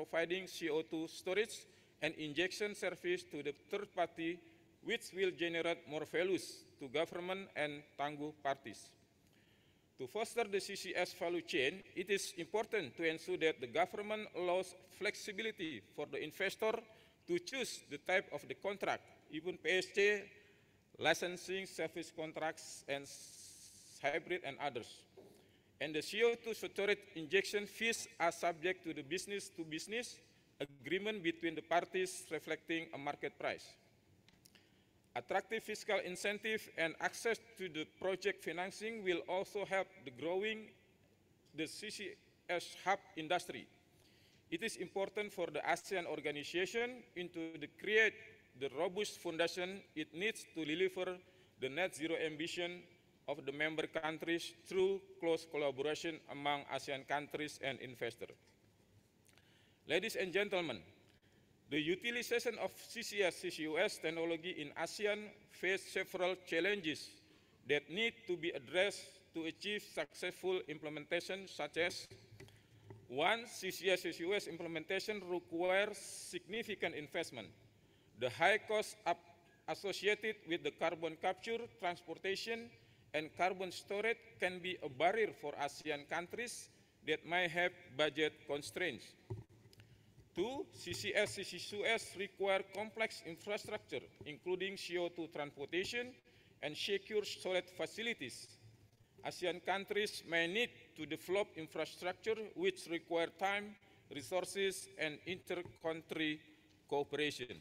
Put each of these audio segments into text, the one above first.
providing CO2 storage and injection service to the third party, which will generate more values to government and Tangguh parties. To foster the CCS value chain, it is important to ensure that the government allows flexibility for the investor to choose the type of the contract, even PSC, licensing, service contracts, and hybrid and others. And the CO2 storage injection fees are subject to the business-to-business agreement between the parties reflecting a market price. Attractive fiscal incentive and access to the project financing will also help the growing the CCS hub industry. It is important for the ASEAN organization to create the robust foundation it needs to deliver the net zero ambition of the member countries through close collaboration among ASEAN countries and investors. Ladies and gentlemen, the utilization of CCS technology in ASEAN faces several challenges that need to be addressed to achieve successful implementation, such as: 1. CCS implementation requires significant investment. The high costs associated with the carbon capture, transportation, and carbon storage can be a barrier for ASEAN countries that may have budget constraints. 2. CCUS require complex infrastructure, including CO2 transportation and secure storage facilities. ASEAN countries may need to develop infrastructure which require time, resources, and inter-country cooperation.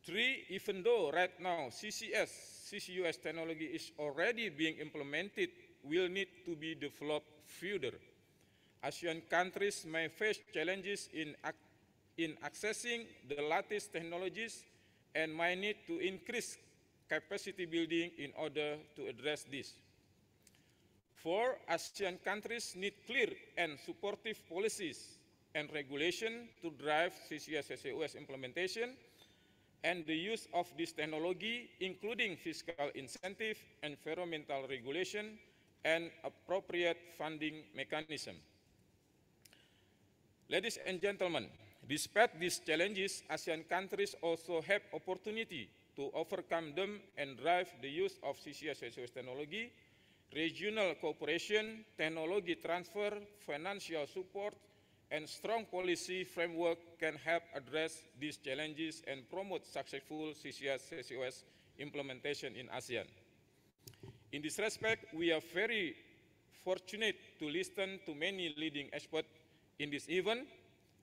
3. Even though right now CCUS technology is already being implemented, will need to be developed further. ASEAN countries may face challenges in accessing the latest technologies and might need to increase capacity building in order to address this. 4. ASEAN countries need clear and supportive policies and regulation to drive CCUS implementation and the use of this technology, including fiscal incentive, environmental regulation, and appropriate funding mechanism. Ladies and gentlemen, despite these challenges, ASEAN countries also have opportunity to overcome them and drive the use of CCUS technology. Regional cooperation, technology transfer, financial support, and strong policy framework can help address these challenges and promote successful CCUS implementation in ASEAN. In this respect, we are very fortunate to listen to many leading experts in this event,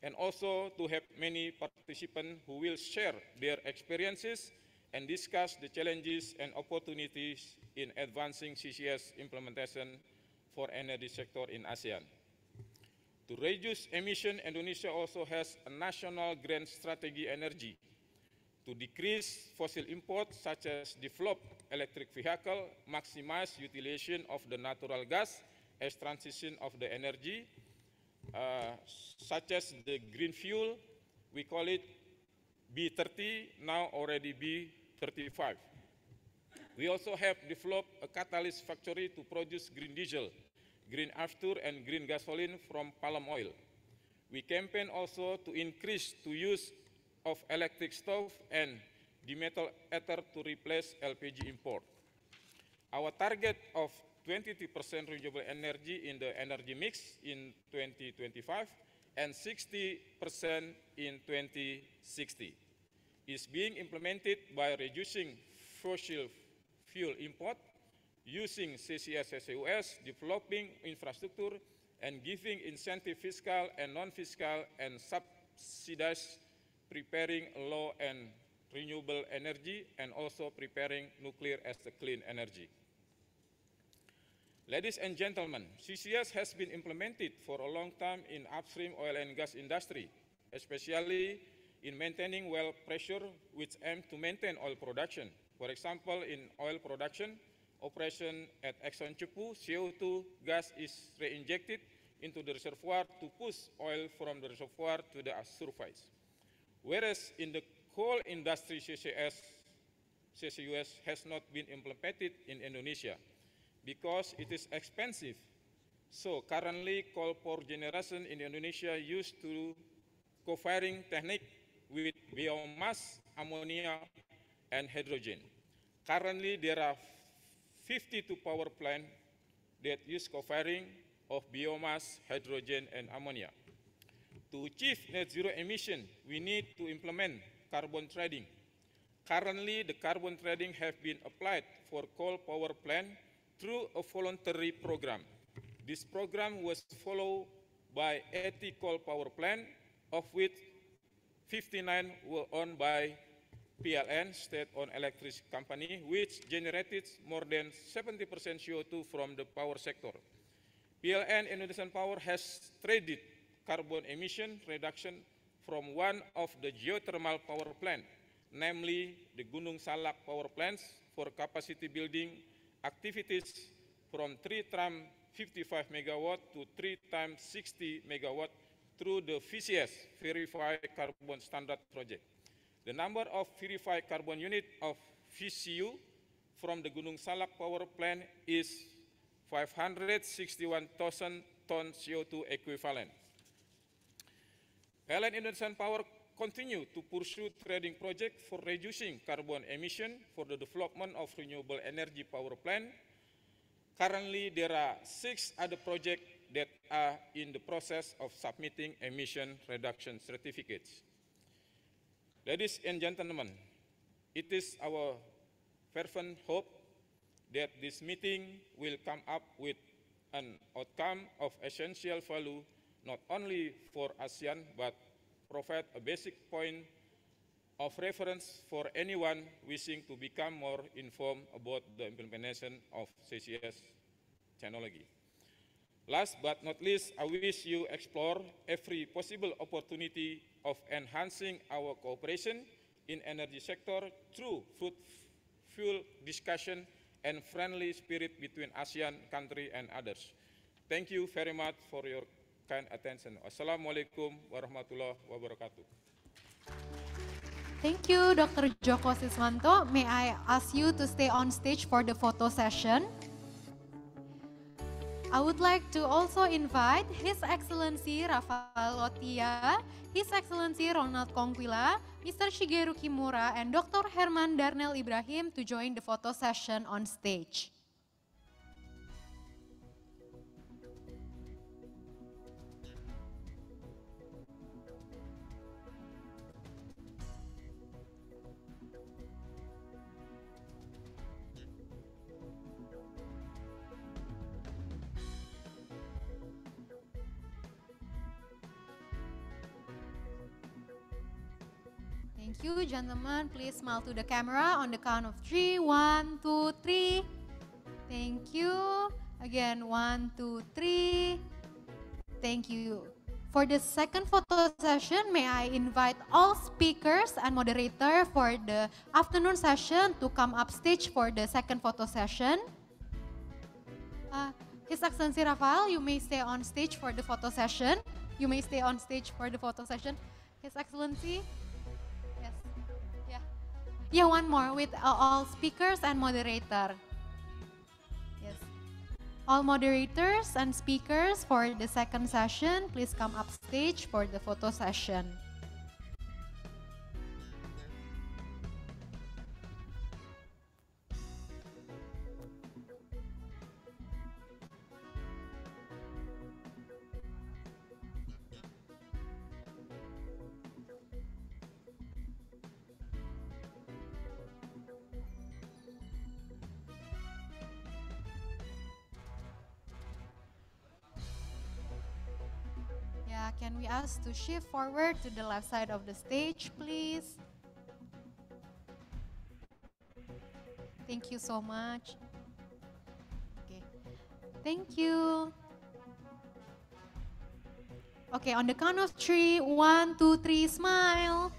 and also to have many participants who will share their experiences and discuss the challenges and opportunities in advancing CCS implementation for energy sector in ASEAN. To reduce emission, Indonesia also has a national grand strategy energy to decrease fossil imports, such as develop electric vehicle, maximize utilization of the natural gas as transition of the energy, such as the green fuel. We call it B30, now already B35. We also have developed a catalyst factory to produce green diesel, green after, and green gasoline from palm oil. We campaign also to increase the use of electric stove and dimethyl ether to replace LPG import. Our target of 23% renewable energy in the energy mix in 2025 and 60% in 2060 is being implemented by reducing fossil fuel import, using CCUS, developing infrastructure, and giving incentive fiscal and non-fiscal and subsidized, preparing low and renewable energy, and also preparing nuclear as a clean energy. Ladies and gentlemen, CCS has been implemented for a long time in upstream oil and gas industry, especially in maintaining well pressure, which aim to maintain oil production. For example, in oil production operation at Exxon Cepu, CO2 gas is re-injected into the reservoir to push oil from the reservoir to the surface. Whereas in the coal industry, CCUS has not been implemented in Indonesia because it is expensive So currently, coal power generation in Indonesia used to co-firing technique with biomass, ammonia, and hydrogen. Currently, there are 52 power plants that use co-firing of biomass, hydrogen, and ammonia. To achieve net zero emission, we need to implement carbon trading. Currently, the carbon trading have been applied for coal power plant through a voluntary program. This program was followed by 80 coal power plants, of which 59 were owned by PLN, state-owned electricity company, which generated more than 70% CO2 from the power sector. PLN Indonesian Power has traded carbon emission reduction from one of the geothermal power plants, namely the Gunung Salak power plants, for capacity building activities from 3 times 55 megawatt to 3 times 60 megawatt through the VCS, Verified Carbon Standard Project. The number of verified carbon unit of VCU from the Gunung Salak power plant is 561,000 tons CO2 equivalent. PLN Indonesian Power continue to pursue trading project for reducing carbon emission for the development of renewable energy power plant. Currently, there are 6 other projects that are in the process of submitting emission reduction certificates. Ladies and gentlemen, it is our fervent hope that this meeting will come up with an outcome of essential value not only for ASEAN but provide a basic point of reference for anyone wishing to become more informed about the implementation of CCUS technology. Last but not least, I wish you explore every possible opportunity of enhancing our cooperation in energy sector through fruitful discussion and friendly spirit between ASEAN country and others. Thank you very much for your kind attention. Assalamualaikum warahmatullahi wabarakatuh. Thank you, Dr. Joko Siswanto. May I ask you to stay on stage for the photo session? I would like to also invite His Excellency Rafael Lotia, His Excellency Ronald Kongkwila, Mr. Shigeru Kimura, and Dr. Herman Darnell Ibrahim to join the photo session on stage. Thank you, gentlemen. Please smile to the camera on the count of 3. 1, 2, 3. Thank you. Again, 1, 2, 3. Thank you. For the second photo session, may I invite all speakers and moderator for the afternoon session to come up stage for the second photo session. His Excellency Rafael, you may stay on stage for the photo session. You may stay on stage for the photo session. His Excellency. Yes. Yeah, one more with all speakers and moderator. Yes. All moderators and speakers for the second session, please come up stage for the photo session. Can we ask to shift forward to the left side of the stage, please? Thank you so much. Okay, thank you. Okay, on the count of 3, 1, 2, 3, smile.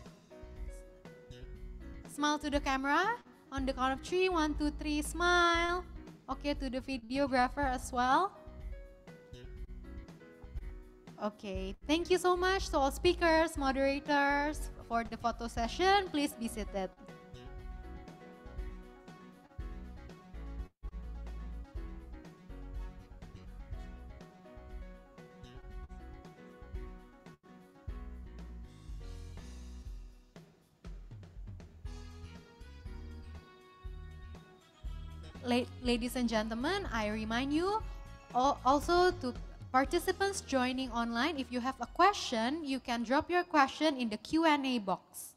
Smile to the camera. On the count of 3, 1, 2, 3, smile. Okay, to the videographer as well. Okay, thank you so much to all speakers, moderators for the photo session. Please be seated. Ladies and gentlemen, I remind you also to participants joining online, if you have a question, you can drop your question in the Q&A box.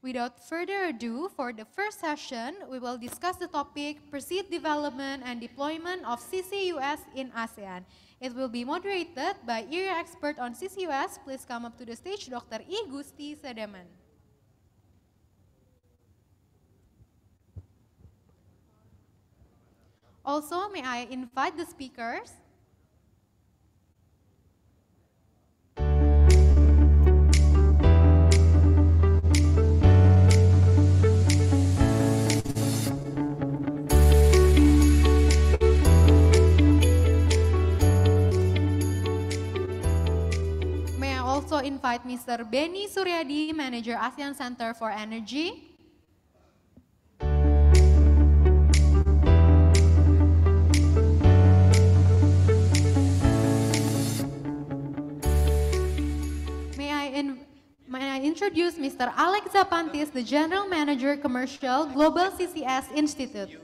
Without further ado, for the first session, we will discuss the topic Proceed Development and Deployment of CCUS in ASEAN. It will be moderated by area expert on CCUS. Please come up to the stage, Dr. I. Gusti Sedeman. Also, may I invite the speakers? May I also invite Mr. Benny Suryadi, Manager ASEAN Center for Energy. May I introduce Mr. Alex Zapantis, the General Manager Commercial, Global CCS Institute.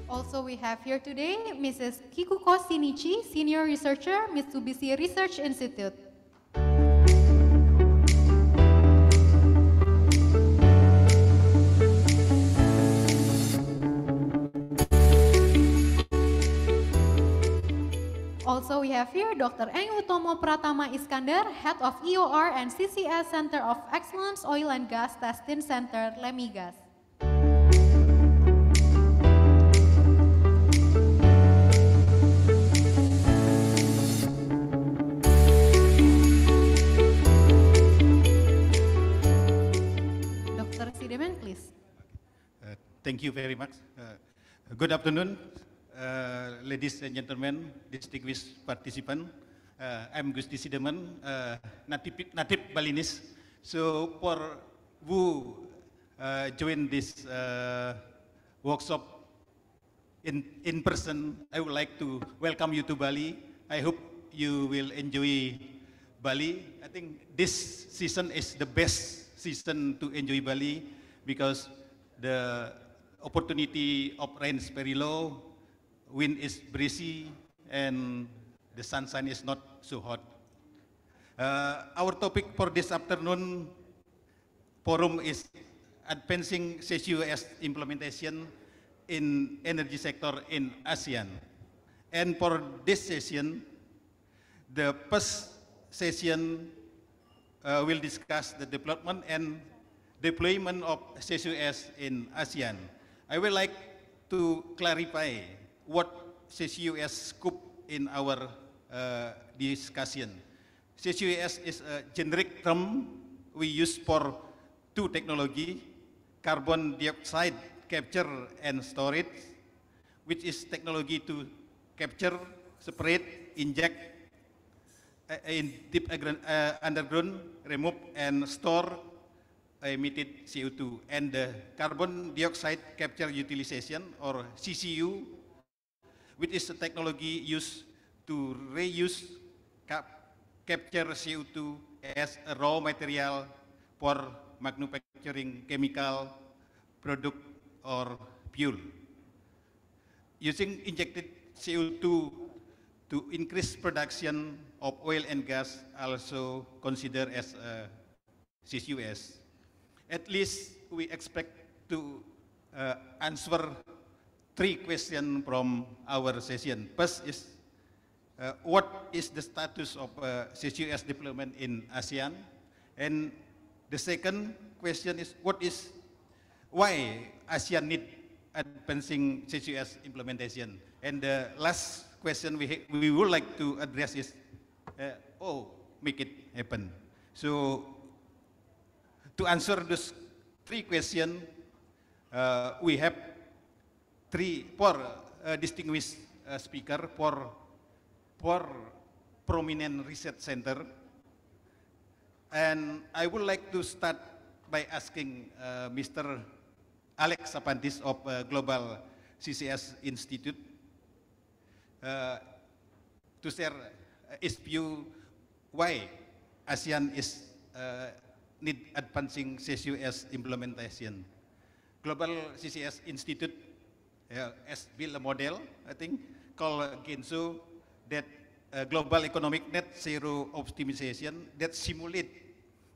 Also we have here today Mrs. Kikuko Shinichi, Senior Researcher, Mitsubishi Research Institute. Also, we have here Dr. Eng Utomo Pratama Iskandar, Head of EOR and CCS Center of Excellence Oil and Gas Testing Center, Lemigas. Dr. Sideman, please. Thank you very much. Good afternoon. Ladies and gentlemen, distinguished participants, I'm Gusti Sideman, native Balinese. So for who join this workshop in person, I would like to welcome you to Bali. I hope you will enjoy Bali. I think this season is the best season to enjoy Bali because the opportunity of rain is very low. Wind is breezy and the sunshine is not so hot. Our topic for this afternoon forum is advancing CCUS implementation in energy sector in ASEAN. And for this session, the first session will discuss the development and deployment of CCUS in ASEAN. I would like to clarify what CCUS scope in our discussion. CCUS is a generic term we use for two technology, carbon dioxide capture and storage, which is technology to capture, separate, inject in deep underground, remove and store emitted CO2, and the carbon dioxide capture utilization or CCU, which is a technology used to reuse capture CO2 as a raw material for manufacturing chemical product or fuel. Using injected CO2 to increase production of oil and gas also considered as a CCUS. At least we expect to answer three questions from our session. First is, what is the status of CCUS deployment in ASEAN? And the second question is, why ASEAN need advancing CCUS implementation? And the last question we would like to address is, make it happen. So, to answer those three questions, we have four distinguished speakers, four prominent research center. And I would like to start by asking Mr. Alex Zapantis of Global CCS Institute. to share its view why ASEAN is need advancing CCUS implementation. Global CCS Institute has built a model, I think, called Genso, that global economic net zero optimization that simulate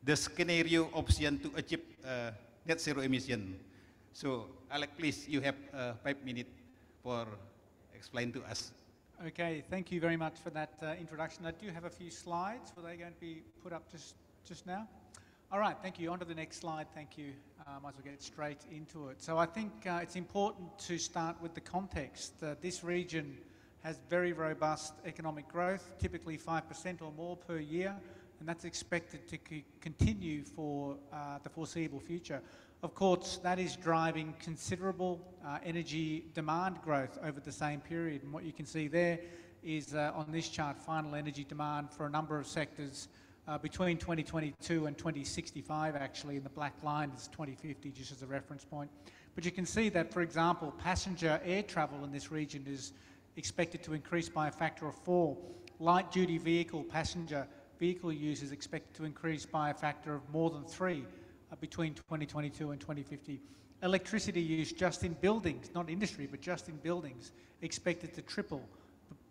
the scenario option to achieve net zero emission. So, Alex, please, you have 5 minutes for explain to us. Okay, thank you very much for that introduction. I do have a few slides. Were they going to be put up just now? All right, thank you. On to the next slide. Thank you. Might as well get straight into it. So I think it's important to start with the context. This region has very robust economic growth, typically 5% or more per year, and that's expected to continue for the foreseeable future. Of course, that is driving considerable energy demand growth over the same period. And what you can see there is on this chart, final energy demand for a number of sectors between 2022 and 2065, actually, and the black line is 2050, just as a reference point. But you can see that, for example, passenger air travel in this region is expected to increase by a factor of 4. Light-duty passenger vehicle use is expected to increase by a factor of more than 3 between 2022 and 2050. Electricity use just in buildings, not industry, but just in buildings, expected to triple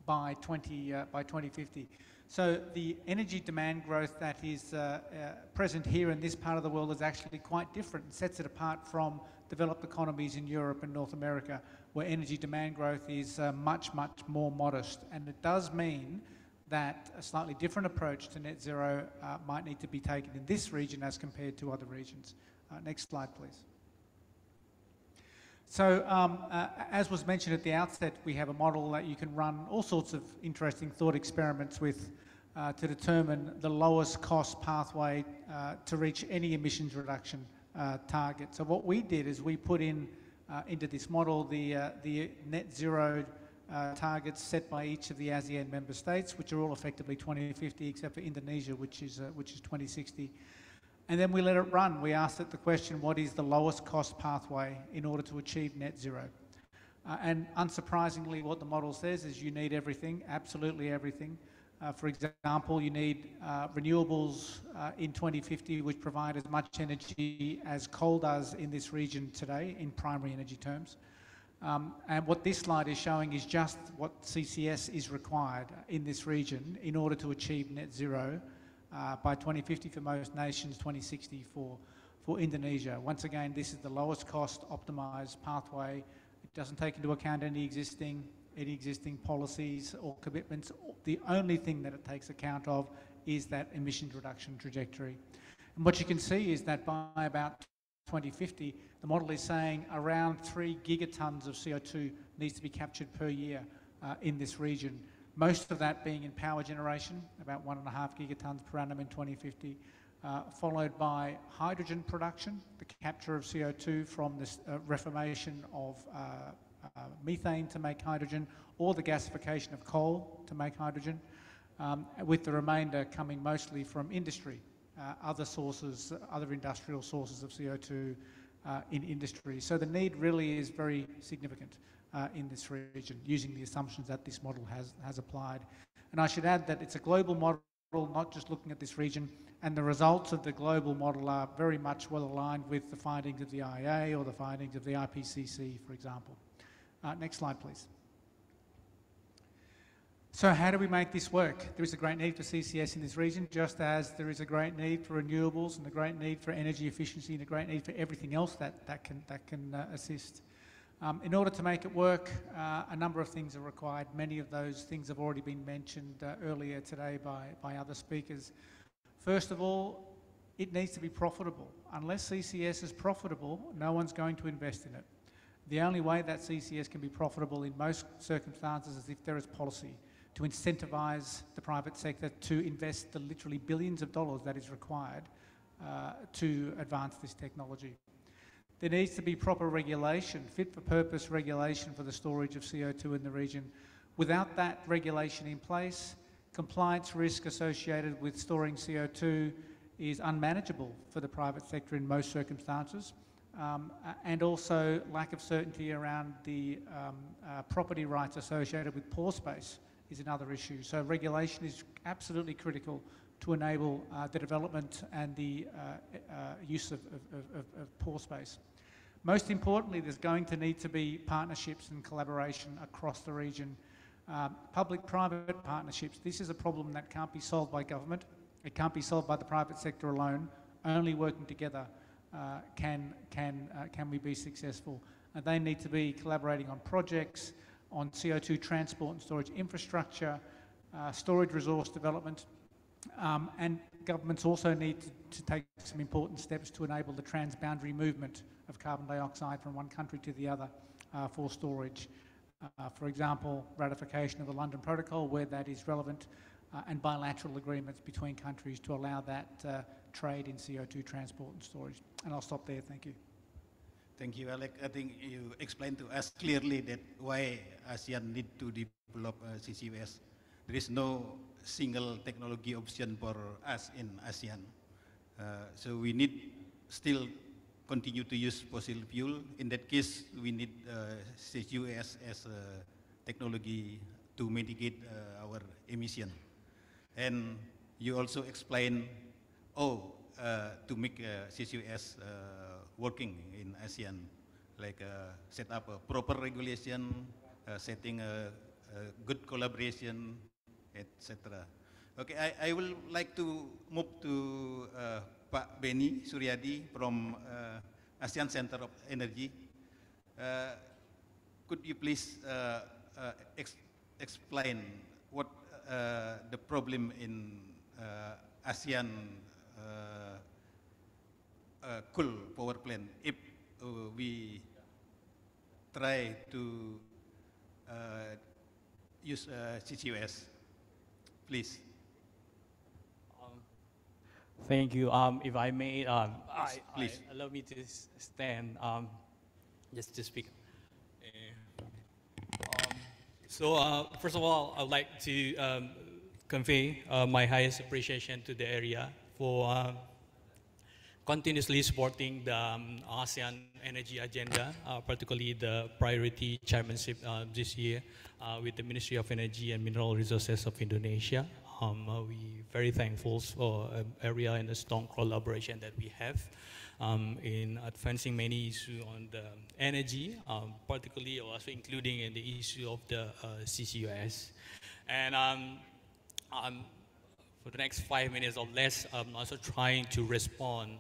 by 2050. So the energy demand growth that is present here in this part of the world is actually quite different and sets it apart from developed economies in Europe and North America, where energy demand growth is much more modest. And it does mean that a slightly different approach to net zero might need to be taken in this region as compared to other regions. Next slide, please. So, as was mentioned at the outset, we have a model that you can run all sorts of interesting thought experiments with to determine the lowest cost pathway to reach any emissions reduction target. So what we did is we put in into this model the net zero targets set by each of the ASEAN member states, which are all effectively 2050, except for Indonesia, which is 2060. And then we let it run. We asked it the question, what is the lowest cost pathway in order to achieve net zero? And unsurprisingly, what the model says is you need everything, absolutely everything. For example, you need renewables in 2050, which provide as much energy as coal does in this region today in primary energy terms. And what this slide is showing is just what CCS is required in this region in order to achieve net zero by 2050 for most nations, 2060 for Indonesia. Once again, this is the lowest cost optimized pathway. It doesn't take into account any existing policies or commitments. The only thing that it takes account of is that emissions reduction trajectory. And what you can see is that by about 2050, the model is saying around 3 gigatons of CO2 needs to be captured per year in this region. Most of that being in power generation, about 1.5 gigatons per annum in 2050, followed by hydrogen production, the capture of CO2 from this reformation of methane to make hydrogen, or the gasification of coal to make hydrogen, with the remainder coming mostly from industry, other industrial sources of CO2 in industry. So the need really is very significant in this region, using the assumptions that this model has applied. And I should add that it's a global model, not just looking at this region, and the results of the global model are very much well aligned with the findings of the IEA or the findings of the IPCC, for example. Next slide, please. So how do we make this work? There is a great need for CCS in this region, just as there is a great need for renewables and a great need for energy efficiency and a great need for everything else that can assist. In order to make it work, a number of things are required. Many of those things have already been mentioned earlier today by other speakers. First of all, it needs to be profitable. Unless CCS is profitable, no one's going to invest in it. The only way that CCS can be profitable in most circumstances is if there is policy to incentivize the private sector to invest the literally billions of dollars that is required to advance this technology. There needs to be proper regulation, fit-for-purpose regulation for the storage of CO2 in the region. Without that regulation in place, compliance risk associated with storing CO2 is unmanageable for the private sector in most circumstances. And also lack of certainty around the property rights associated with pore space is another issue. So regulation is absolutely critical to enable the development and the use of pore space. Most importantly, there's going to need to be partnerships and collaboration across the region. Public-private partnerships, this is a problem that can't be solved by government. It can't be solved by the private sector alone. Only working together can we be successful. And they need to be collaborating on projects, on CO2 transport and storage infrastructure, storage resource development, and governments also need to take some important steps to enable the transboundary movement of carbon dioxide from one country to the other for storage. For example, ratification of the London Protocol where that is relevant, and bilateral agreements between countries to allow that trade in CO2 transport and storage. And I'll stop there, thank you. Thank you, Alec. I think you explained to us clearly that why ASEAN need to develop CCUS. There is no single technology option for us in ASEAN. So we need still continue to use fossil fuel. In that case, we need CCUS as a technology to mitigate our emission. And you also explained, to make CCUS working in ASEAN, like set up a proper regulation, setting a good collaboration, etc. Okay, I will like to move to Pak Beni Suryadi from ASEAN Center of Energy. Could you please explain what the problem in ASEAN coal power plant if we try to use CCUS, please? Thank you. If I may, please. allow me to stand just to speak. First of all, I'd like to convey my highest appreciation to the area for continuously supporting the ASEAN energy agenda, particularly the priority chairmanship this year with the Ministry of Energy and Mineral Resources of Indonesia. We're very thankful for an area and a strong collaboration that we have in advancing many issues on the energy, particularly also including in the issue of the CCUS. And for the next 5 minutes or less, I'm also trying to respond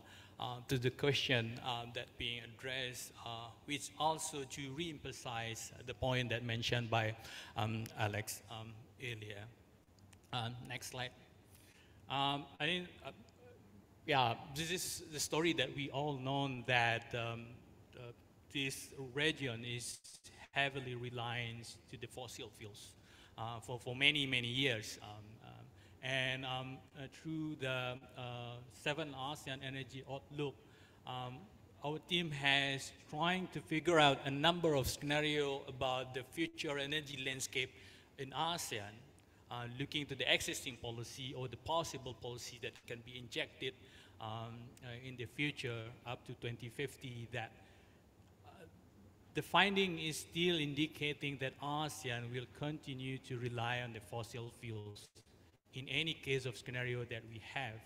to the question that being addressed, which also to re-emphasize the point that mentioned by Alex earlier. Next slide. I think, this is the story that we all know that this region is heavily reliant to the fossil fuels for many, many years. And through the 7 ASEAN Energy Outlook, our team has trying to figure out a number of scenarios about the future energy landscape in ASEAN, looking to the existing policy or the possible policy that can be injected in the future up to 2050, that the finding is still indicating that ASEAN will continue to rely on the fossil fuels in any case of scenario that we have.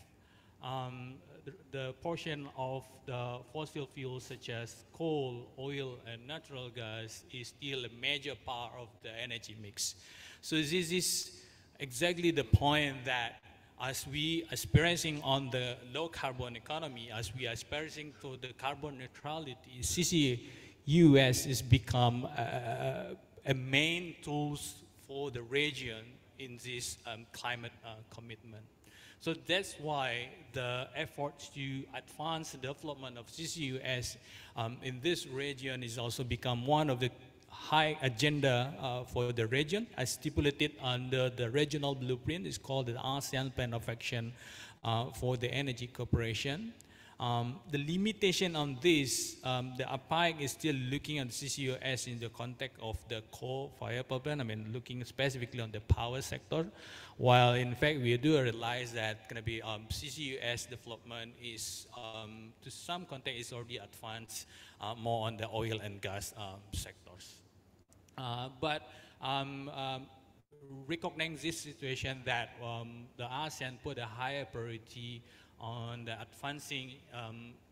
The portion of the fossil fuels such as coal, oil, and natural gas is still a major part of the energy mix. So this is exactly the point that as we are experiencing on the low carbon economy, as we are experiencing for the carbon neutrality, CCUS has become a main tool for the region in this climate commitment. So that's why the efforts to advance the development of CCUS in this region is also become one of the high agenda for the region, as stipulated under the regional blueprint. It's called the ASEAN Plan of Action for the Energy Cooperation. The limitation on this, the APAEC is still looking at CCUS in the context of the coal-fired power plant. I mean, looking specifically on the power sector, while in fact we do realize that going to be CCUS development is, to some context, is already advanced more on the oil and gas sectors. But recognizing this situation that the ASEAN put a higher priority on the advancing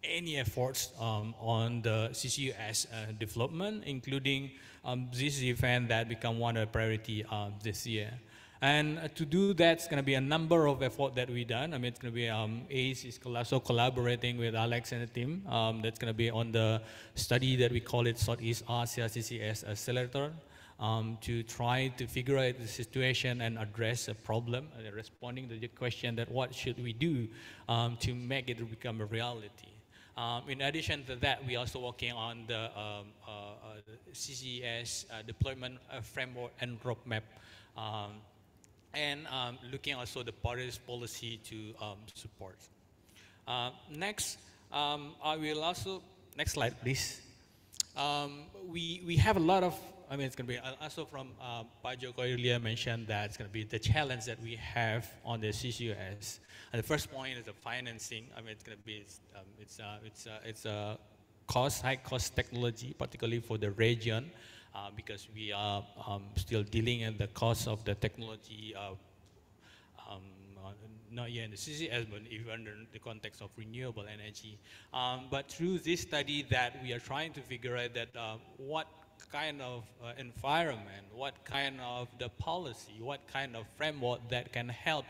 any efforts on the CCUS development, including this event that become one of the priority this year. And to do that, it's going to be a number of efforts that we've done. I mean, it's going to be ACE is also collaborating with Alex and the team. That's going to be on the study that we call it Southeast Asia CCS Accelerator, to try to figure out the situation and address a problem, responding to the question that what should we do to make it become a reality. In addition to that, we're also working on the CCS deployment framework and roadmap, and looking also the Paris policy to support. Next, I will also, next slide please. We have a lot of, I mean, it's going to be also from Pak Joko earlier mentioned that it's going to be the challenge that we have on the CCUS. And the first point is the financing. I mean, it's going to be, it's a high cost technology, particularly for the region, because we are still dealing in the cost of the technology, not yet in the CCS, but even in the context of renewable energy. But through this study that we are trying to figure out that what kind of environment, what kind of the policy, what kind of framework that can help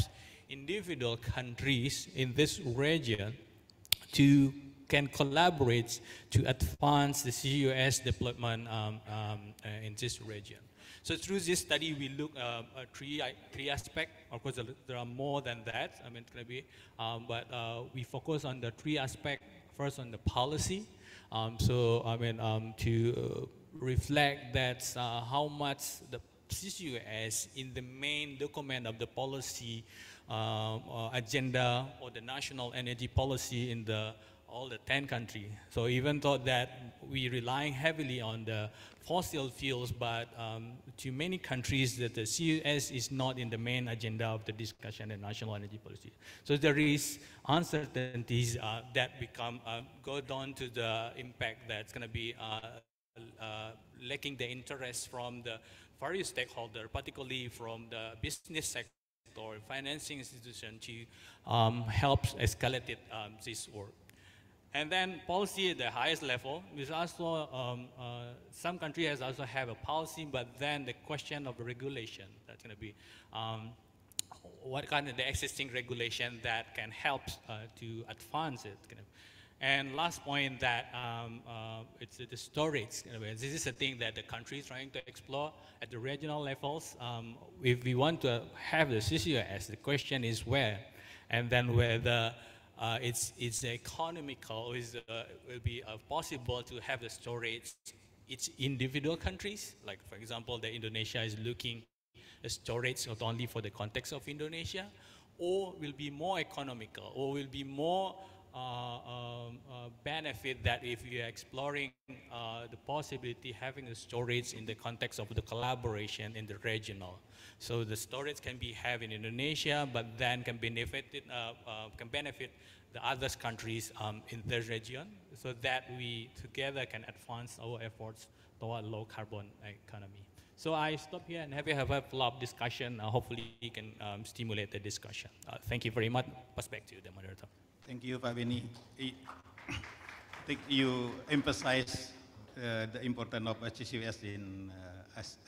individual countries in this region to can collaborate to advance the CCUS deployment in this region. So through this study, we look at three aspects. Of course, there are more than that. I mean, it's going to be, but we focus on the three aspects. First, on the policy. So I mean, to reflect that how much the CCUS in the main document of the policy agenda or the national energy policy in all the 10 countries. So even though that we relying heavily on the fossil fuels, but to many countries that the CCUS is not in the main agenda of the discussion in national energy policy. So there is uncertainties that become go down to the impact that's going to be lacking the interest from the various stakeholders, particularly from the business sector or financing institution to help escalate this work. And then policy at the highest level is also, some countries also have a policy, but then the question of regulation, that's going to be what kind of the existing regulation that can help to advance it. And last point that it's the storage. This is a thing that the country is trying to explore at the regional levels. If we want to have the CCUS, the question is where, and then whether it's economical, will be possible to have the storage. It's individual countries, like for example, the Indonesia is looking at storage not only for the context of Indonesia, or will be more economical, or will be more benefit that if you are exploring the possibility having a storage in the context of the collaboration in the regional. So the storage can be have in Indonesia, but then can benefit the other countries in the region, so that we together can advance our efforts toward low carbon economy. So I stop here and have a follow-up discussion. Hopefully we can stimulate the discussion. Thank you very much. Pass back to you, the moderator. Thank you, Pak Beni. I think you emphasize the importance of CCUS in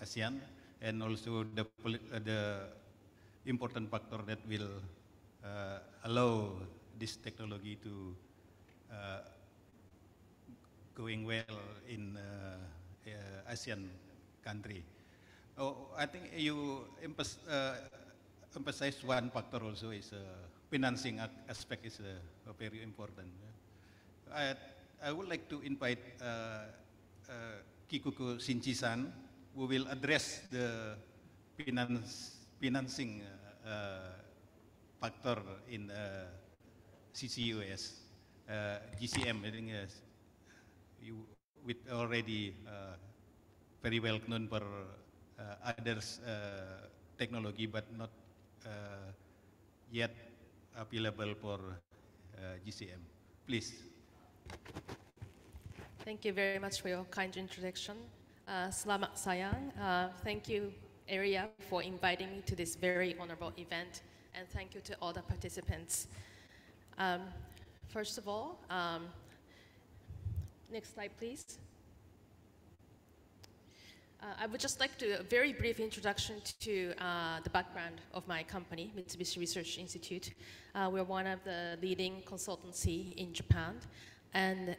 ASEAN, and also the important factor that will allow this technology to going well in ASEAN country. Oh, I think you emphasize one factor also is financing aspect is very important. I would like to invite Kikuko Shinchi-san, who will address the financing factor in CCUS. GCM, I think you with already very well known for others technology, but not yet available for GCM. Please. Thank you very much for your kind introduction. Selamat sayang. Thank you area for inviting me to this very honorable event, and thank you to all the participants. First of all, next slide, please. I would just like to do a very brief introduction to the background of my company, Mitsubishi Research Institute. We're one of the leading consultancy in Japan, and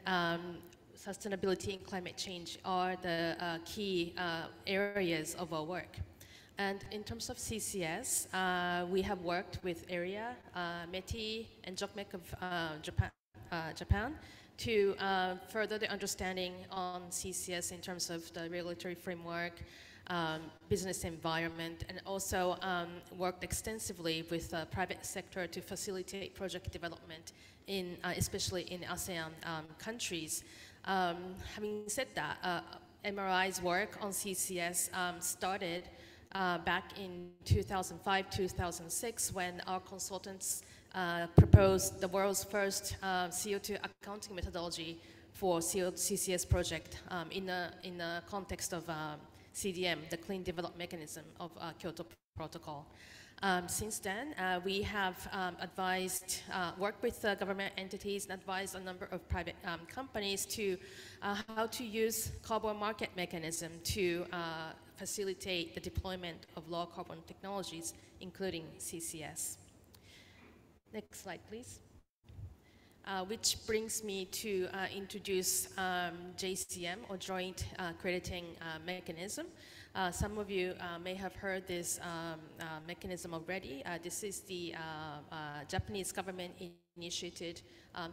sustainability and climate change are the key areas of our work. And in terms of CCS, we have worked with AREA, METI, and JOCMEC of Japan to further the understanding on CCS in terms of the regulatory framework, business environment, and also worked extensively with the private sector to facilitate project development, especially in ASEAN countries. Having said that, MRI's work on CCS started back in 2005-2006 when our consultants proposed the world's first CO2 accounting methodology for CCS project in the context of CDM, the Clean Development Mechanism of Kyoto Protocol. Since then, we have worked with government entities and advised a number of private companies to how to use carbon market mechanism to facilitate the deployment of low carbon technologies, including CCS. Next slide, please. Which brings me to introduce JCM, or Joint Crediting Mechanism. Some of you may have heard this mechanism already. This is the Japanese government-initiated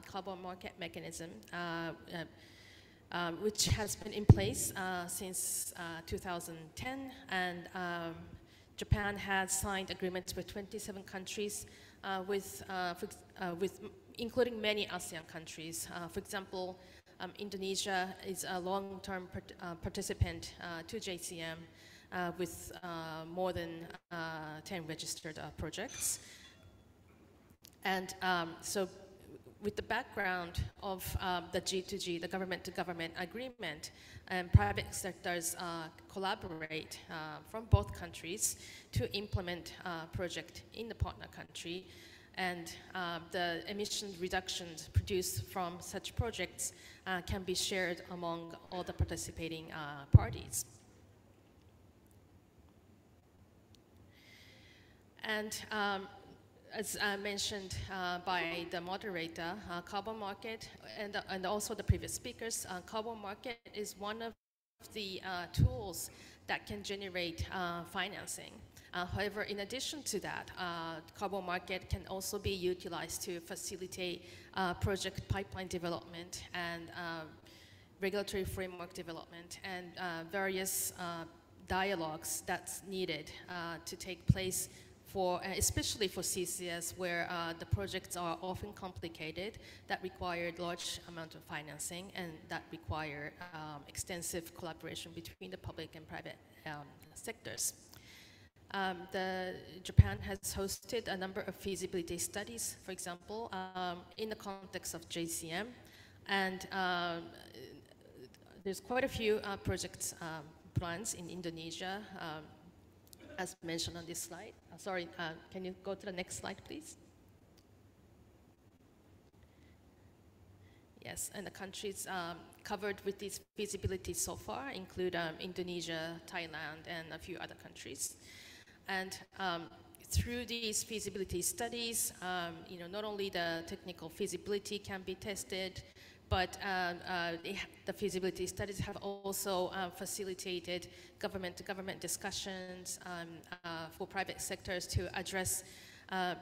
carbon market mechanism, which has been in place since 2010, and Japan has signed agreements with 27 countries, including many ASEAN countries. For example, Indonesia is a long-term participant to JCM with more than 10 registered projects. And so with the background of the G2G, the government-to-government agreement, and private sectors collaborate from both countries to implement project in the partner country, and the emission reductions produced from such projects can be shared among all the participating parties. And as mentioned by the moderator, carbon market and also the previous speakers, carbon market is one of the tools that can generate financing. However, in addition to that, carbon market can also be utilized to facilitate project pipeline development and regulatory framework development and various dialogues that's needed to take place especially for CCS, where the projects are often complicated, that require large amount of financing, and that require extensive collaboration between the public and private sectors. Japan has hosted a number of feasibility studies, for example, in the context of JCM, and there's quite a few project plans in Indonesia, as mentioned on this slide. Sorry, can you go to the next slide, please? Yes, and the countries covered with these feasibilities so far include Indonesia, Thailand, and a few other countries. And through these feasibility studies, not only the technical feasibility can be tested, but the feasibility studies have also facilitated government-to-government discussions for private sectors to address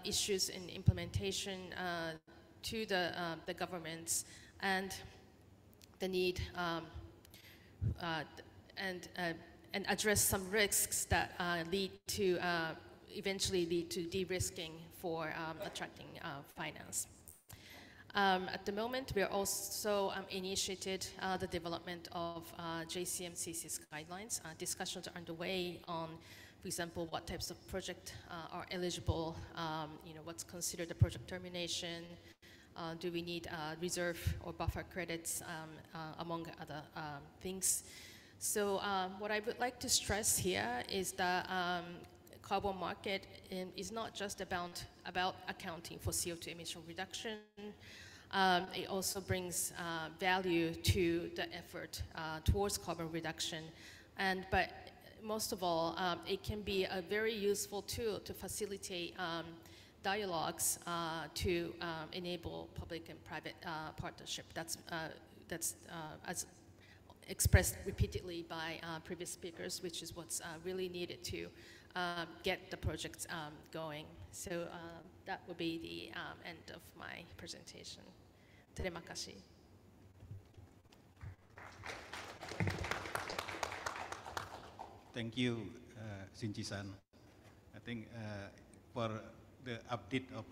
issues in implementation to the governments, and the need and address some risks that eventually lead to de-risking for attracting finance. At the moment, we are also initiated the development of JCM CCS guidelines. Discussions are underway on, for example, what types of projects are eligible, what's considered a project termination, do we need reserve or buffer credits, among other things. So what I would like to stress here is that carbon market is not just about accounting for CO2 emission reduction. It also brings value to the effort towards carbon reduction. But most of all, it can be a very useful tool to facilitate dialogues to enable public and private partnership. That's as expressed repeatedly by previous speakers, which is what's really needed to get the projects going. So that would be the end of my presentation. Terima kasih. Thank you, Shinji-san. I think for the update of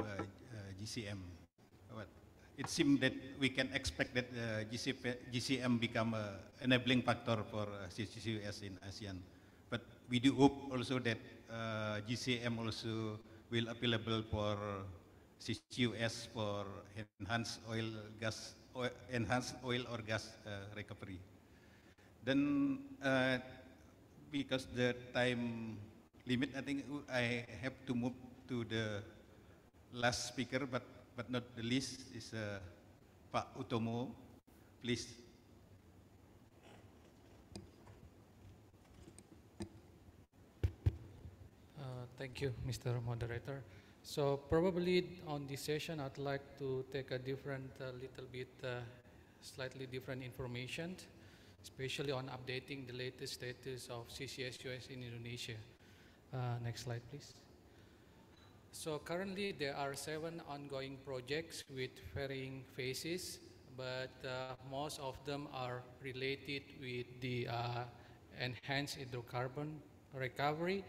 GCM, it seems that we can expect that GCM become an enabling factor for CCUS in ASEAN. But we do hope also that GCM also will available for CCUS for enhanced oil or gas recovery. Then, because the time limit, I think I have to move to the last speaker, but not the least is Pak Utomo, please. Thank you, Mr. Moderator. So probably on this session, I'd like to take a different, little bit, slightly different information, especially on updating the latest status of CCUS in Indonesia. Next slide, please. So currently there are 7 ongoing projects with varying phases, but most of them are related with the enhanced hydrocarbon recovery.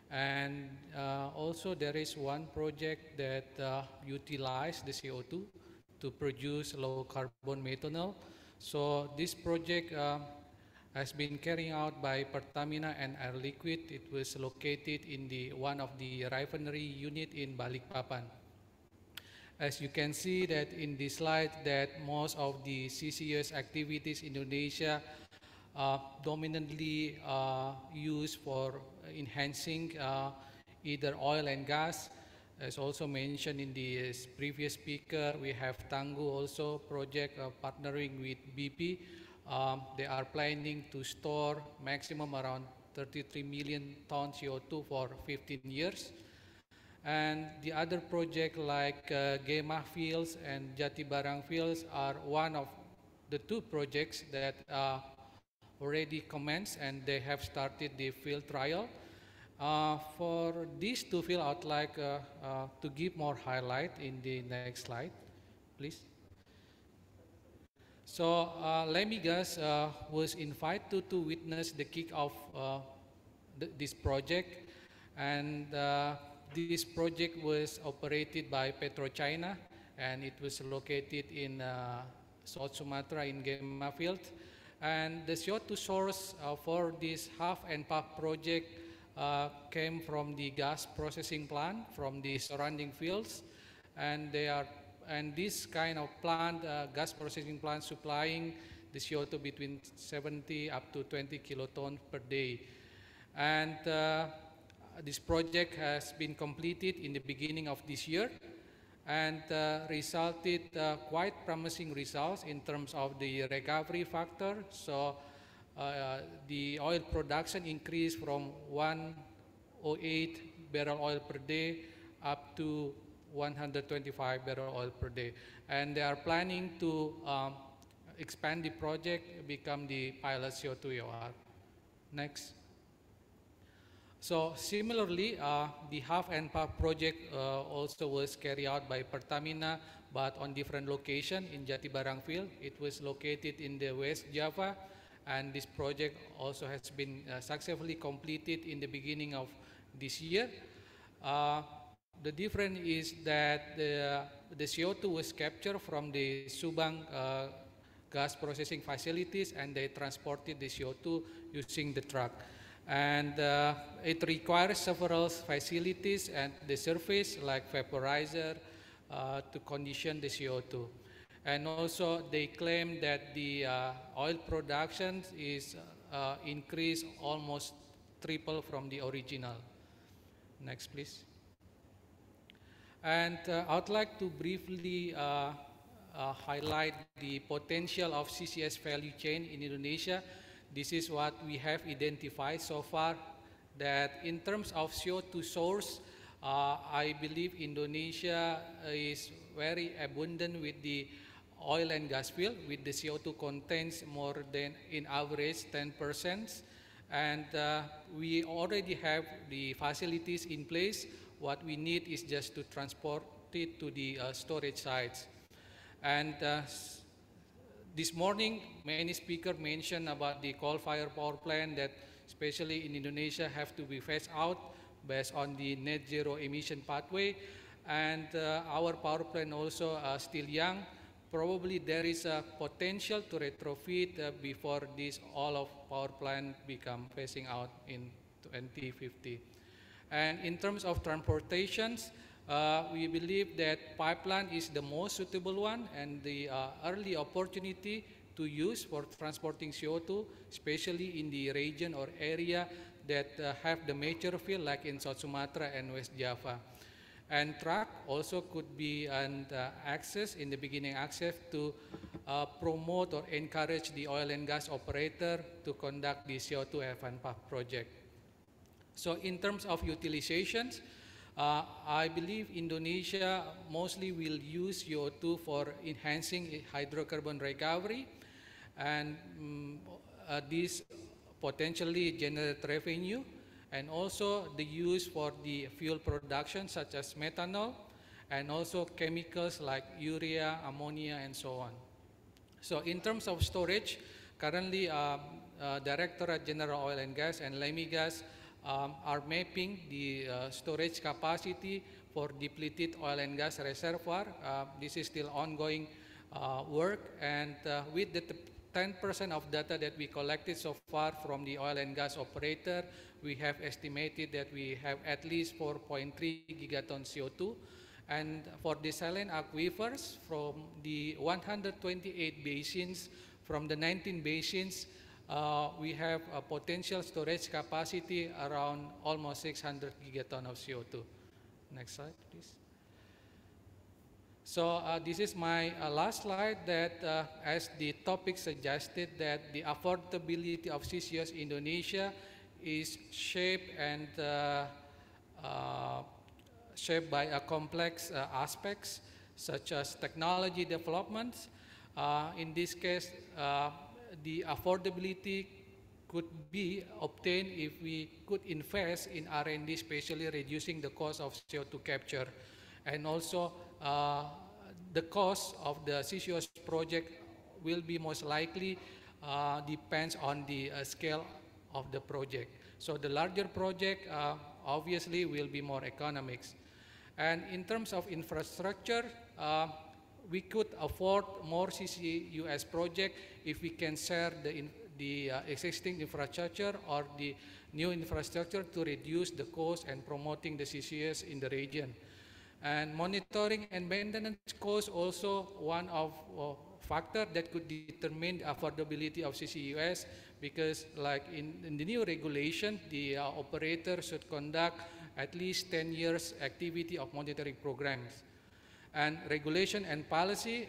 And also there is one project that utilizes the CO2 to produce low carbon methanol. So this project has been carried out by Pertamina and Air Liquide. It was located in one of the refinery unit in Balikpapan. As you can see that in this slide that most of the CCUS activities in Indonesia dominantly used for enhancing either oil and gas. As also mentioned in the previous speaker, we have Tangguh also project partnering with BP. They are planning to store maximum around 33 million tons CO2 for 15 years. And the other project like Gemah fields and Jatibarang fields are one of the 2 projects that already commenced and they have started the field trial. For these 2 fields, I'd like to give more highlight in the next slide, please. So Lemigas was invited to witness the kick-off this project, and this project was operated by PetroChina, and it was located in South Sumatra in Gemah field. And the CO2 source for this half and pack project came from the gas processing plant from the surrounding fields, and this kind of plant, gas processing plant, supplying the CO2 between 70 up to 20 kilotons per day. And this project has been completed in the beginning of this year, and resulted quite promising results in terms of the recovery factor. So the oil production increased from 108 barrel oil per day up to 125 barrel oil per day. And they are planning to expand the project, become the pilot CO2 EOR. Next. So similarly, the half and pack project also was carried out by Pertamina, but on different location in Jatibarang field. It was located in the West Java, and this project also has been successfully completed in the beginning of this year. The difference is that the CO2 was captured from the Subang gas processing facilities, and they transported the CO2 using the truck. And it requires several facilities at the surface, like vaporizer, to condition the CO2. And also, they claim that the oil production is increase almost triple from the original. Next, please. And I would like to briefly highlight the potential of CCS value chain in Indonesia. This is what we have identified so far, that in terms of CO2 source, I believe Indonesia is very abundant with the oil and gas field, with the CO2 contains more than, in average, 10%. And we already have the facilities in place. What we need is just to transport it to the storage sites. And this morning, many speakers mentioned about the coal-fired power plant that, especially in Indonesia, have to be phased out based on the net zero emission pathway. And our power plant also still young. Probably there is a potential to retrofit before this all of power plant become phasing out in 2050. And in terms of transportations, we believe that pipeline is the most suitable one and the early opportunity to use for transporting CO2, especially in the region or area that have the major field like in South Sumatra and West Java. And truck also could be an access, in the beginning access to promote or encourage the oil and gas operator to conduct the CO2 FNPAC project. So in terms of utilizations, I believe Indonesia mostly will use CO2 for enhancing hydrocarbon recovery, and this potentially generate revenue, and also the use for the fuel production such as methanol, and also chemicals like urea, ammonia, and so on. So in terms of storage, currently Directorate General Oil and Gas and Lemigas are mapping the storage capacity for depleted oil and gas reservoir. This is still ongoing work, and with the 10% of data that we collected so far from the oil and gas operator, we have estimated that we have at least 4.3 gigatons CO2. And for the saline aquifers, from the 128 basins, from the 19 basins, we have a potential storage capacity around almost 600 gigatons of CO2. Next slide, please. So this is my last slide, that as the topic suggested, that the affordability of CCUS Indonesia is shaped and shaped by complex aspects such as technology developments. In this case, the affordability could be obtained if we could invest in R&D, especially reducing the cost of CO2 capture. And also, the cost of the CCUS project will be most likely depends on the scale of the project. So the larger project obviously will be more economics. And in terms of infrastructure, we could afford more CCUS project if we can share the existing infrastructure or the new infrastructure to reduce the cost and promoting the CCUS in the region. And monitoring and maintenance cost also one of factor that could determine the affordability of CCUS, because like in the new regulation, the operator should conduct at least 10 years activity of monitoring programs. And regulation and policy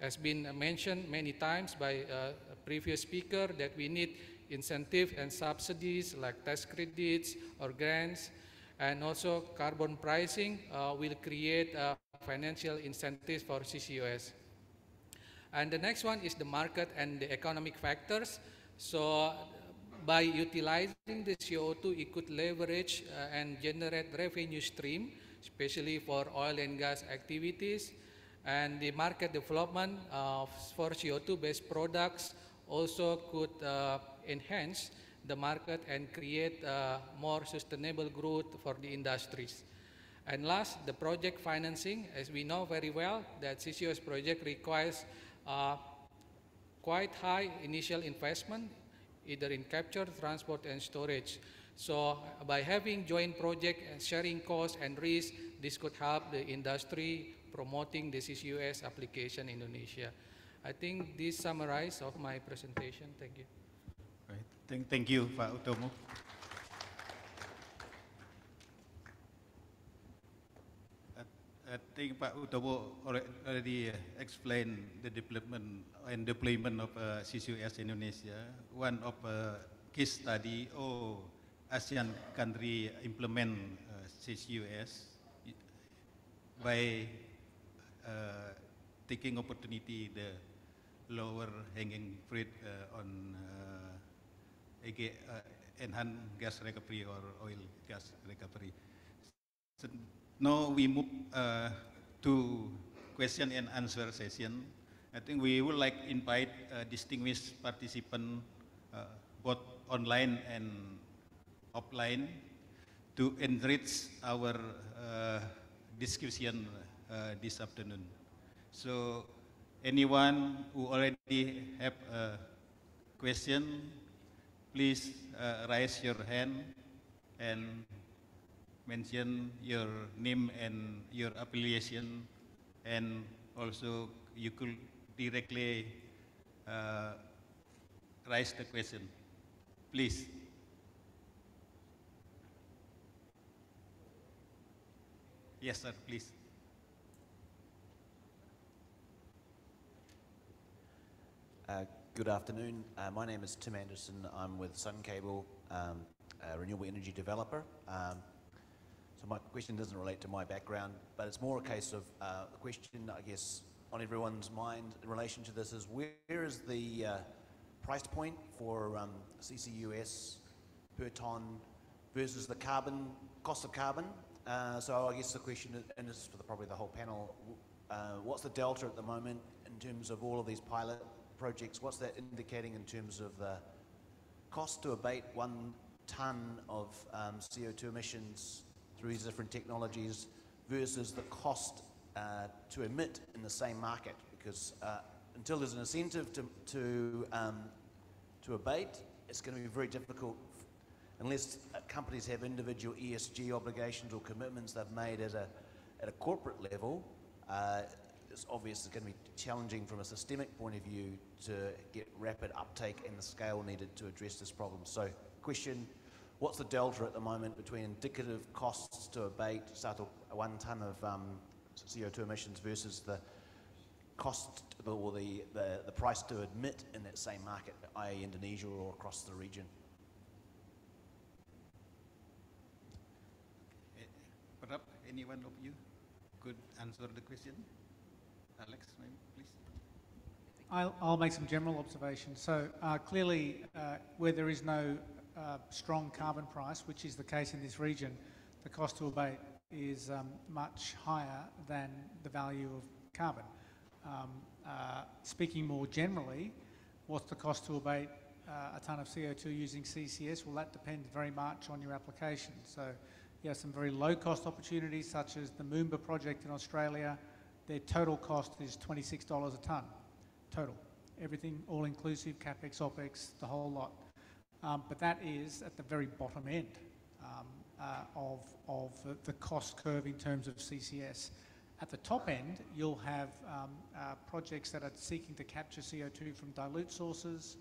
has been mentioned many times by a previous speaker, that we need incentive and subsidies like tax credits or grants, and also carbon pricing will create financial incentives for CCUS. And the next one is the market and the economic factors. So by utilizing the CO2, it could leverage and generate revenue stream, especially for oil and gas activities. And the market development for CO2-based products also could enhance the market and create more sustainable growth for the industries. And last, the project financing. As we know very well, that CCUS project requires quite high initial investment, either in capture, transport, and storage. So by having joint project and sharing costs and risk, this could help the industry promoting the CCUS application in Indonesia. I think this summarizes of my presentation. Thank you. Right. Thank you, Pak Utomo. I think Pak Utomo already explained the development and deployment of CCUS Indonesia. One of case study, ASEAN country implement CCUS by taking opportunity the lower hanging fruit on enhanced gas recovery or oil gas recovery. So now we move to question and answer session. I think we would like to invite distinguished participants, both online and offline, to enrich our discussion this afternoon. So anyone who already have a question, please raise your hand and mention your name and your affiliation, and also you could directly raise the question. Please. Yes, sir, please. Good afternoon. My name is Tim Anderson. I'm with Sun Cable, a renewable energy developer. So my question doesn't relate to my background, but it's more a case of the question, I guess, on everyone's mind in relation to this is where is the price point for CCUS per ton versus the carbon, cost of carbon? So I guess the question, and this is for probably the whole panel, what's the delta at the moment in terms of all of these pilot projects? What's that indicating in terms of the cost to abate 1 tonne of CO2 emissions through these different technologies versus the cost to emit in the same market? Because until there's an incentive to abate, it's going to be very difficult unless companies have individual ESG obligations or commitments they've made at a corporate level. It's obvious it's going to be challenging from a systemic point of view to get rapid uptake and the scale needed to address this problem. So question, what's the delta at the moment between indicative costs to abate, start 1 tonne of CO2 emissions versus the cost or the price to emit in that same market, i.e. Indonesia or across the region? Perhaps anyone of you could answer the question? Alex, maybe, please. I'll make some general observations. So clearly, where there is no strong carbon price, which is the case in this region, the cost to abate is much higher than the value of carbon. Speaking more generally, what's the cost to abate a tonne of CO2 using CCS? Well, that depends very much on your application. So you have some very low-cost opportunities, such as the Moomba project in Australia. Their total cost is $26 a tonne, total. Everything all-inclusive, CapEx, OpEx, the whole lot. But that is at the very bottom end of the cost curve in terms of CCS. At the top end, you'll have projects that are seeking to capture CO2 from dilute sources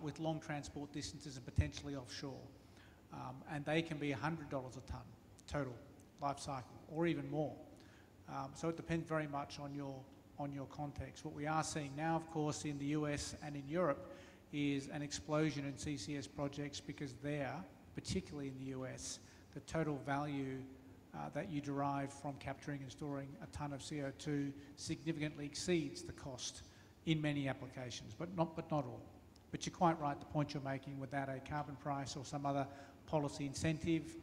with long transport distances and potentially offshore. And they can be $100 a tonne, total life cycle, or even more. So it depends very much on your context. What we are seeing now, of course, in the US and in Europe is an explosion in CCS projects because there, particularly in the US, the total value that you derive from capturing and storing a tonne of CO2 significantly exceeds the cost in many applications, but not all. But you're quite right, the point you're making, without a carbon price or some other policy incentive,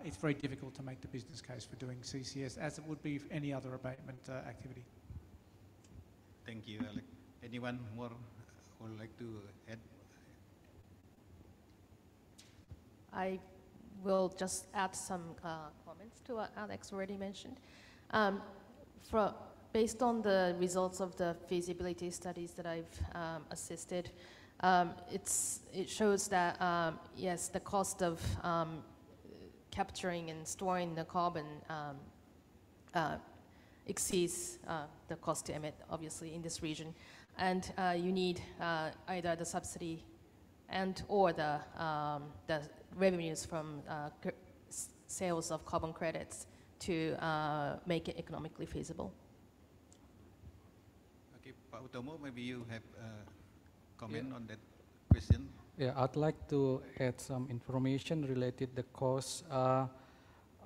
it's very difficult to make the business case for doing CCS, as it would be for any other abatement activity. Thank you, Alex. Anyone more would like to add? I will just add some comments to what Alex already mentioned. Based on the results of the feasibility studies that I've assisted, it shows that, yes, the cost of capturing and storing the carbon exceeds the cost to emit, obviously, in this region. And you need either the subsidy and or the revenues from sales of carbon credits to make it economically feasible. Okay, Pak Utomo, maybe you have a comment on that question. Yeah, I'd like to add some information related to the cost.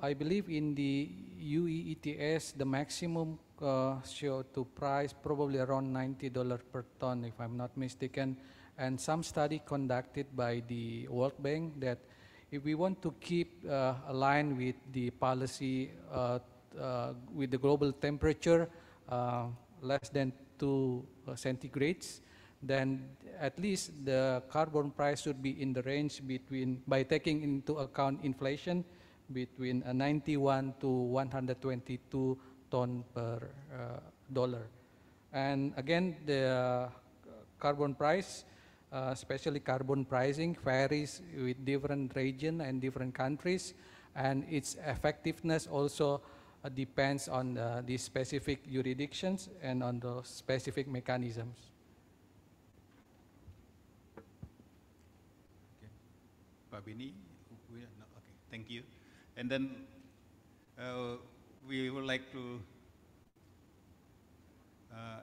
I believe in the UE ETS, the maximum CO2 price probably around $90 per ton, if I'm not mistaken. And some study conducted by the World Bank that if we want to keep aligned with the policy with the global temperature less than 2 centigrades, then at least the carbon price should be in the range between, by taking into account inflation, between 91 to 122 ton per dollar. And again, the carbon price, especially carbon pricing, varies with different region and different countries, and its effectiveness also depends on the specific jurisdictions and on the specific mechanisms. Okay. Pak Bini, no, okay, thank you. And then we would like to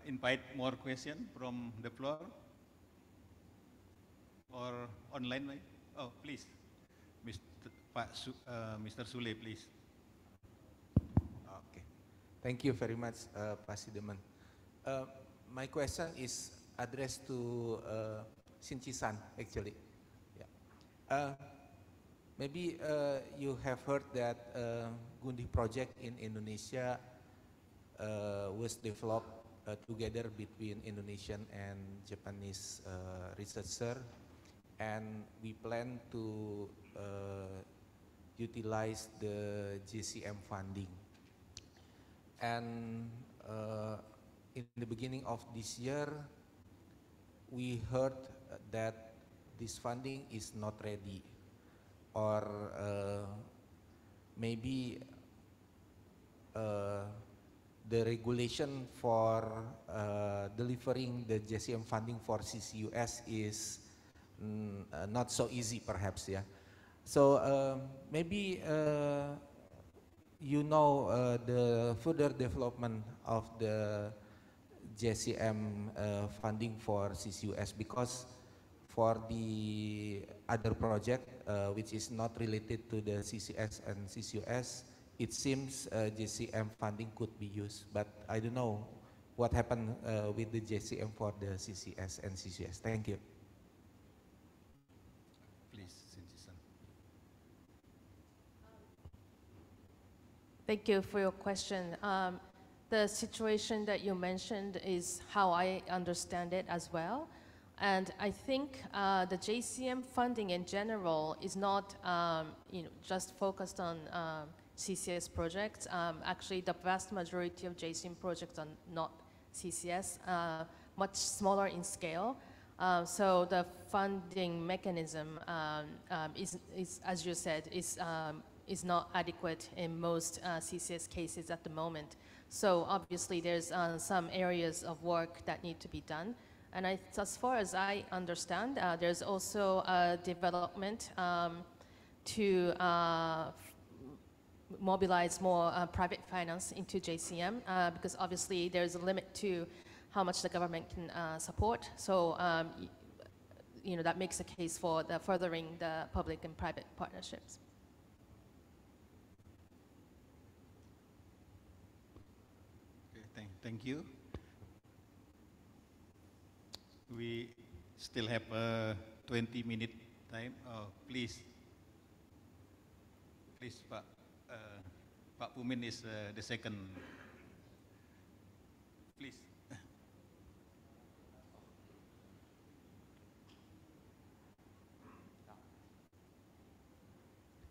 invite more questions from the floor or online, right? Oh, please, Mr. Sule, please. Okay, thank you very much, Pak Sideman. My question is addressed to Shinchi-san, actually. Yeah. Maybe you have heard that Gundi project in Indonesia was developed together between Indonesian and Japanese researcher, and we plan to utilize the JCM funding. And in the beginning of this year, we heard that this funding is not ready, or maybe the regulation for delivering the JCM funding for CCUS is not so easy, perhaps, yeah. So maybe you know the further development of the JCM funding for CCUS, because for the other project which is not related to the CCS and CCUS, it seems JCM funding could be used, but I don't know what happened with the JCM for the CCS and CCUS. Thank you. Please, Shinchi-san. Thank you for your question. The situation that you mentioned is how I understand it as well. And I think the JCM funding in general is not just focused on CCS projects. Actually, the vast majority of JCM projects are not CCS, much smaller in scale. So the funding mechanism is, as you said, is not adequate in most CCS cases at the moment. So obviously there's some areas of work that need to be done. And as far as I understand, there's also a development to mobilize more private finance into JCM, because obviously there's a limit to how much the government can support. So that makes a case for furthering the public and private partnerships. Okay, thank you. We still have a 20-minute time. Oh, please, Pak Pumin is the second. Please.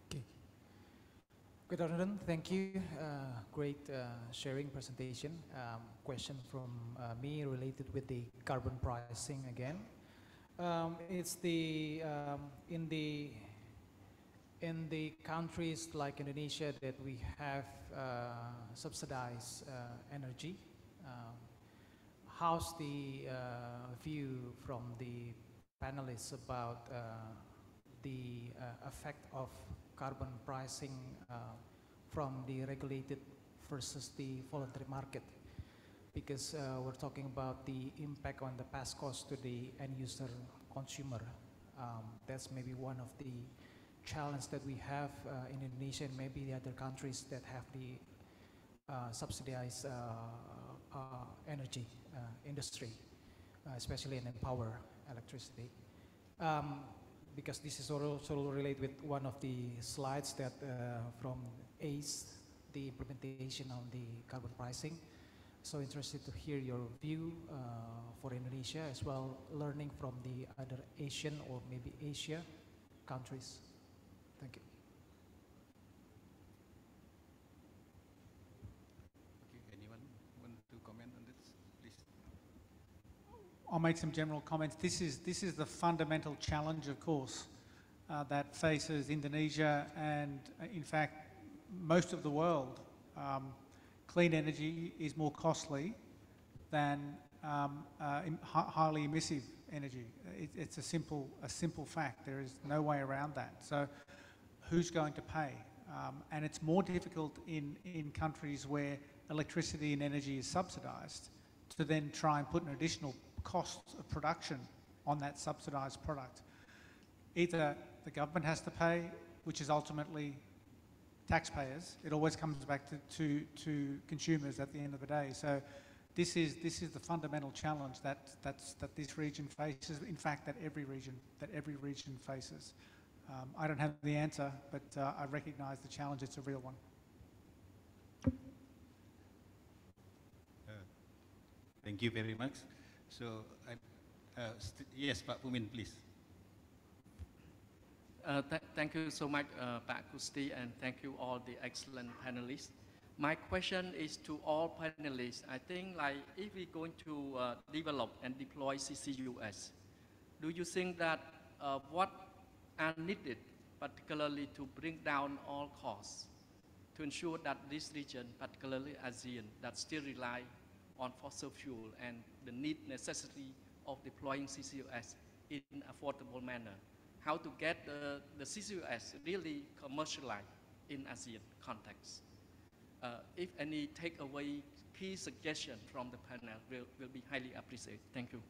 Okay. Good afternoon. Thank you. Great sharing presentation. Question from me related with the carbon pricing again. It's the in the countries like Indonesia that we have subsidized energy. How's the view from the panelists about the effect of carbon pricing from the regulated versus the voluntary market, because we're talking about the impact on the pass cost to the end user consumer. That's maybe one of the challenges that we have in Indonesia and maybe the other countries that have the subsidized energy industry, especially in power electricity. Because this is also related with one of the slides that from ACE, the implementation on the carbon pricing. So interested to hear your view for Indonesia as well, learning from the other Asian or maybe Asia countries. Thank you. Okay, anyone want to comment on this, please? I'll make some general comments. This is the fundamental challenge, of course, that faces Indonesia and, in fact, most of the world. Clean energy is more costly than highly emissive energy. It's a simple fact. There is no way around that. So, who's going to pay? And it's more difficult in countries where electricity and energy is subsidised to then try and put an additional cost of production on that subsidised product. Either the government has to pay, which is ultimately taxpayers. It always comes back to consumers at the end of the day. So this is the fundamental challenge that this region faces. In fact, that every region faces. I don't have the answer, but I recognise the challenge. It's a real one. Thank you very much. So, yes, Pak Pumin, please. Thank you so much, Pak Kusti, and thank you all the excellent panelists. My question is to all panelists. I think like if we're going to develop and deploy CCUS, do you think that what are needed, particularly to bring down all costs, to ensure that this region, particularly ASEAN, that still rely on fossil fuel and the necessity of deploying CCUS in affordable manner? How to get the CCUS really commercialized in ASEAN context? If any takeaway, key suggestion from the panel will be highly appreciated. Thank you.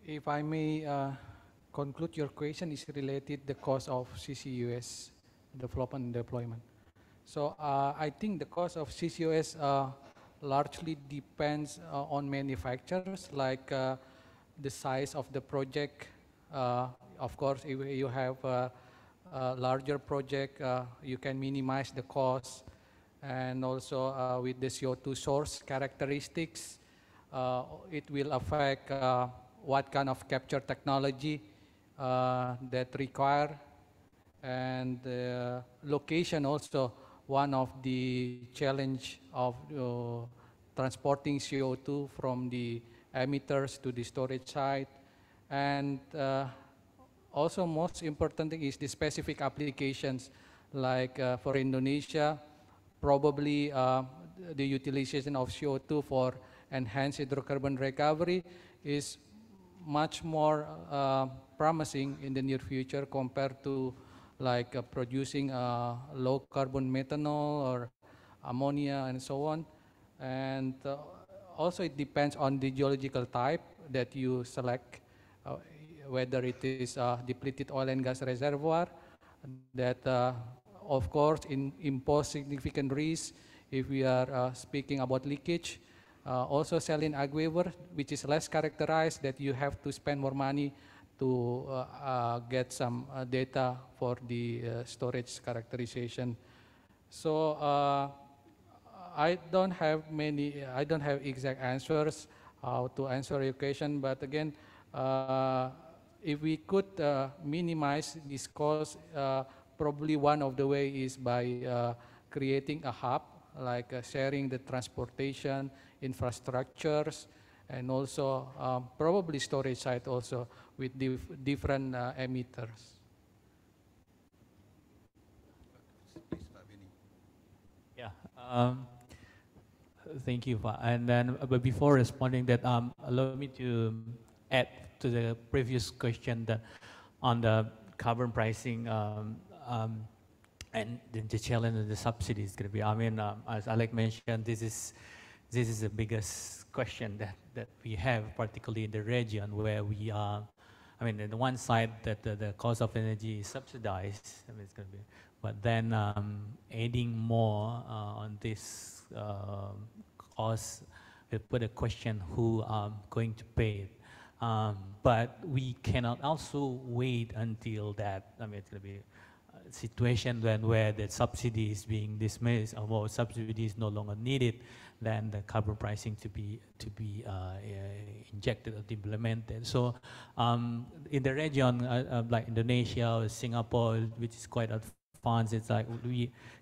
If I may conclude, your question is related the cost of CCUS development and deployment. So I think the cost of CCUS largely depends on manufacturers, like the size of the project. Of course, if you have a larger project, you can minimize the cost, and also with the CO2 source characteristics, it will affect what kind of capture technology that require, and location also. One of the challenge of transporting CO2 from the emitters to the storage site. And also most important thing is the specific applications, like for Indonesia, probably the utilization of CO2 for enhanced hydrocarbon recovery is much more promising in the near future compared to like producing low carbon methanol or ammonia and so on. And also it depends on the geological type that you select, whether it is depleted oil and gas reservoir that of course impose significant risk if we are speaking about leakage. Also saline aquifer, which is less characterized, that you have to spend more money to get some data for the storage characterization. So I don't have exact answers how to answer your question, but again, if we could minimize this cost, probably one of the way is by creating a hub, like sharing the transportation infrastructures, and also probably storage site also with different emitters. Yeah. Thank you. And then, but before responding that, allow me to add to the previous question that on the carbon pricing and the challenge of the subsidy is going to be. I mean, as Alec mentioned, this is the biggest question that we have, particularly in the region where we are. I mean, on the one side, that the cost of energy is subsidized. I mean, it's going to be, but then adding more on this cost will put a question who going to pay it. But we cannot also wait until that. I mean, it's going to be a situation where the subsidy is being dismissed or subsidy is no longer needed, then the carbon pricing to be injected or implemented. So in the region like Indonesia or Singapore, which is quite advanced, it's like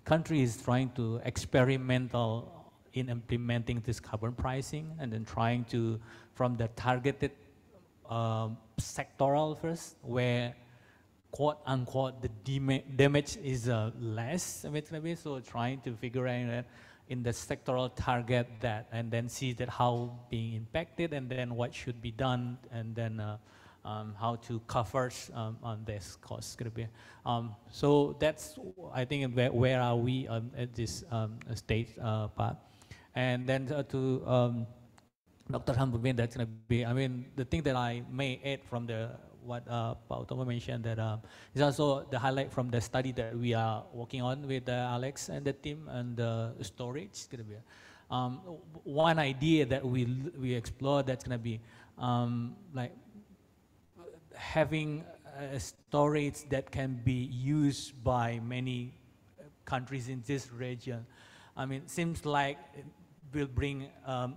country is trying to experimental in implementing this carbon pricing and then trying to from the targeted sectoral first, where quote unquote the damage is less. I mean, maybe so trying to figure out in the sectoral target that, and then see that how being impacted, and then what should be done, and then how to cover on this cost. Gonna be. So that's I think where are we at this stage part, and then to Dr. Tham, that's going to be, I mean, the thing that I may add from the what Pak Utama mentioned, that is also the highlight from the study that we are working on with Alex and the team, and the storage is going to be one idea that we explore, that's going to be like having a storage that can be used by many countries in this region. I mean, it seems like will bring,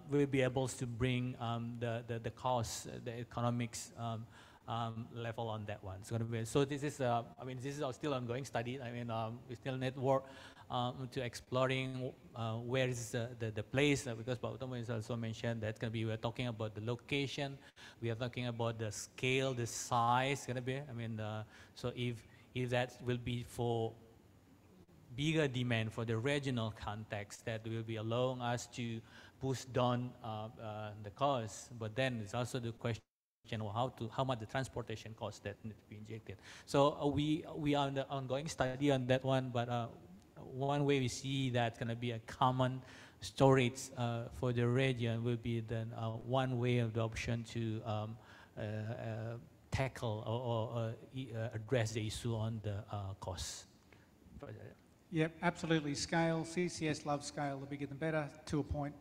will be able to bring the cost, the economics level on that one. So this is, I mean, this is still ongoing study. I mean, we still need work to exploring where is the place, because Pak Utama has also mentioned that's going to be, we're talking about the location, we are talking about the scale, the size, going to be, I mean, so if that will be for bigger demand for the regional context, that will be allowing us to push down the cost. But then it's also the question of how much the transportation cost that need to be injected. So we are in the ongoing study on that one. But one way we see that's going to be a common storage for the region will be then one way of the option to tackle or address the issue on the cost. Yep, absolutely. Scale, CCS loves scale, the bigger the better, to a point.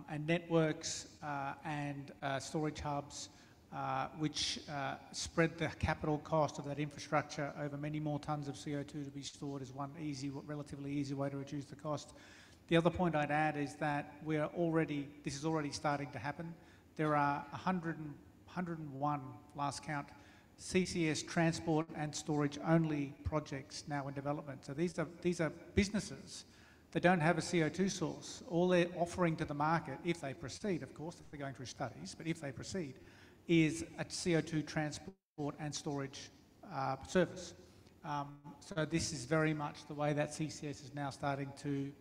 And networks and storage hubs, which spread the capital cost of that infrastructure over many more tons of CO2 to be stored, is one easy, relatively easy way to reduce the cost. The other point I'd add is that this is already starting to happen. There are 101, last count, CCS transport and storage only projects now in development. So these are businesses that don't have a CO2 source. All they're offering to the market, if they proceed, of course, if they're going through studies, but if they proceed, is a CO2 transport and storage service. So this is very much the way that CCS is now starting to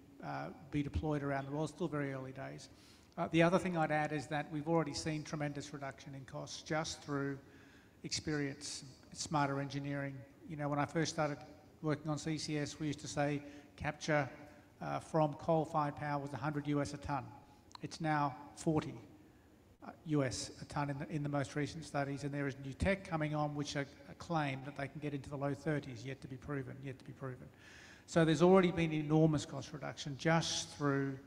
be deployed around the world. Still very early days. The other thing I'd add is that we've already seen tremendous reduction in costs just through experience, smarter engineering. You know, when I first started working on CCS, we used to say capture from coal-fired power was 100 US a ton. It's now 40 US a ton in the most recent studies, and there is new tech coming on which are claim that they can get into the low 30s, yet to be proven. So there's already been enormous cost reduction just through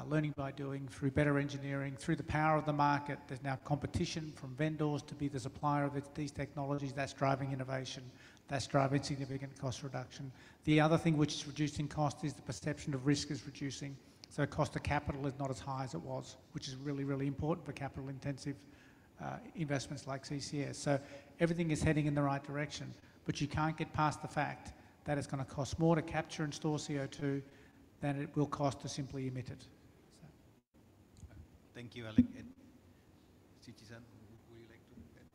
learning by doing, through better engineering, through the power of the market. There's now competition from vendors to be the supplier of these technologies. That's driving innovation. That's driving significant cost reduction. The other thing which is reducing cost is the perception of risk is reducing. So cost of capital is not as high as it was, which is really, really important for capital intensive investments like CCS. So everything is heading in the right direction, but you can't get past the fact that it's going to cost more to capture and store CO2 than it will cost to simply emit it. So. Thank you, Alec. Chichi-san, would you like to add,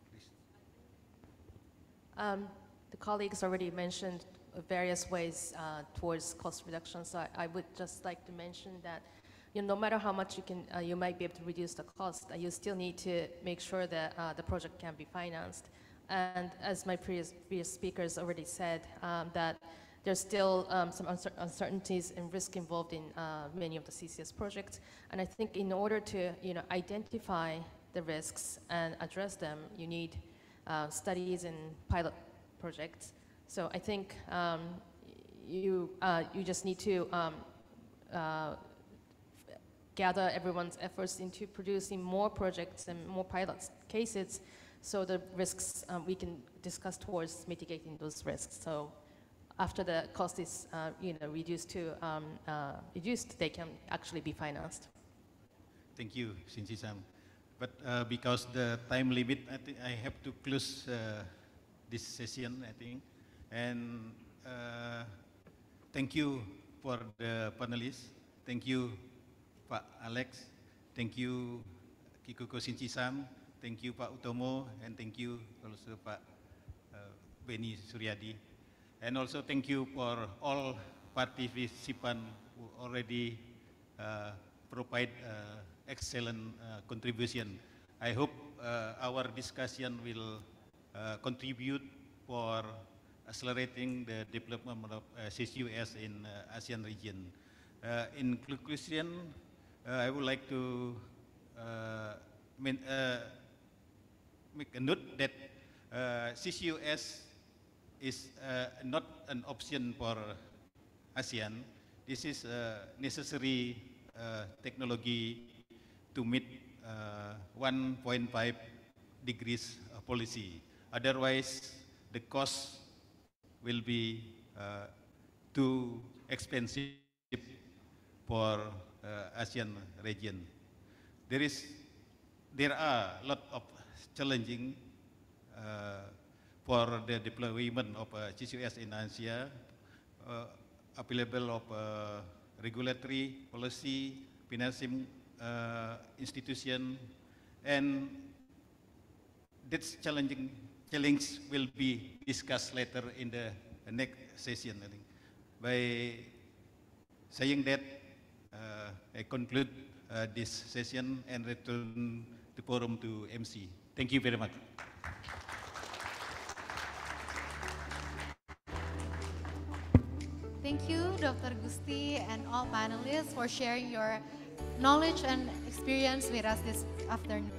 please? The colleagues already mentioned various ways towards cost reduction, so I would just like to mention that no matter how much you might be able to reduce the cost, you still need to make sure that the project can be financed. And as my previous speakers already said, that there's still some uncertainties and risk involved in many of the CCS projects. And I think in order to identify the risks and address them, you need studies and pilot projects. So I think you just need to gather everyone's efforts into producing more projects and more pilot cases, so the risks, we can discuss towards mitigating those risks. So after the cost is reduced, they can actually be financed. Thank you, Shinji-san. But because the time limit, I think I have to close this session, I think. And thank you for the panelists. Thank you, Pak Alex. Thank you, Kikuko Shinji-san. Thank you, Pak Utomo. And thank you also, Pak Beni Suryadi. And also thank you for all participants who already provide excellent contribution. I hope our discussion will contribute for accelerating the development of CCUS in ASEAN region. In conclusion, I would like to make a note that CCUS is not an option for ASEAN. This is a necessary technology to meet 1.5 degrees policy. Otherwise, the cost will be too expensive for ASEAN region. There are a lot of challenging for the deployment of CCUS in Asia, available of regulatory policy, financing institution, and this challenge will be discussed later in the next session. I think. By saying that, I conclude this session and return the forum to MC. Thank you very much. Thank you, Dr. Gusti and all panelists for sharing your knowledge and experience with us this afternoon.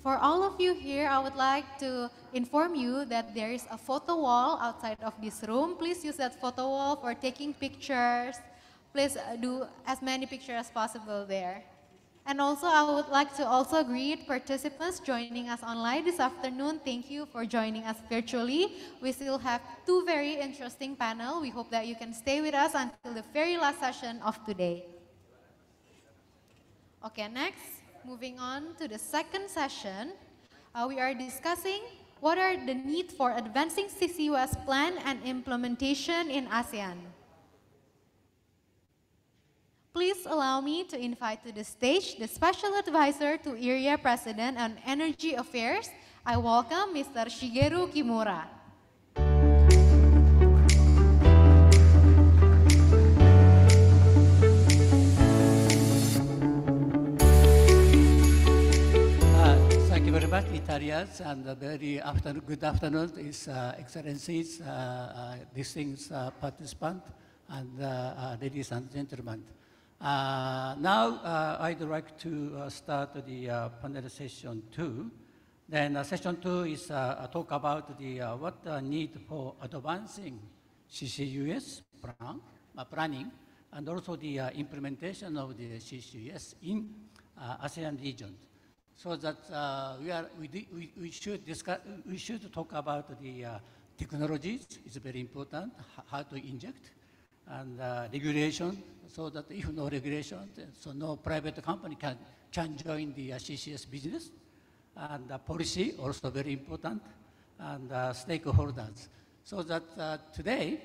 For all of you here, I would like to inform you that there is a photo wall outside of this room. Please use that photo wall for taking pictures. Please do as many pictures as possible there. And also, I would like to also greet participants joining us online this afternoon. Thank you for joining us virtually. We still have two very interesting panels. We hope that you can stay with us until the very last session of today. Okay, next, moving on to the second session, we are discussing what are the need for advancing CCUS plan and implementation in ASEAN. Please allow me to invite to the stage the Special Advisor to Area President on Energy Affairs. I welcome Mr. Shigeru Kimura. Thank you very much, Italians, and good afternoon, His Excellencies, distinguished participants, and ladies and gentlemen. Now, I'd like to start the panel session 2. Then session 2 is talk about the what need for advancing CCUS planning and also the implementation of the CCUS in ASEAN region. So that we should talk about the technologies. It's very important how to inject, and regulation, so that if no regulation, so no private company can join the CCS business, and policy also very important, and stakeholders. So that today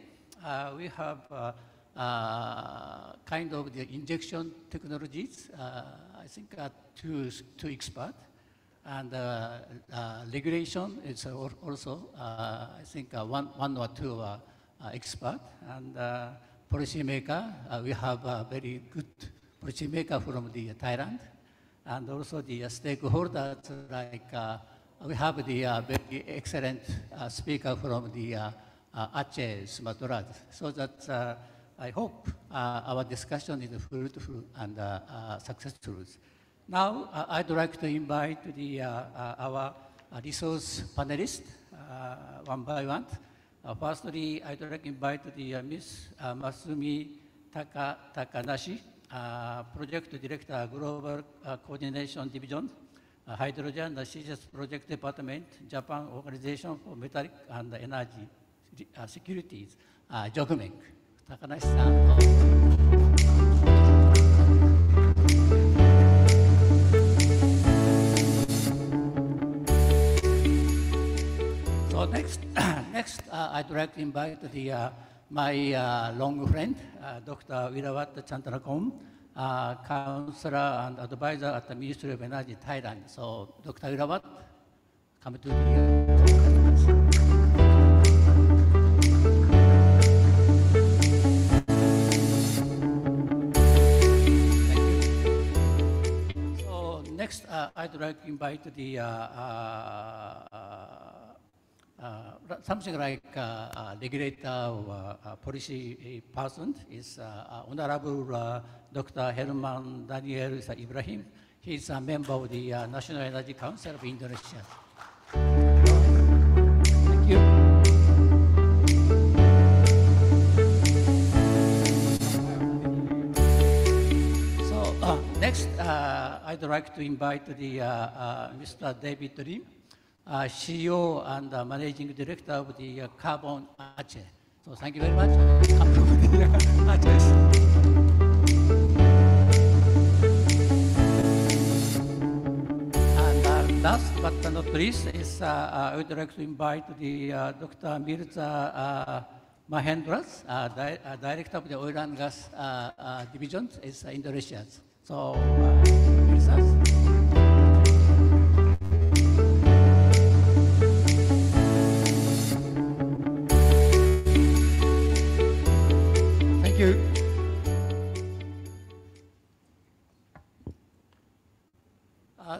we have kind of the injection technologies. I think two experts, and regulation is also I think one or two expert and policymaker. We have a very good policymaker from the Thailand, and also the stakeholders like we have the very excellent speaker from the Aceh, Sumatra. So that I hope our discussion is fruitful and successful. Now I'd like to invite the, our resource panelists one by one. Firstly, I'd like to invite the Ms. Masumi Takanashi, Project Director, Global Coordination Division, Hydrogen CCUS Project Department, Japan Organization for Metallic and Energy Securities, JOGMEC. Takanashi-san. So next, I'd like to invite the, my long friend, Dr. Virawat Chandrakom, counselor and advisor at the Ministry of Energy, Thailand. So, Dr. Virawat, come to the Next, I'd like to invite the something like regulator or policy person is Honorable Dr. Herman Daniel Ibrahim. He's a member of the National Energy Council of Indonesia. Thank you. Next, I'd like to invite the Mr. David Lim, CEO and Managing Director of the Carbon Aceh. So thank you very much. Come from the Aceh. And last but not least is I would like to invite the Dr. Mirza Mahendras, Director of the Oil and Gas Division, is Indonesia. So, thank you.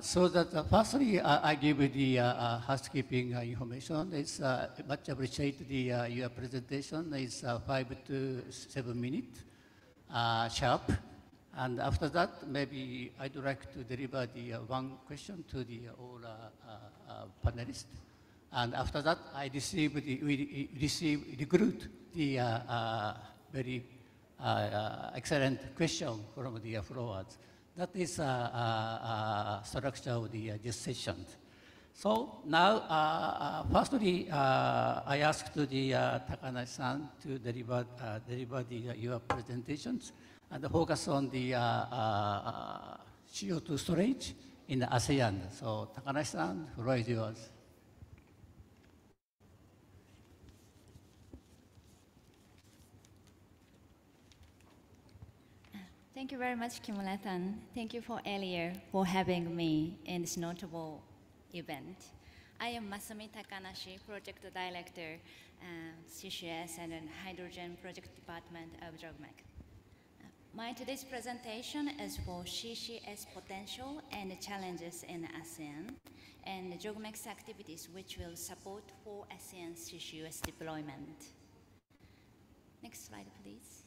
So that firstly, I give you the housekeeping information. It's much appreciate the your presentation. It's 5 to 7 minutes sharp. And after that, maybe I'd like to deliver the one question to the all panelists. And after that, we recruit the very excellent question from the followers. That is structure of this session. So now, firstly, I asked to the Takanashi-san to deliver your presentations and focus on the CO2 storage in the ASEAN. So Takanashi-san, the floor is yours. Thank you very much, Kimura-san. Thank you for earlier for having me in this notable event. I am Masumi Takanashi, Project Director, CCUS and Hydrogen Project Department of JOGMEC. My today's presentation is for CCUS potential and challenges in ASEAN and JOGMEC's activities which will support for ASEAN CCUS deployment. Next slide, please.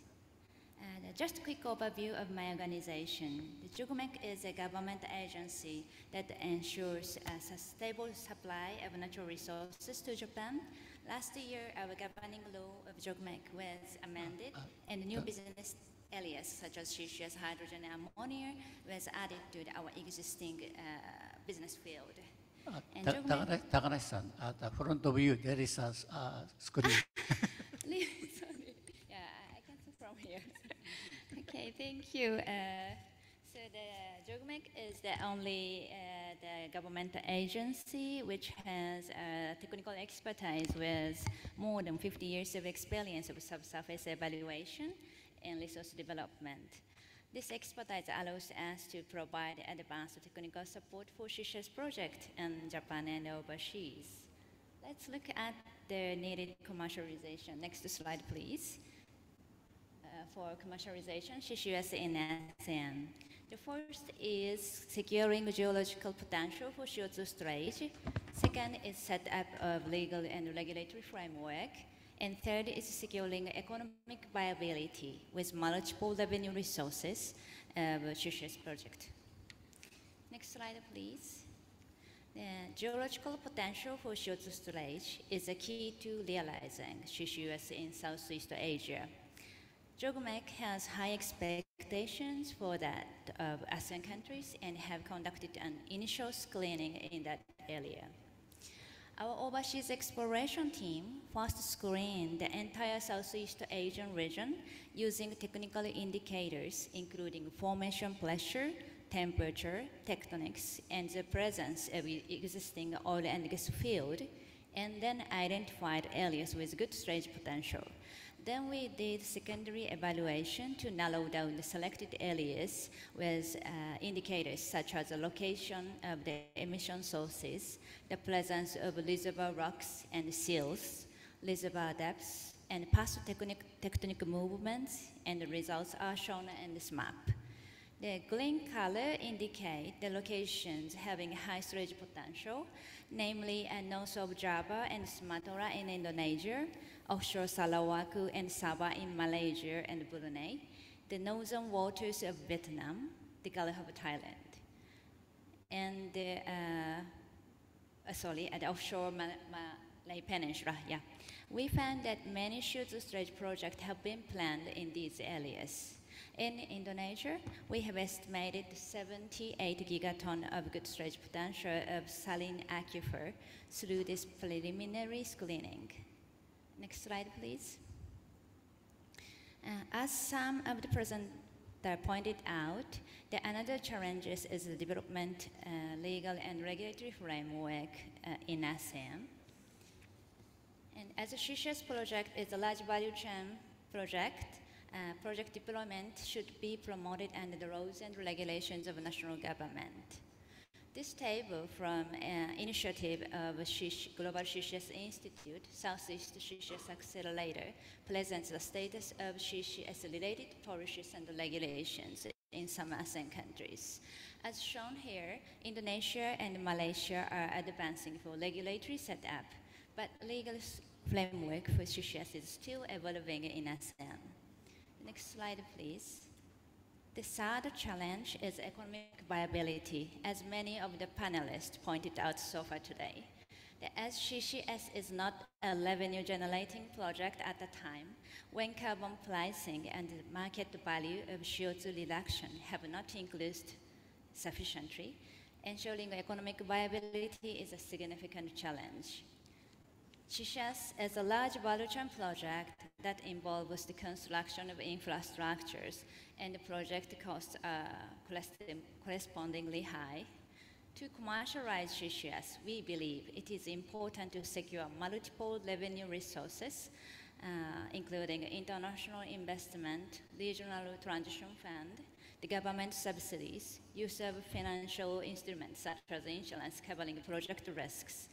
Just a quick overview of my organization. The JOGMEC is a government agency that ensures a stable supply of natural resources to Japan. Last year, our governing law of JOGMEC was amended and new business areas such as CCUS, hydrogen, and ammonia was added to our existing business field. Takanashi-san, at the front of you, there is a screen. Sorry. Yeah, I can see from here. Okay, thank you. So the JOGMEC is the only the government agency which has technical expertise with more than 50 years of experience of subsurface evaluation and resource development. This expertise allows us to provide advanced technical support for CCUS projects in Japan and overseas. Let's look at the needed commercialization. Next slide, please. For commercialization, CCUS in ASEAN. The first is securing geological potential for CO2 storage. Second is set up of legal and regulatory framework. And third is securing economic viability with multiple revenue resources of CCUS project. Next slide, please. The geological potential for CO2 storage is a key to realizing CCUS in Southeast Asia. JOGMEC has high expectations for that of ASEAN countries and have conducted an initial screening in that area. Our overseas exploration team first screened the entire Southeast Asian region using technical indicators including formation pressure, temperature, tectonics, and the presence of existing oil and gas field, and then identified areas with good storage potential. Then we did secondary evaluation to narrow down the selected areas with indicators such as the location of the emission sources, the presence of reservoir rocks and seals, reservoir depths, and past tectonic movements, and the results are shown in this map. The green color indicate the locations having high storage potential, namely north of Java and Sumatra in Indonesia, offshore Sarawak and Sabah in Malaysia and Brunei, the northern waters of Vietnam, the Gulf of Thailand, and the offshore Malay Peninsula. Yeah, we found that many CO2 storage projects have been planned in these areas. In Indonesia, we have estimated 78 gigaton of good storage potential of saline aquifer through this preliminary screening. Next slide, please. As some of the presenters pointed out, another challenge is the development legal and regulatory framework in ASEAN. And as a CCUS project is a large value chain project, project deployment should be promoted under the rules and regulations of national government. This table from initiative of Global CCUS Institute, Southeast CCUS Accelerator, presents the status of CCUS-related policies and regulations in some ASEAN countries. As shown here, Indonesia and Malaysia are advancing for regulatory setup, but legal framework for CCUS is still evolving in ASEAN. Next slide, please. The third challenge is economic viability, as many of the panelists pointed out so far today. As CCUS is not a revenue-generating project at the time, when carbon pricing and the market value of CO2 reduction have not increased sufficiently, ensuring economic viability is a significant challenge. CCUS is a large value chain project that involves the construction of infrastructures, and the project costs are correspondingly high. To commercialize CCUS, we believe it is important to secure multiple revenue resources, including international investment, regional transition fund, the government subsidies, use of financial instruments such as insurance covering project risks.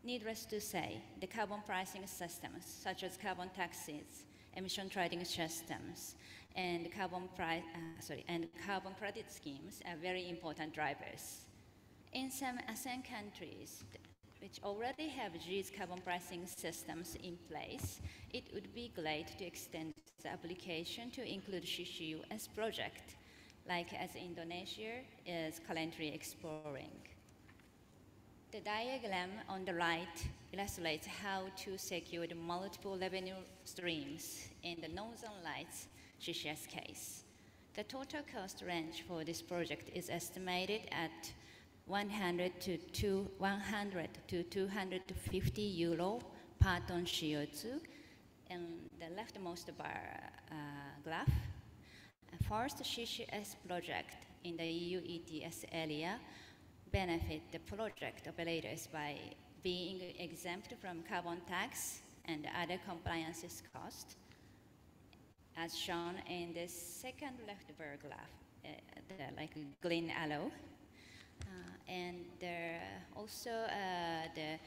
Needless to say, the carbon pricing systems, such as carbon taxes, emission trading systems, and carbon credit schemes are very important drivers. In some ASEAN countries, which already have these carbon pricing systems in place, it would be great to extend the application to include CCUS project, like as Indonesia is currently exploring. The diagram on the right illustrates how to secure the multiple revenue streams in the Northern Lights CCUS case. The total cost range for this project is estimated at 100 to 250 euro per ton CO2 in the leftmost bar graph. First CCUS project in the EU ETS area benefit the project operators by being exempt from carbon tax and other compliances cost, as shown in the second left bar graph, the green arrow. And also the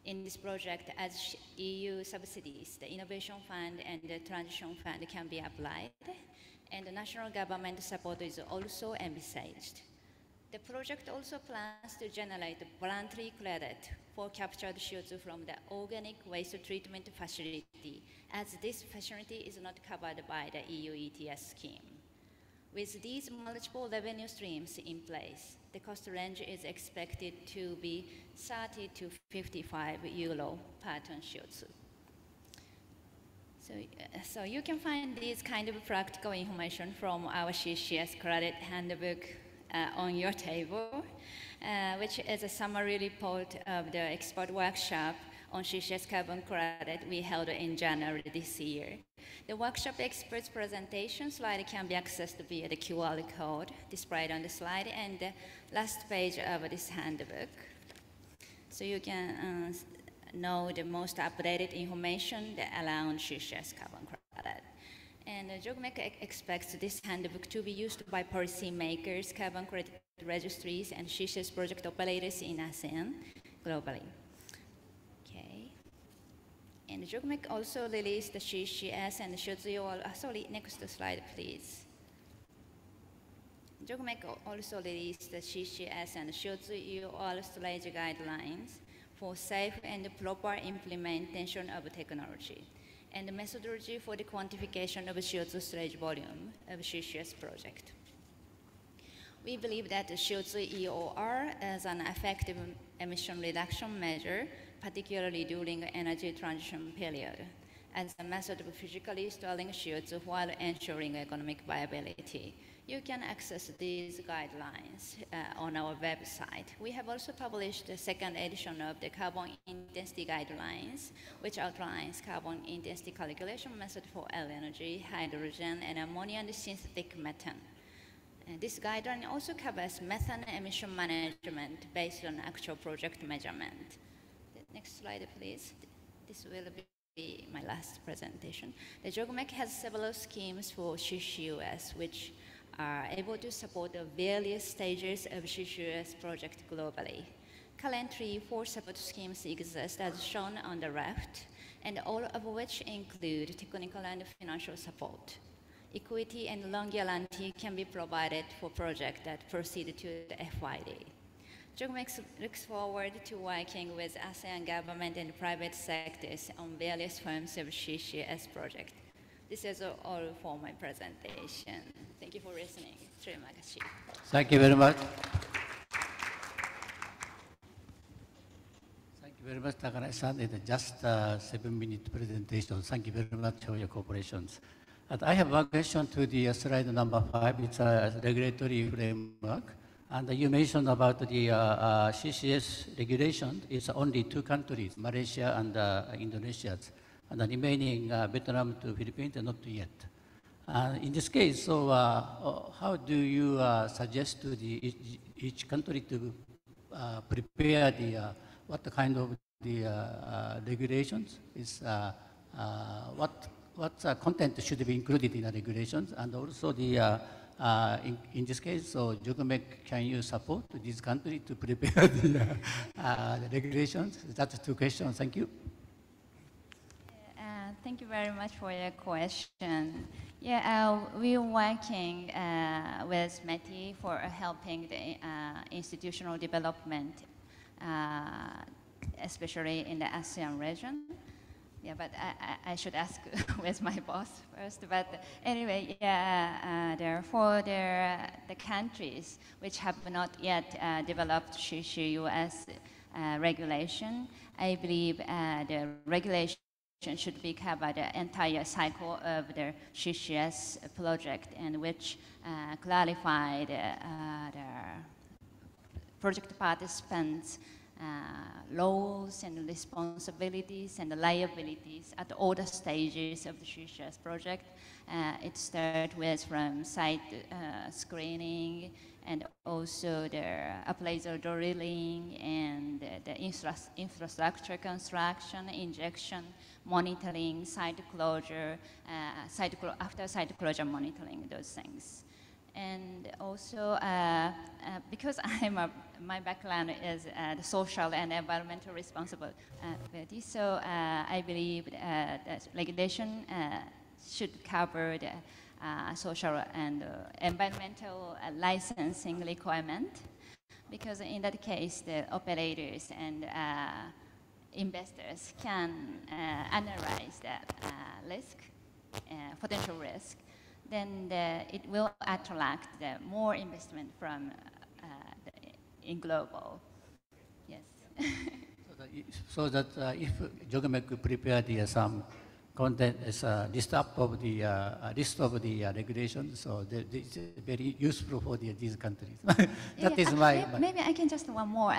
in this project, as EU subsidies, the Innovation Fund and the Transition Fund can be applied, and the national government support is also envisaged. The project also plans to generate voluntary credit for captured CO2 from the organic waste treatment facility, as this facility is not covered by the EU ETS scheme. With these multiple revenue streams in place, the cost range is expected to be 30 to 55 euro per ton CO2. So you can find this kind of practical information from our CCS credit handbook on your table, which is a summary report of the expert workshop on CCS carbon credit we held in January this year. The workshop experts presentation slide can be accessed via the QR code displayed on the slide and the last page of this handbook. So you can know the most updated information around CCS carbon credit. And JOGMEC expects this handbook to be used by policymakers, carbon credit registries, and CCS project operators in ASEAN globally. Okay. And JOGMEC also released the CCS and CO2, sorry, next slide, please. JOGMEC also released the CCS and CO2 storage guidelines for safe and proper implementation of technology, and the methodology for the quantification of CO2 storage volume of CCS project. We believe that the CO2 EOR is an effective emission reduction measure, particularly during the energy transition period, as a method of physically storing CO2 while ensuring economic viability. You can access these guidelines on our website. We have also published the second edition of the carbon intensity guidelines, which outlines carbon intensity calculation method for LNG, hydrogen, and ammonia and synthetic methane. And this guideline also covers methane emission management based on actual project measurement. Next slide, please. This will be my last presentation. The JOGMEC has several schemes for CCUS, which are able to support the various stages of CCUS project globally. Currently, 4 support schemes exist as shown on the left, and all of which include technical and financial support. Equity and loan guarantee can be provided for projects that proceed to the FID. JOGMEC looks forward to working with ASEAN government and private sectors on various forms of CCS projects. This is all for my presentation. Thank you for listening. Terima kasih. Thank you very much. Thank you very much, Takane-san. It's just a 7-minute presentation. Thank you very much for your cooperation. And I have one question to the slide number 5. It's a regulatory framework. And you mentioned about the CCS regulation. It's only 2 countries, Malaysia and Indonesia. And the remaining Vietnam to Philippines, not yet. In this case, so how do you suggest to each country to prepare what kind of the regulations is what content should be included in the regulations, and also the in this case, so JOGMEC, can you support this country to prepare the regulations? That's 2 questions. Thank you. Thank you very much for your question. Yeah, we're working with METI for helping the institutional development, especially in the ASEAN region. Yeah, but I should ask with my boss first. But anyway, yeah, therefore, the countries which have not yet developed CCUS regulation, I believe the regulation should be covered the entire cycle of the CCS project, and which clarify the project participants' roles and responsibilities and liabilities at all the stages of the CCS project. It starts with from site screening, and also the appraisal drilling, and the infrastructure construction, injection, monitoring, site closure, after site closure monitoring, those things. And also, because my background is the social and environmental responsibility, so I believe that regulation should cover the social and environmental licensing requirement, because in that case, the operators and investors can analyze the risk, potential risk. Then it will attract more investment from in global. Yes. So that if government could prepare some content as a list of the regulations, so it's very useful for these countries. That is my. Maybe I can just one more.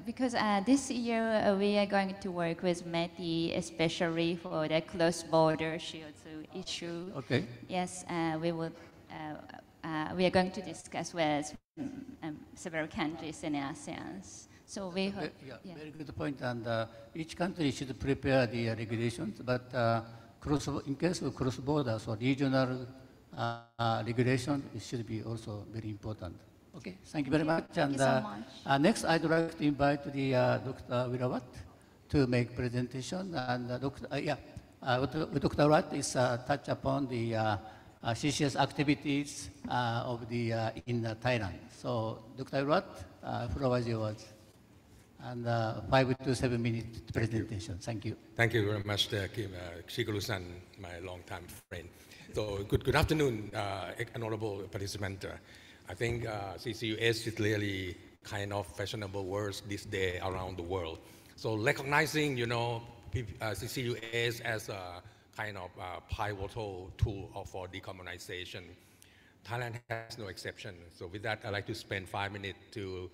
Because this year we are going to work with METI, especially for the cross-border CO2 issue. Okay. Yes, we will. We are going to discuss with several countries in ASEAN. So we hope. Yeah, very good point. And each country should prepare the regulations, but in case of cross-border, so regional regulation, it should be also very important. Okay, thank you very much. Thank you so much. Next, I'd like to invite Dr. Wirawat to make presentation. And Dr. Wirawat is touch upon the CCS activities in Thailand. So, Dr. Wirawat, floor is yours. And 5 to 7 minute presentation. Thank you. Thank you very much, Kim Shikaru-san, my longtime friend. So good afternoon, honorable participant. I think CCUS is really kind of fashionable words this day around the world. So recognizing, CCUS as a kind of pivotal tool for decarbonization, Thailand has no exception. So with that, I'd like to spend 5 minutes to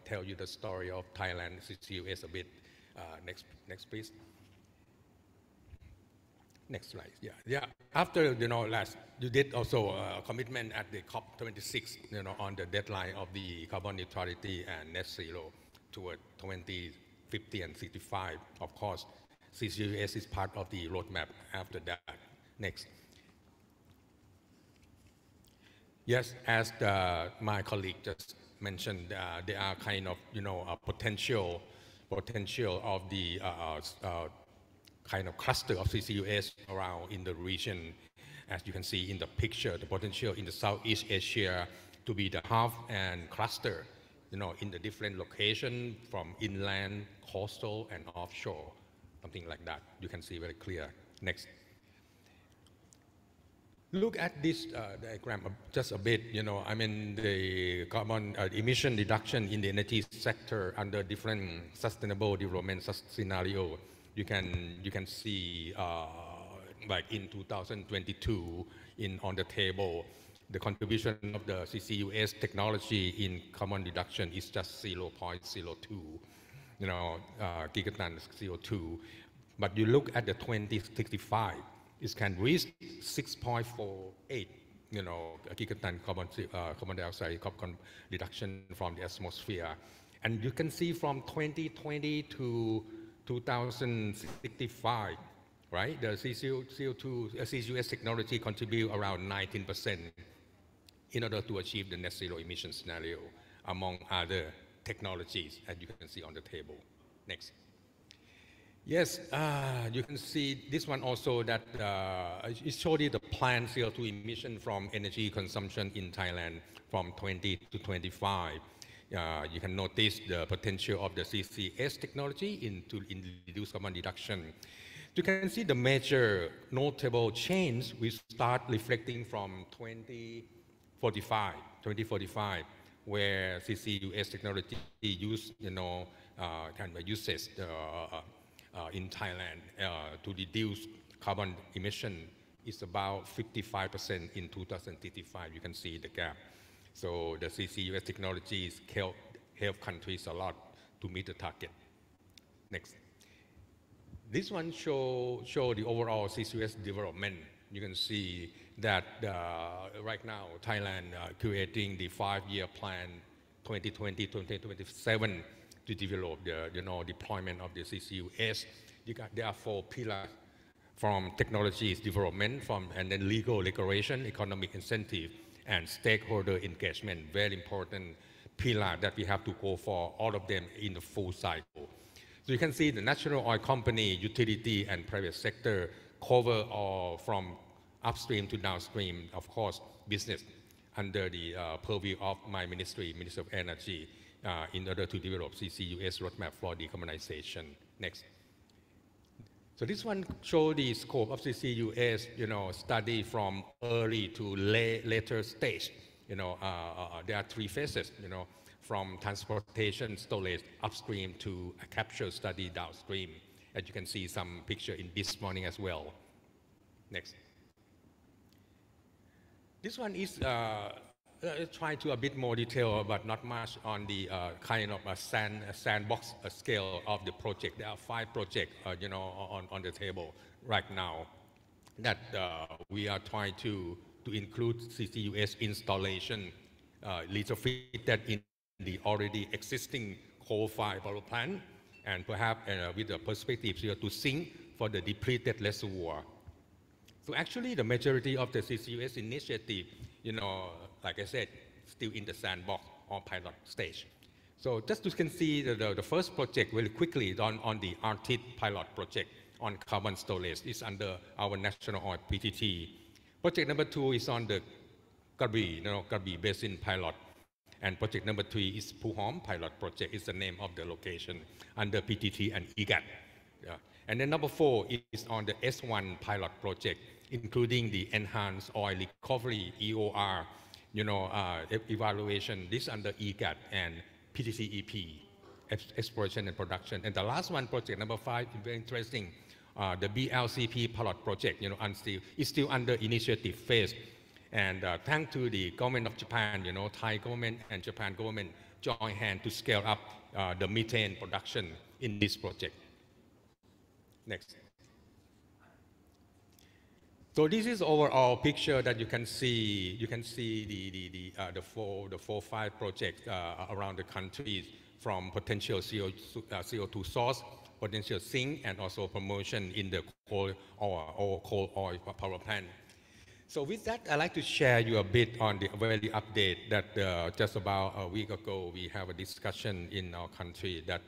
tell you the story of Thailand CCUS a bit. Next, please. Next slide. Yeah. After you did also a commitment at the COP26, on the deadline of the carbon neutrality and net zero toward 2050 and 65. Of course, CCUS is part of the roadmap after that. Next. Yes, as my colleague just mentioned, there are kind of a potential of the kind of cluster of CCUS around in the region. As you can see in the picture, the potential in the Southeast Asia to be the hub and cluster, in the different location from inland, coastal, and offshore, something like that. You can see very clear. Next. Look at this diagram just a bit, the carbon emission reduction in the energy sector under different sustainable development scenario. You can see like in 2022 on the table, the contribution of the CCUS technology in carbon reduction is just 0.02, gigaton CO2. But you look at the 2065, it can reach 6.48, gigaton carbon dioxide carbon reduction from the atmosphere. And you can see from 2020 to 2065, right? The CCUS technology contribute around 19% in order to achieve the net zero emission scenario, among other technologies, as you can see on the table. Next. Yes, you can see this one also that it shows you the planned CO2 emission from energy consumption in Thailand from 20 to 25. You can notice the potential of the CCS technology in reduce carbon reduction. You can see the major notable change we start reflecting from 2045, where CCUS technology uses in Thailand to reduce carbon emission is about 55% in 2035. You can see the gap. So the CCUS technologies help countries a lot to meet the target. Next. This one show the overall CCUS development. You can see that right now Thailand creating the 5-year plan 2020-2027 to develop the deployment of the CCUS. There are 4 pillars from technologies development, and then legal regulation, economic incentive, and stakeholder engagement, very important pillar that we have to go for all of them in the full cycle. So you can see the national oil company, utility, and private sector cover all from upstream to downstream, of course, business under the purview of my ministry, Ministry of Energy, in order to develop CCUS roadmap for decarbonization. Next. So this one shows the scope of CCUS, study from early to later stage. There are three phases, from transportation storage upstream to a capture study downstream. As you can see some picture in this morning as well. Next. This one is trying to a bit more detail, but not much on the kind of a sandbox scale of the project. There are 5 projects, on the table right now that we are trying to include CCUS installation, retrofit that in the already existing coal-fired power plant, and perhaps with the perspective here to sink for the depleted reservoir. So actually, the majority of the CCUS initiative, like I said, still in the sandbox or pilot stage. So just you can see the first project very quickly on the Arctic pilot project on carbon storage is under our national oil PTT. Project number 2 is on the Krabi Basin pilot. And project number 3 is Puhom pilot project, is the name of the location under PTT and EGAT. Yeah. And then number 4 is on the S1 pilot project, including the enhanced oil recovery, EOR, evaluation, this under EGAT and PTT-EP, exploration and production. And the last one, project number 5, is very interesting. The BLCP pilot project, is still under initiative phase. And thanks to the government of Japan, Thai government and Japan government join hands to scale up the methane production in this project. Next. So this is overall picture that you can see. You can see the 5 projects around the country, from potential CO2 source, potential sink, and also promotion in the coal oil power plant. So with that, I'd like to share you a bit on the very update that just about a week ago, we have a discussion in our country that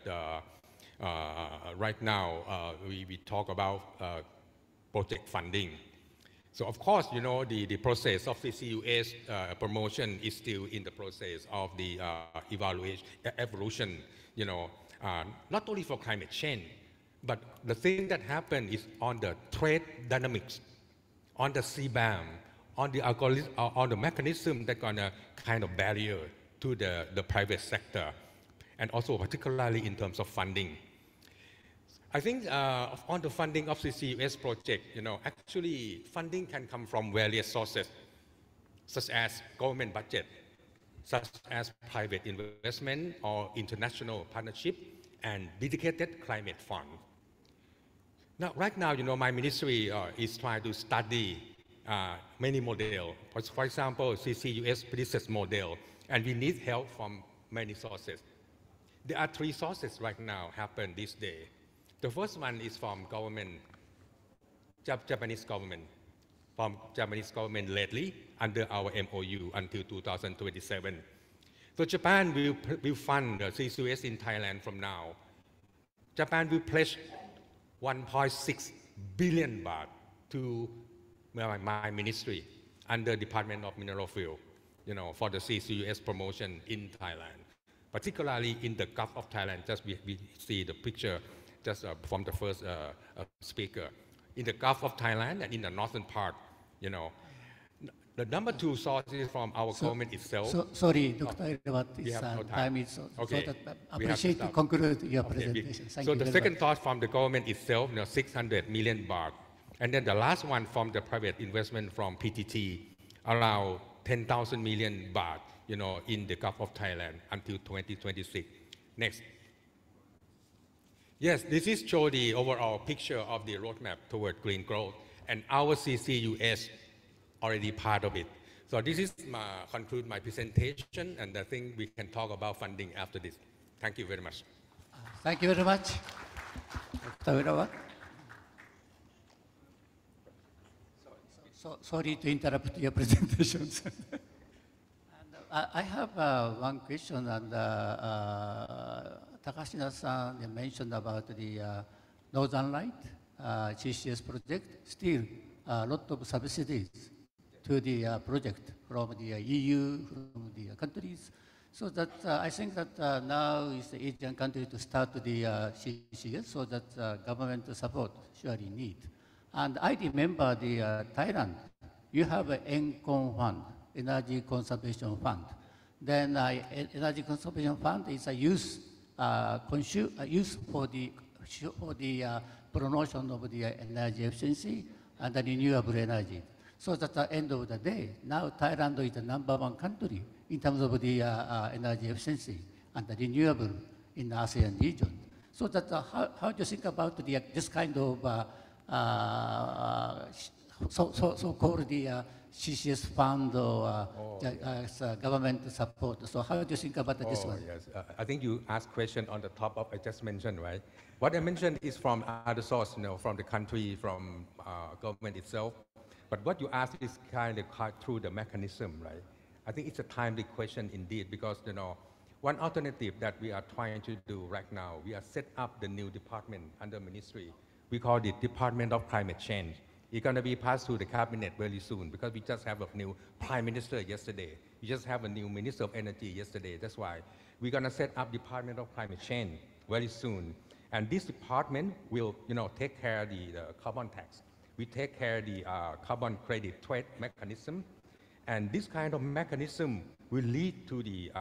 right now we talk about project funding. So of course, the process of CCUS promotion is still in the process of the evolution, not only for climate change, but the thing that happened is on the trade dynamics, on the CBAM, on the algorithm, on the mechanism that gonna kind of barrier to the private sector, and also particularly in terms of funding. I think on the funding of CCUS project, actually funding can come from various sources, such as government budget, such as private investment or international partnership, and dedicated climate fund. Now, right now, my ministry is trying to study many models. For example, CCUS business model, and we need help from many sources. There are 3 sources right now happen this day. The first one is from government, Japanese government lately under our MOU until 2027. So Japan will fund the CCUS in Thailand from now. Japan will pledge 1.6 billion baht to my ministry under Department of Mineral Field, for the CCUS promotion in Thailand, particularly in the Gulf of Thailand. Just we see the picture just from the first speaker. In the Gulf of Thailand and in the northern part, The number 2 source is from our government itself. Sorry, Dr. Erawat, time is okay. So that appreciate to conclude your presentation. Thank so you the very second much. source from the government itself, 600 million baht. And then the last one from the private investment from PTT, around 10,000 million baht, in the Gulf of Thailand until 2026. Next. Yes, this is show the overall picture of the roadmap toward green growth, and our CCUS already part of it. So this is conclude my presentation, and I think we can talk about funding after this. Thank you very much. Thank you very much, Dr. Erawat. Sorry to interrupt your presentations. I have one question, and Takashina-san mentioned about the Northern Light CCS project. Still, a lot of subsidies to the project from the EU, from the countries. So that I think that now is the Asian country to start the CCS, so that government support surely need. And I remember the Thailand, you have an ENCON fund, Energy Conservation Fund. Then Energy Conservation Fund is a use for the promotion of the energy efficiency and the renewable energy. So that at the end of the day, now Thailand is the #1 country in terms of the energy efficiency and the renewable in the ASEAN region. So that how do you think about this kind of so-called the CCS fund or government support? So how do you think about this one? Yes, I think you asked question on the top of I just mentioned, right? What I mentioned is from other source, from the country, from government itself. But what you asked is kind of through the mechanism, right? I think it's a timely question indeed, because one alternative that we are trying to do right now, we are set up the new department under ministry. We call it Department of Climate Change. It's going to be passed through the cabinet very soon, because we just have a new prime minister yesterday. We just have a new minister of energy yesterday. That's why we're going to set up Department of Climate Change very soon. And this department will, take care of the carbon tax. We take care of the carbon credit trade mechanism. And this kind of mechanism will lead to the,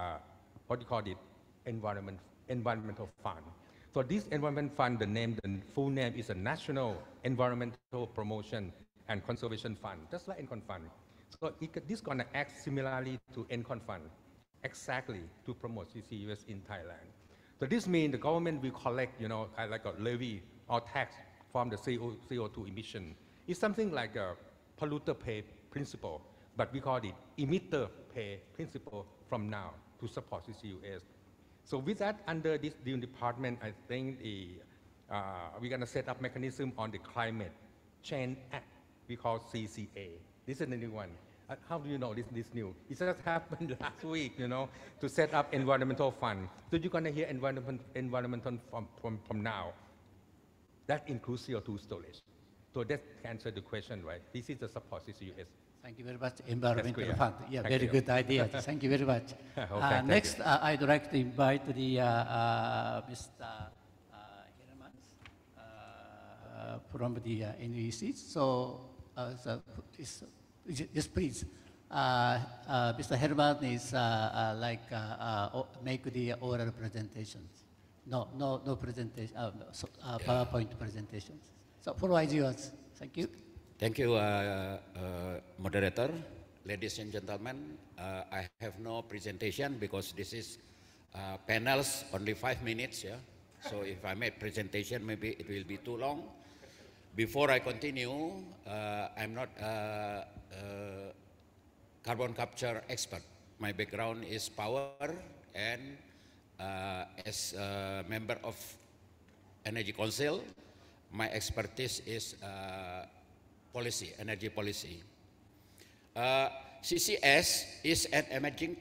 environmental fund. So this environment fund, the full name is a National Environmental Promotion and Conservation Fund, just like ENCON Fund. So this is going to act similarly to ENCON Fund, exactly to promote CCUS in Thailand. So this means the government will collect, like a levy or tax from the CO2 emission. It's something like a polluter pay principle, but we call it emitter pay principle from now to support CCUS. So with that, under this new department, I think we're going to set up mechanism on the Climate Change Act, we call CCA. This is the new one. How do you know this new? It just happened last week, to set up environmental fund. So you're going to hear environmental from now. That includes CO2 storage. So that answers the question, right? This is the support CCUS. Thank you very much, Environmental Fund. Yeah, Thank very you. good idea. Thank you very much. Next, I'd like to invite the Mr. Hermans from the NEC. So, yes, please. Mr. Herman is make the oral presentations. No presentation. PowerPoint presentations. So, floor is yours. Thank you. Thank you, moderator. Ladies and gentlemen, I have no presentation because this is panels, only 5 minutes. Yeah? So if I make presentation, maybe it will be too long. Before I continue, I'm not a carbon capture expert. My background is power, and as a member of Energy Council, my expertise is policy, energy policy. CCS is an emerging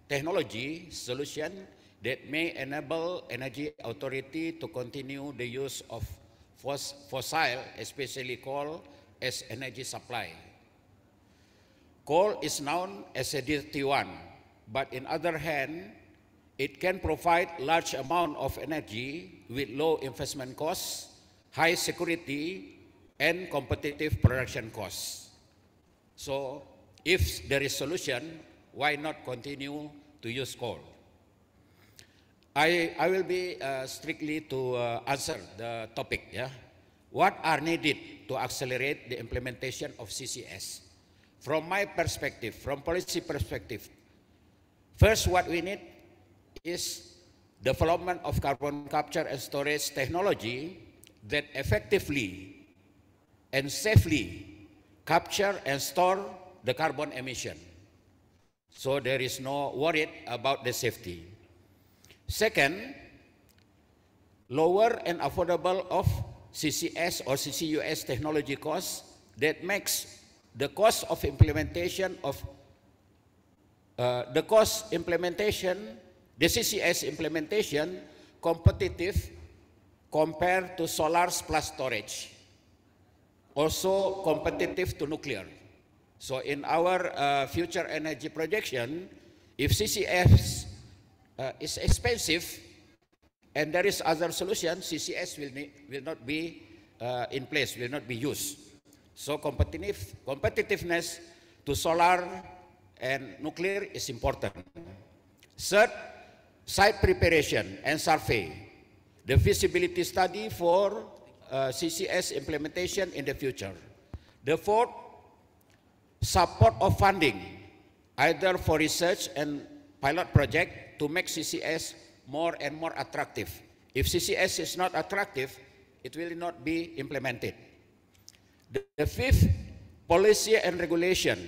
technology solution that may enable energy authority to continue the use of fossil, especially coal, as energy supply. Coal is known as a dirty one, but on the other hand, it can provide large amount of energy with low investment costs, high security, and competitive production costs. So if there is solution, why not continue to use coal? I will be strictly to answer the topic. Yeah? What are needed to accelerate the implementation of CCS? From my perspective, from policy perspective, first what we need is development of carbon capture and storage technology that effectively and safely capture and store the carbon emission. So there is no worry about the safety. Second, lower and affordable of CCS or CCUS technology costs that makes the cost of implementation of the cost implementation, the CCS implementation, competitive compared to solars plus storage. Also competitive to nuclear. So in our future energy projection, if CCS is expensive and there is other solution, CCS will not be in place, will not be used. So competitiveness to solar and nuclear is important. Third, site preparation and survey. The feasibility study for CCS implementation in the future. The fourth, support of funding, either for research and pilot project to make CCS more and more attractive. If CCS is not attractive, it will not be implemented. The fifth, policy and regulation,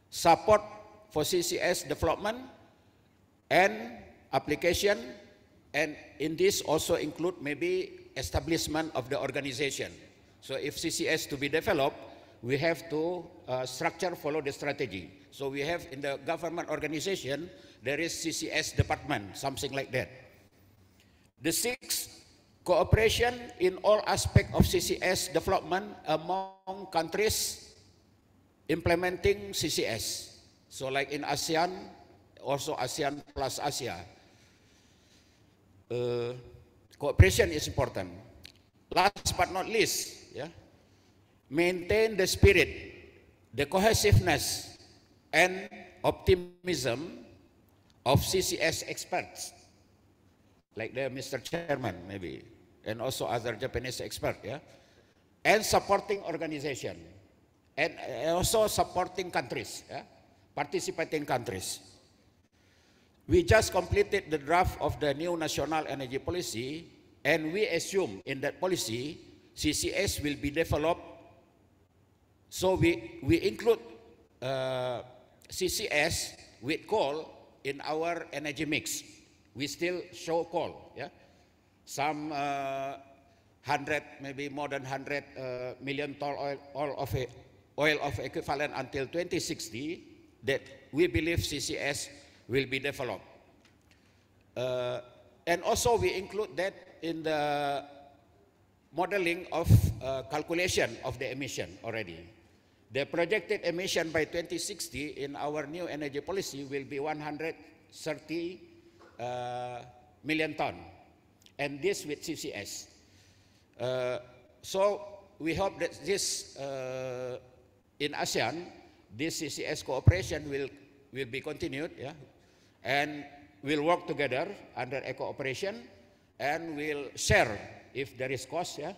support for CCS development and application, and in this also include maybe establishment of the organization. So if CCS to be developed, we have to structure, follow the strategy. So we have in the government organization, there is CCS department, something like that. The sixth, cooperation in all aspects of CCS development among countries implementing CCS. So like in ASEAN, also ASEAN plus Asia. Cooperation is important. Last but not least, yeah, maintain the spirit, the cohesiveness, and optimism of CCS experts, like the Mr. Chairman maybe, and also other Japanese experts, yeah, and supporting organization, and also supporting countries, yeah, participating countries. We just completed the draft of the new national energy policy, and we assume in that policy, CCS will be developed. So we include CCS with coal in our energy mix. We still show coal, yeah? Some 100, maybe more than 100 million ton oil of equivalent until 2060 that we believe CCS will be developed. And also we include that in the modeling of calculation of the emission already. The projected emission by 2060 in our new energy policy will be 130 million ton, and this with CCS. So we hope that this in ASEAN, this CCS cooperation will be continued, yeah, and we'll work together under a cooperation, and we'll share if there is cost, yeah,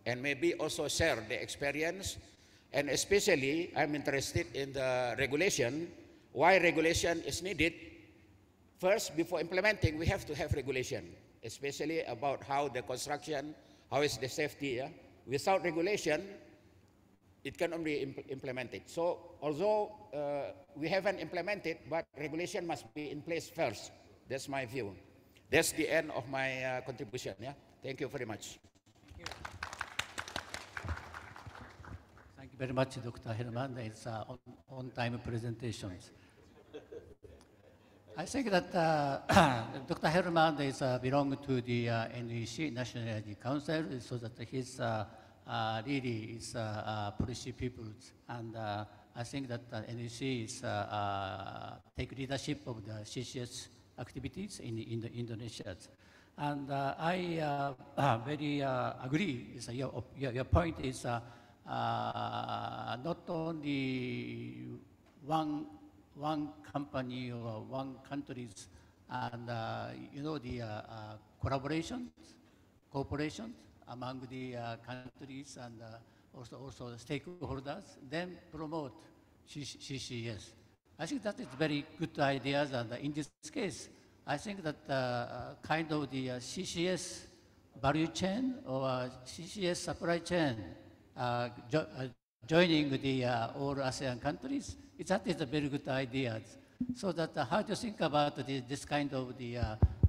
and maybe also share the experience. And especially, I'm interested in the regulation, why regulation is needed. First, before implementing, we have to have regulation, especially about how the construction, how is the safety. Yeah? Without regulation, it cannot be implemented. So, although we haven't implemented, but regulation must be in place first. That's my view. That's the end of my contribution. Yeah? Thank you very much. Thank you very much, Dr. Herman. It's on-time presentations. I think that Dr. Herman is belong to the NEC, National Energy Council, so that he's really is policy people. And I think that NEC is take leadership of the CCS activities in Indonesia. And I very agree. Is your point is not only one company or one countries, and you know, the collaborations, cooperation among the countries and also the stakeholders, then promote CCS. I think that is very good ideas, and in this case, I think that kind of the CCS value chain or CCS supply chain joining the all ASEAN countries, that is a very good idea. So that how do you think about this kind of the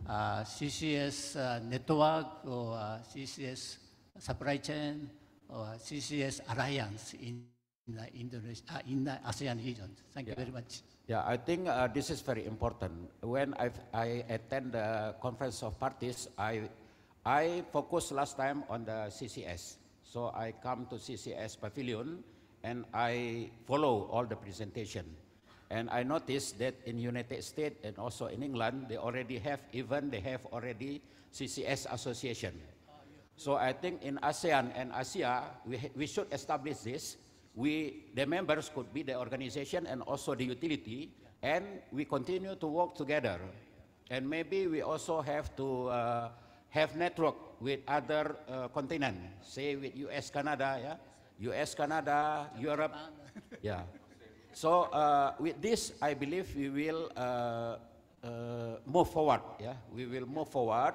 CCS network or CCS supply chain or CCS alliance in in the ASEAN region. Thank you very much. Yeah, I think this is very important. When I attend the conference of parties, I focused last time on the CCS. So I come to CCS pavilion and I follow all the presentation. And I noticed that in United States and also in England, they already have already CCS association. So I think in ASEAN and Asia, we should establish this. The members could be the organization and also the utility, and we continue to work together. And maybe we also have to have network with other continent, say with US, Canada, yeah? US, Canada, Europe, yeah. So with this, I believe we will move forward, yeah? We will move forward,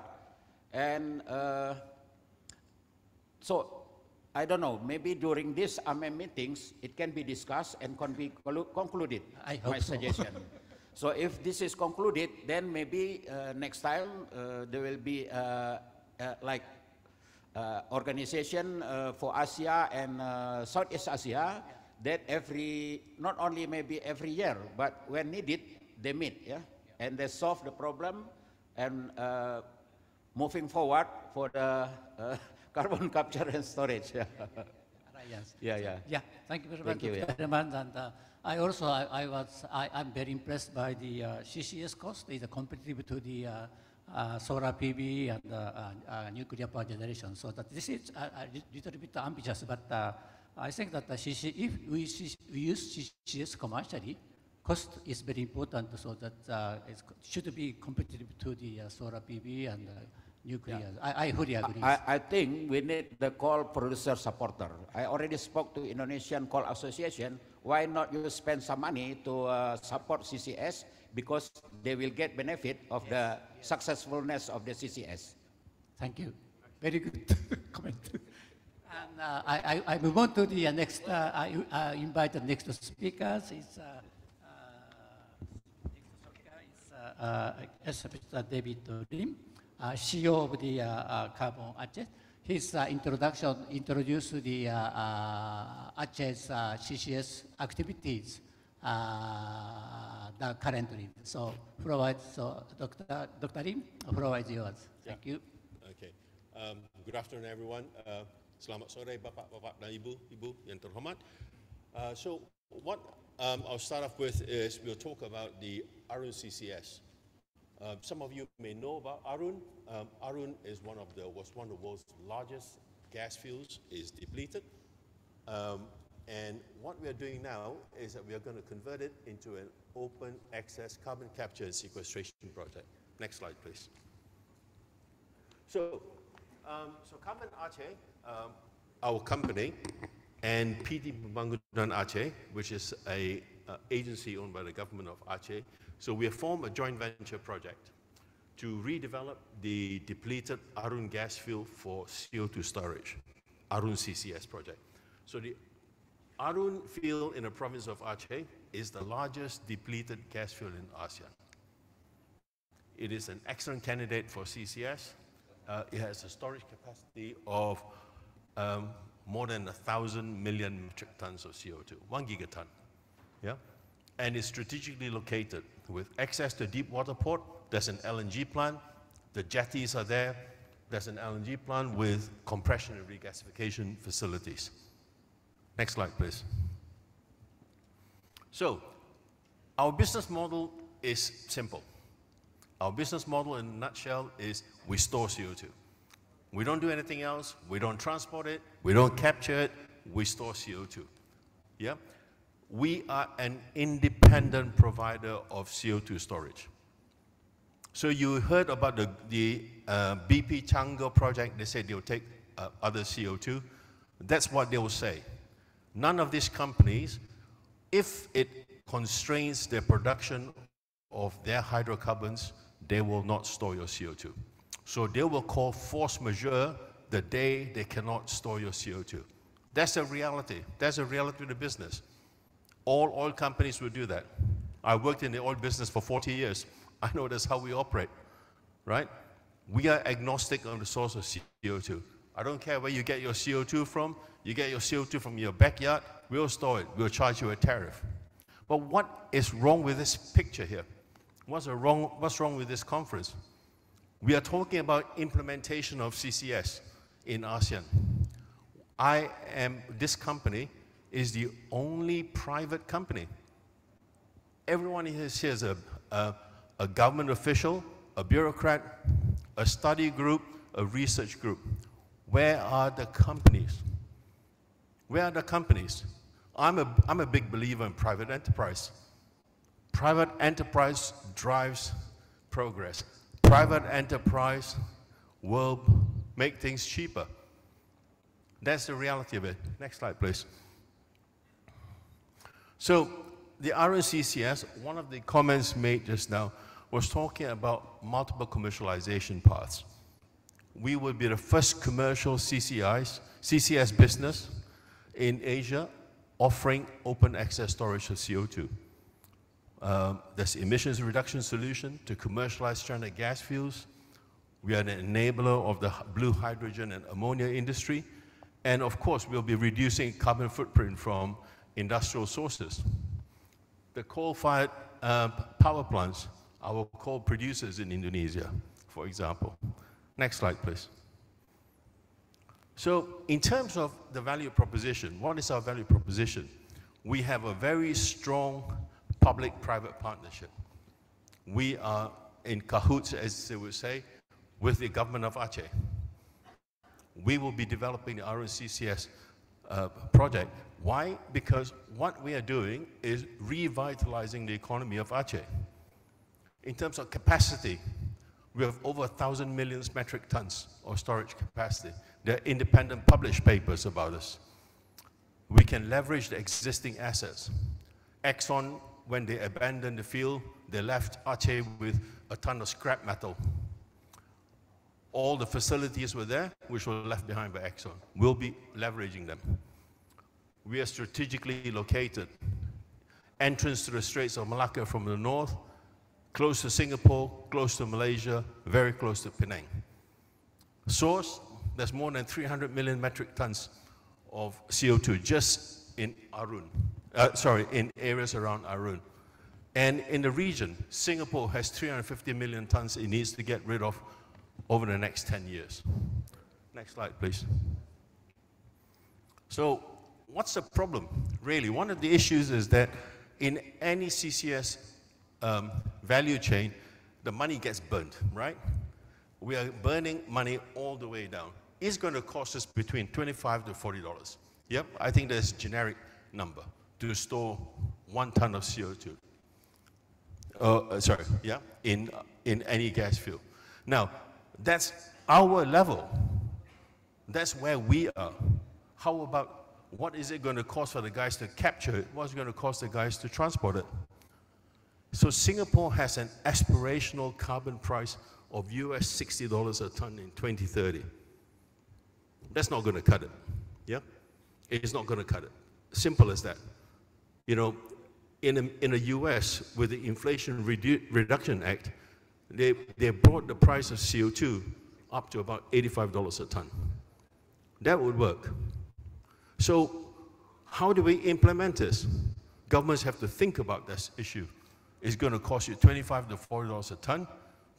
and so I don't know, maybe during these meetings, it can be discussed and can be concluded, my suggestion. So if this is concluded, then maybe next time there will be like organization for Asia and Southeast Asia, that not only maybe every year, but when needed, they meet, yeah? And they solve the problem and moving forward for the carbon capture and storage. Yeah. Yes. Yeah. Thank you very much. And I'm very impressed by the CCS cost. It's competitive to the solar PV and nuclear power generation. So that this is a little bit ambitious, but I think that if we use CCS commercially, cost is very important, so that it should be competitive to the solar PV and nuclear. Yeah. I fully agree. I think we need the coal producer supporter. I already spoke to Indonesian Coal Association. Why not you spend some money to support CCS, because they will get benefit of the successfulness of the CCS. Thank you. Very good comment. And I move on to the next. I invite the next speakers. Mr. David Lim, CEO of the Carbon Aceh. His introduction introduced the Aceh's CCS activities currently. So, Dr. Lim, provides yours. Thank you. Okay. Good afternoon, everyone. Selamat sore, Bapak-Bapak dan Ibu yang terhormat. So, what I'll start off with is we'll talk about the Arun CCS. Some of you may know about Arun. Arun is was one of the world's largest gas fields, is depleted. And what we are doing now is that we are going to convert it into an open access carbon capture and sequestration project. Next slide, please. So Carbon Aceh, our company, and PT Pembangunan Aceh, which is an agency owned by the government of Aceh, so we have formed a joint venture project to redevelop the depleted Arun gas field for CO2 storage, Arun CCS project. So the Arun field in the province of Aceh is the largest depleted gas field in ASEAN. It is an excellent candidate for CCS. It has a storage capacity of more than 1,000 million metric tons of CO2, 1 gigaton. Yeah? And it's strategically located with access to deep water port. There's an LNG plant. The jetties are there. There's an LNG plant with compression and regasification facilities. Next slide, please. So, our business model is simple. Our business model in a nutshell is we store CO2. We don't do anything else. We don't transport it. We don't capture it. We store CO2. Yeah? We are an independent provider of CO2 storage. So you heard about the BP Chango project. They said they'll take other CO2. That's what they will say. None of these companies, if it constrains their production of their hydrocarbons, they will not store your CO2. So they will call force majeure the day they cannot store your CO2. That's a reality. That's a reality of the business. All oil companies will do that. I worked in the oil business for 40 years. I know that's how we operate, right? We are agnostic on the source of CO2. I don't care where you get your CO2 from. You get your CO2 from your backyard, we'll store it, we'll charge you a tariff. But what is wrong with this picture here? What's wrong with this conference? We are talking about implementation of CCS in ASEAN. This company is the only private company. Everyone here is a government official, a bureaucrat, a study group, a research group. Where are the companies? Where are the companies? I'm a big believer in private enterprise. Private enterprise drives progress. Private enterprise will make things cheaper. That's the reality of it. Next slide, please. So the RNCCS, one of the comments made just now was talking about multiple commercialization paths. We will be the first commercial CCS business in Asia offering open access storage of CO2. There's emissions reduction solution to commercialize stranded gas fuels. We are an enabler of the blue hydrogen and ammonia industry. And of course, we'll be reducing carbon footprint from industrial sources. The coal-fired power plants, our coal producers in Indonesia, for example. Next slide, please. So in terms of the value proposition, what is our value proposition? We have a very strong public-private partnership. We are in cahoots, as they would say, with the government of Aceh. We will be developing the RNCCS project. Why? Because what we are doing is revitalizing the economy of Aceh. In terms of capacity, we have over 1,000 million metric tons of storage capacity. There are independent published papers about this. We can leverage the existing assets. Exxon, when they abandoned the field, they left Aceh with a ton of scrap metal. All the facilities were there, which were left behind by Exxon. We'll be leveraging them. We are strategically located. Entrance to the Straits of Malacca from the north, close to Singapore, close to Malaysia, very close to Penang. Source, there's more than 300 million metric tons of CO2 just in in areas around Arun. And in the region, Singapore has 350 million tons it needs to get rid of over the next 10 years. Next slide, please. So what's the problem? Really, one of the issues is that in any CCS value chain, the money gets burned, right? We are burning money all the way down. It's going to cost us between $25 to $40. Yep, I think that's a generic number to store 1 ton of CO2. In any gas field. Now, that's our level. That's where we are. How about what is it going to cost for the guys to capture it? What's it going to cost the guys to transport it? So Singapore has an aspirational carbon price of US $60 a ton in 2030. That's not going to cut it. Yeah? It's not going to cut it. Simple as that. You know, in the US, with the Inflation Reduction Act, they brought the price of CO2 up to about $85 a ton. That would work. So how do we implement this? Governments have to think about this issue. It's going to cost you $25 to $40 a ton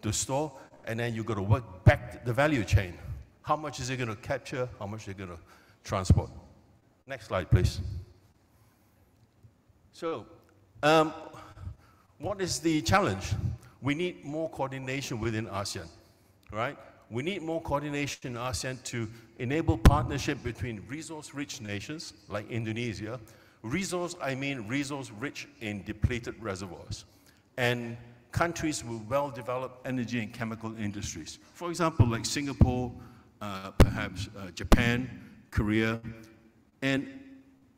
to store, and then you've got to work back the value chain. How much is it going to capture? How much is it going to transport? Next slide, please. So, what is the challenge? We need more coordination within ASEAN, right? We need more coordination in ASEAN to enable partnership between resource-rich nations like Indonesia. Resource, I mean resource-rich in depleted reservoirs, and countries with well-developed energy and chemical industries. For example, like Singapore, perhaps Japan, Korea, and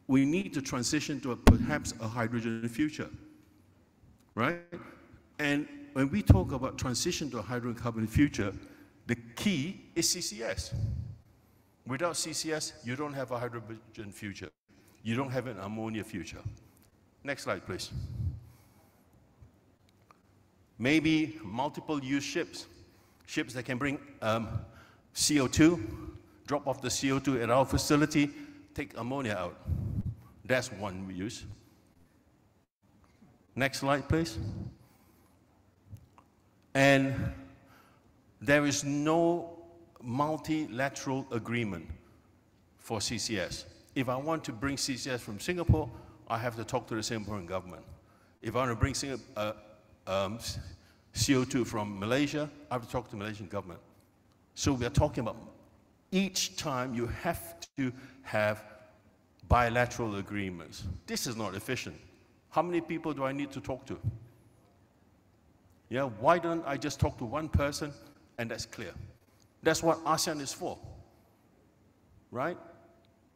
we need to transition to perhaps a hydrogen future, right? And when we talk about transition to a hydrocarbon future, the key is CCS. Without CCS, you don't have a hydrogen future. You don't have an ammonia future. Next slide, please. Maybe multiple use ships. Ships that can bring CO2, drop off the CO2 at our facility, take ammonia out. That's one use. Next slide, please. And there is no multilateral agreement for CCS. If I want to bring CCS from Singapore, I have to talk to the Singaporean government. If I want to bring CO2 from Malaysia, I have to talk to the Malaysian government. So we are talking about each time you have to have bilateral agreements. This is not efficient. How many people do I need to talk to? Yeah, why don't I just talk to one person and that's clear? That's what ASEAN is for, right?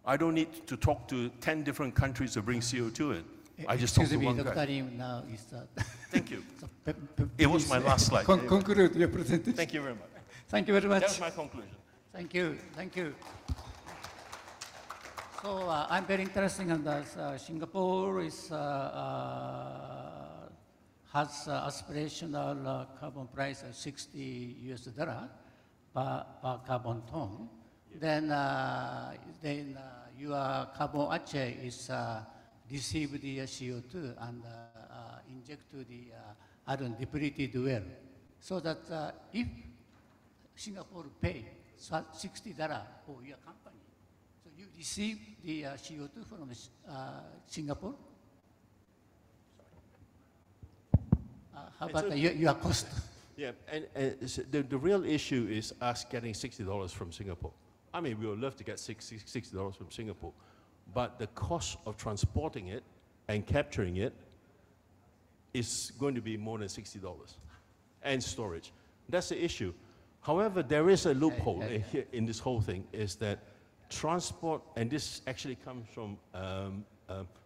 I don't need to talk to 10 different countries to bring CO2 in. I just talk to one guy. Now is Thank you. It was my last slide. Conclude your presentation. Thank you very much. Thank you very much. That's my conclusion. Thank you. Thank you. So I'm very interested in this. Singapore is, has aspirational carbon price of $60 per carbon ton. Then your carbon Aceh is receive the CO2 and inject to the iron depleted well. So that if Singapore pay $60 for your company, so you receive the CO2 from Singapore. How about your cost? Yeah, and the real issue is us getting $60 from Singapore. I mean, we would love to get $60 from Singapore, but the cost of transporting it and capturing it is going to be more than $60, and storage. That's the issue. However, there is a loophole in this whole thing, is that transport, and this actually comes from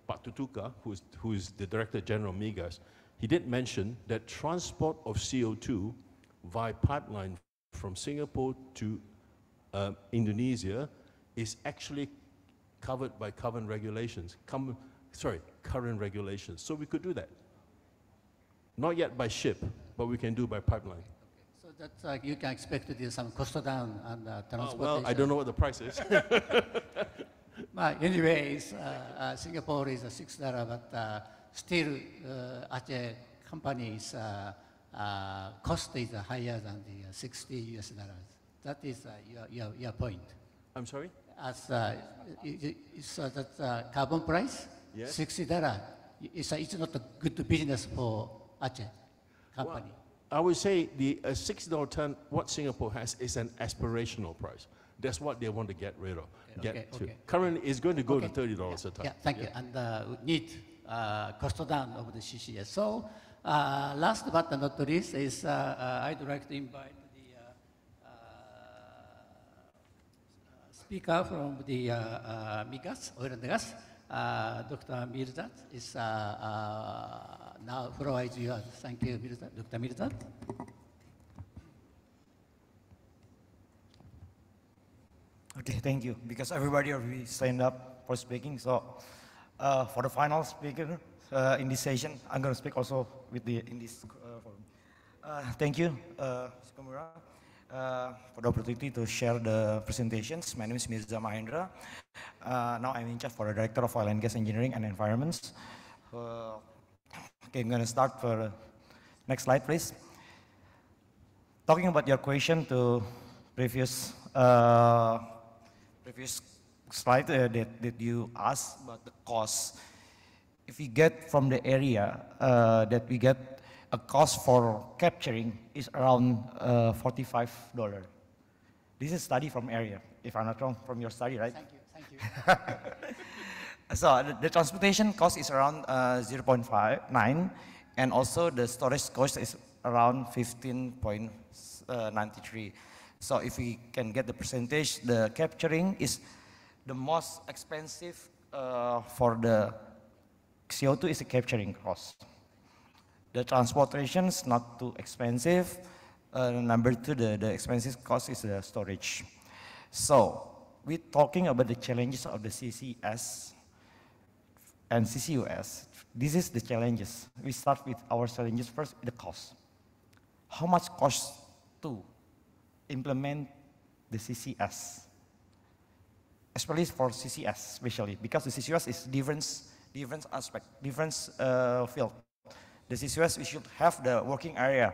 Pak Tutuka, who is the Director General of MIGAS. He did mention that transport of CO2 via pipeline from Singapore to Indonesia is actually covered by current regulations. Current regulations. So we could do that. Not yet by ship, but we can do by pipeline. So that's you can expect to do some cost down and transportation. Well, I don't know what the price is. But anyways, Singapore is $6, but still Aceh company's cost is higher than the $60. That is your point. I'm sorry? As so that carbon price, yes. $60. It's not a good business for Aceh company. Well, I would say the $60 ton, what Singapore has is an aspirational price. That's what they want to get rid of. Currently, it's going to go to $30 a ton. Yeah, thank you. And need cost down of the CCS. So last but not least is I'd like to invite the speaker from the MIGAS, Oil and Gas, Dr. Mirzad is now floor is yours. Thank you, Mirzad. Dr. Mirzad. Okay, thank you. Because everybody already signed up for speaking, so for the final speaker in this session, I'm going to speak also with in this forum. Thank you, Mr. Komura, for the opportunity to share the presentations. My name is Mirza Mahendra. Now I'm in charge for the Director of Oil and Gas Engineering and Environments. Okay, I'm going to start for next slide, please. Talking about your question to previous slide that you asked about the cost. If we get from the area that we get a cost for capturing is around $45. This is a study from area, if I'm not wrong, from your study, right? Thank you. So the transportation cost is around 0.59, and also the storage cost is around 15.93. So if we can get the percentage, the capturing is the most expensive for the CO2 is the capturing cost. The transportation is not too expensive. Number two, the expensive cost is the storage. So we're talking about the challenges of the CCS and CCUS. This is the challenges. We start with our challenges first, the cost. How much cost to implement the CCS? especially for CCS, especially because the CCUS is different aspect, different field. The CCUS, we should have the working area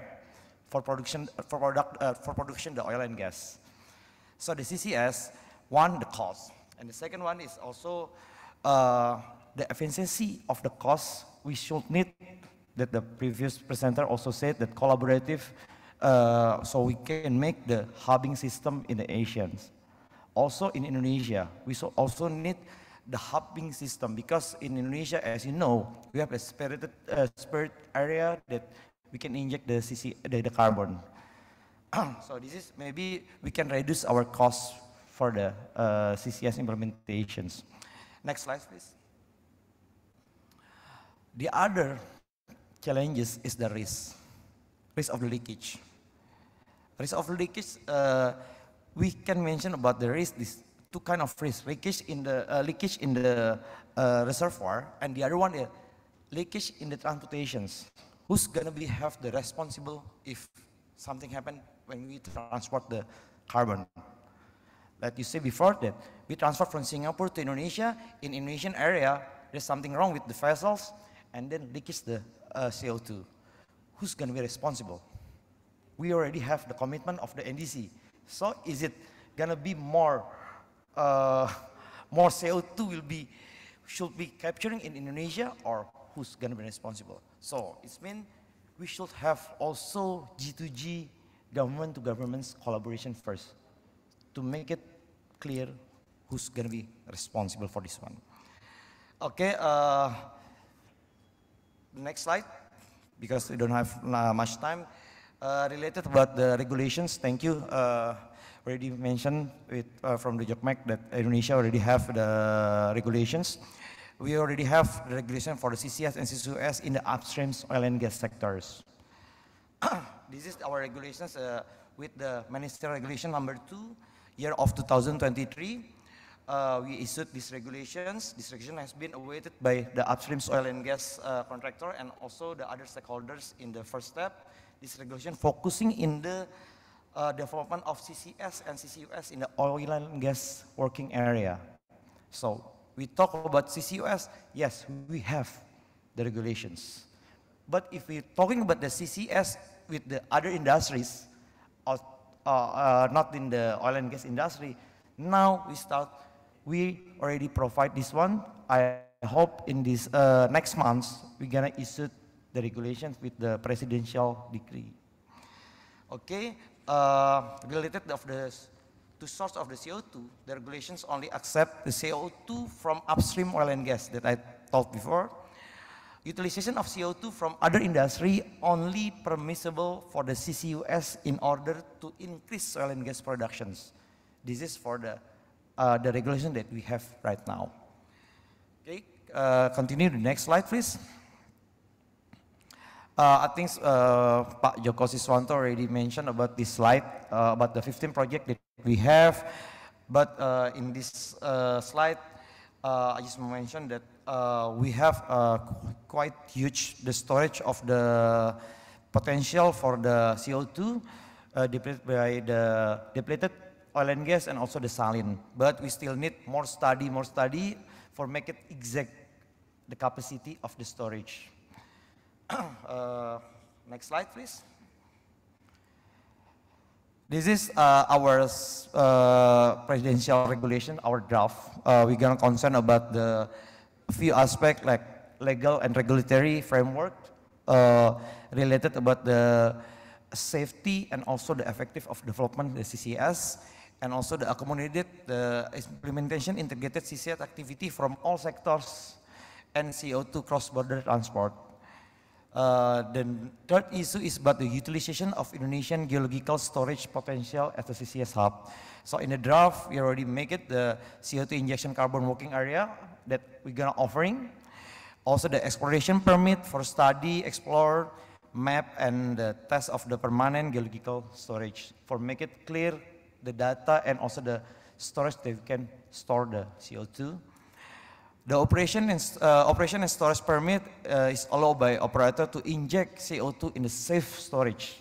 for production, for production the oil and gas. So the CCS, one, the cost, and the second one is also the efficiency of the cost. We should need, that the previous presenter also said, that collaborative, so we can make the hubbing system in the ASEAN. Also in Indonesia, we also need the hubbing system, because in Indonesia, as you know, we have a spirit area that we can inject the carbon. So this is, maybe we can reduce our costs for the CCS implementations. Next slide, please. The other challenges is the risk of the leakage. Risk of leakage, we can mention about the risk, these two kind of risk, leakage in the reservoir, and the other one is leakage in the transportations. Who's gonna have the responsible if something happened when we transport the carbon? Like you said before, that we transport from Singapore to Indonesia, in Indonesian area, there's something wrong with the vessels, and then leakage the CO2. Who's gonna be responsible? We already have the commitment of the NDC. So is it gonna be more CO2 should be capturing in Indonesia, or who's gonna be responsible? So it means we should have also G2G, government to governments collaboration first, to make it clear who's gonna be responsible for this one. Okay, next slide, because we don't have much time. Related about the regulations, thank you. Already mentioned from the JOCMEC that Indonesia already have the regulations. We already have the regulation for the CCS and CCUS in the upstream oil and gas sectors. This is our regulations with the Ministerial Regulation number 2, year of 2023. We issued these regulations. This regulation has been awaited by the upstream oil and gas contractor and also the other stakeholders in the first step. This regulation focusing in the development of CCS and CCUS in the oil and gas working area. So we talk about CCUS, yes, we have the regulations. But if we're talking about the CCS with the other industries, or not in the oil and gas industry, now we already provide this one. I hope in this next month, we're gonna issue the regulations with the presidential decree. Okay, related of the source of the CO2, the regulations only accept the CO2 from upstream oil and gas that I told before. Utilization of CO2 from other industry only permissible for the CCUS in order to increase oil and gas productions. This is for the regulation that we have right now. Okay, continue the next slide, please. I think Pak Joko Siswanto already mentioned about this slide, about the 15 projects that we have. But in this slide, I just mentioned that we have quite huge the storage of the potential for the CO2 depleted by the depleted oil and gas and also the saline. But we still need more study for make it exact the capacity of the storage. Next slide, please. This is our presidential regulation, our draft. We're gonna concern about the few aspects like legal and regulatory framework related about the safety and also the effective of development the CCS, and also the accommodated the implementation integrated CCS activity from all sectors and CO2 cross-border transport. The third issue is about the utilization of Indonesian geological storage potential as a CCS hub. So in the draft, we already make it the CO2 injection carbon working area that we're gonna offering. Also the exploration permit for study, explore, map, and the test of the permanent geological storage for make it clear the data and also the storage that we can store the CO2. The operation and storage permit is allowed by operator to inject CO2 in the safe storage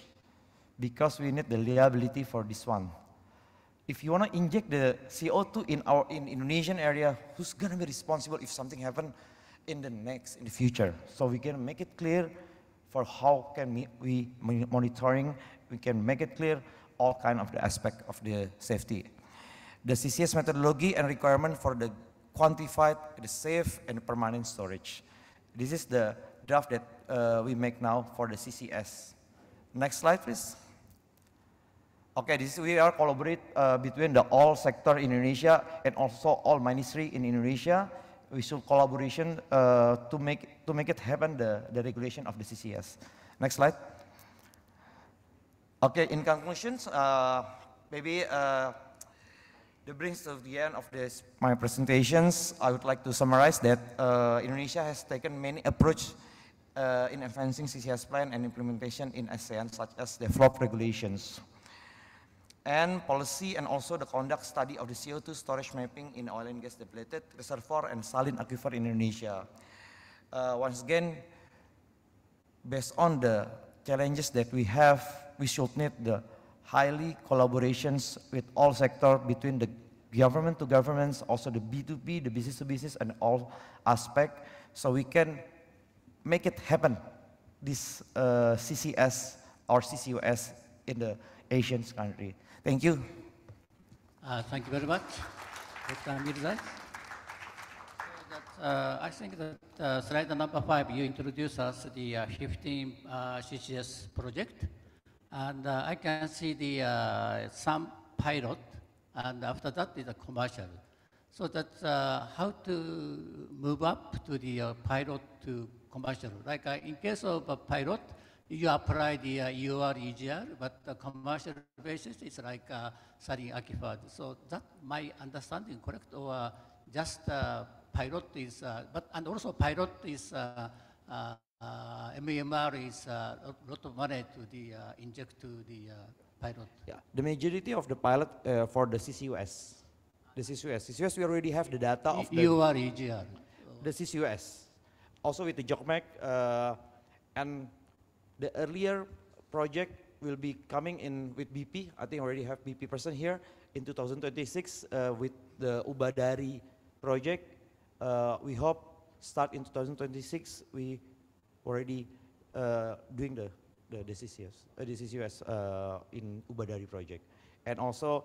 because we need the liability for this one. if you want to inject the CO2 in Indonesian area, who's going to be responsible if something happen in the future? So we can make it clear for how can we monitoring, we can make it clear all kind of the aspect of the safety. The CCS methodology and requirement for the quantified, the safe and permanent storage. This is the draft that we make now for the CCS. Next slide, please. Okay, we are collaborate between the all sector in Indonesia and also all ministry in Indonesia. We should collaboration to make it happen the regulation of the CCS. Next slide. Okay, in conclusions, maybe that brings to the end of my presentations. I would like to summarize that Indonesia has taken many approaches in advancing CCS plan and implementation in ASEAN, such as develop regulations and policy, and also the conduct study of the CO2 storage mapping in oil and gas depleted reservoir and saline aquifer in Indonesia. Once again, based on the challenges that we have, we should need the highly collaborations with all sector between the government to governments, also the B2B, the business to business, and all aspect, so we can make it happen, this CCS or CCUS in the Asian country. Thank you. Thank you very much, Dr. Mirza. I think that slide number 5, you introduced us the 15 CCS project. And I can see the some pilot, and after that is a commercial. So that's how to move up to the pilot to commercial. Like in case of a pilot, you apply the EGR, but the commercial basis is like saline aquifer. So that my understanding correct, or just pilot is, and also pilot is. MEMR is a lot of money to inject to the pilot. Yeah, the majority of the pilot for the CCUS. The CCUS, we already have the data of the EGR. The CCUS. Also with the JOCMEC, and the earlier project will be coming in with BP. I think already have BP person here in 2026 with the Ubadari project. We hope start in 2026. We already doing the CCUS in Ubadari project. And also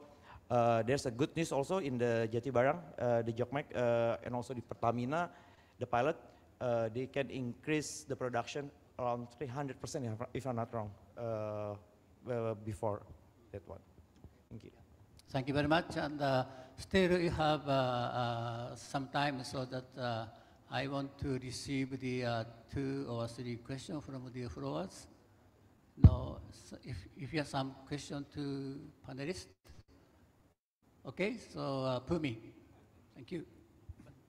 there's a good news also in the Jati Barang, the JOCMEC, and also the Pertamina, the pilot, they can increase the production around 300% if I'm not wrong, before that one. Thank you. Thank you very much. And still you have some time, so that I want to receive the 2 or 3 questions from the followers. No, so if you have some question to panelists. Okay, so Pumi, thank you.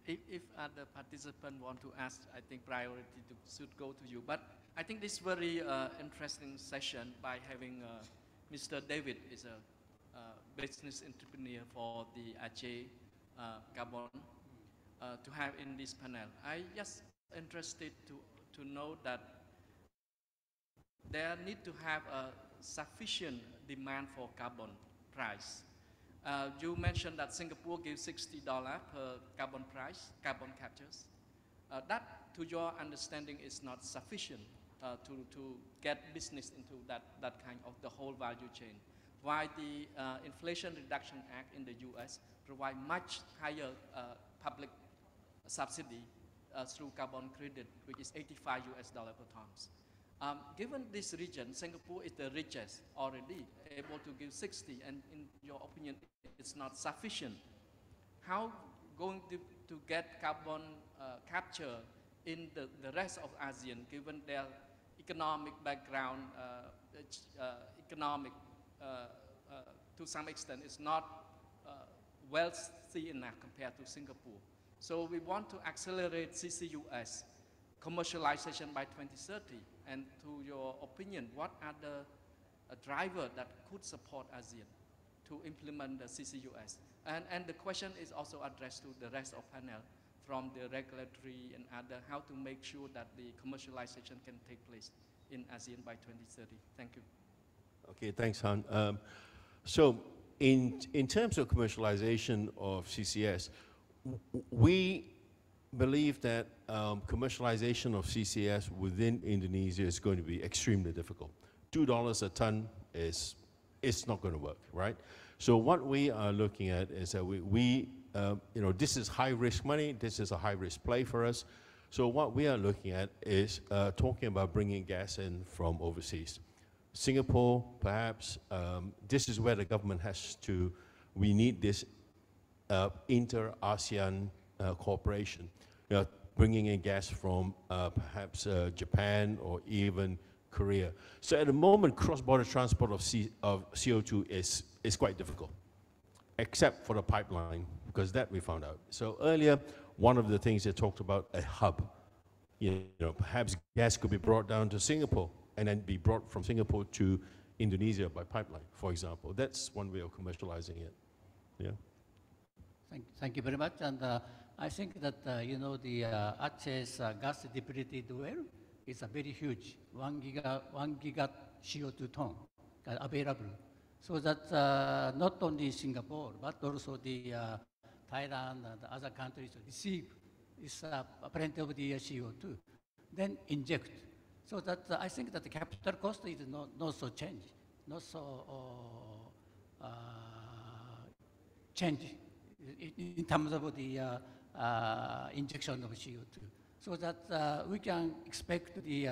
If other participants want to ask, I think priority should go to you. But I think this very interesting session by having Mr. David is a business entrepreneur for the Aceh Carbon to have in this panel. I just interested to know that there need to have a sufficient demand for carbon price. You mentioned that Singapore gives $60 per carbon price, carbon captures. That, to your understanding, is not sufficient to get business into that kind of the whole value chain. While the Inflation Reduction Act in the US provide much higher public subsidy through carbon credit, which is $85 per ton. Given this region, Singapore is the richest already, able to give 60, and in your opinion, it's not sufficient. How going to get carbon capture in the rest of ASEAN, given their economic background, to some extent, is not wealthy enough compared to Singapore. So we want to accelerate CCUS commercialization by 2030. And to your opinion, what are the drivers that could support ASEAN to implement the CCUS? And the question is also addressed to the rest of panel, from the regulatory and other, how to make sure that the commercialization can take place in ASEAN by 2030. Thank you. Okay, thanks, Han. So in terms of commercialization of CCS, we believe that commercialization of CCS within Indonesia is going to be extremely difficult. $2 a ton it's not going to work, right? So what we are looking at is that you know, this is high-risk money. This is a high-risk play for us. So what we are looking at is talking about bringing gas in from overseas. Singapore, perhaps, this is where the government has to, we need this inter-ASEAN cooperation. You know, bringing in gas from perhaps Japan or even Korea. So at the moment, cross-border transport of CO2 is quite difficult, except for the pipeline, because that we found out. So earlier, one of the things they talked about, a hub. You know, perhaps gas could be brought down to Singapore and then be brought from Singapore to Indonesia by pipeline, for example. That's one way of commercializing it. Yeah. Thank you very much. And I think that, you know, the Aceh's gas depleted well is very huge, 1 giga CO2 ton available. So that not only Singapore, but also the Thailand and other countries receive is plenty of the CO2, then inject. So that I think that the capital cost is not so change, not so change in terms of the injection of CO2. So that we can expect the,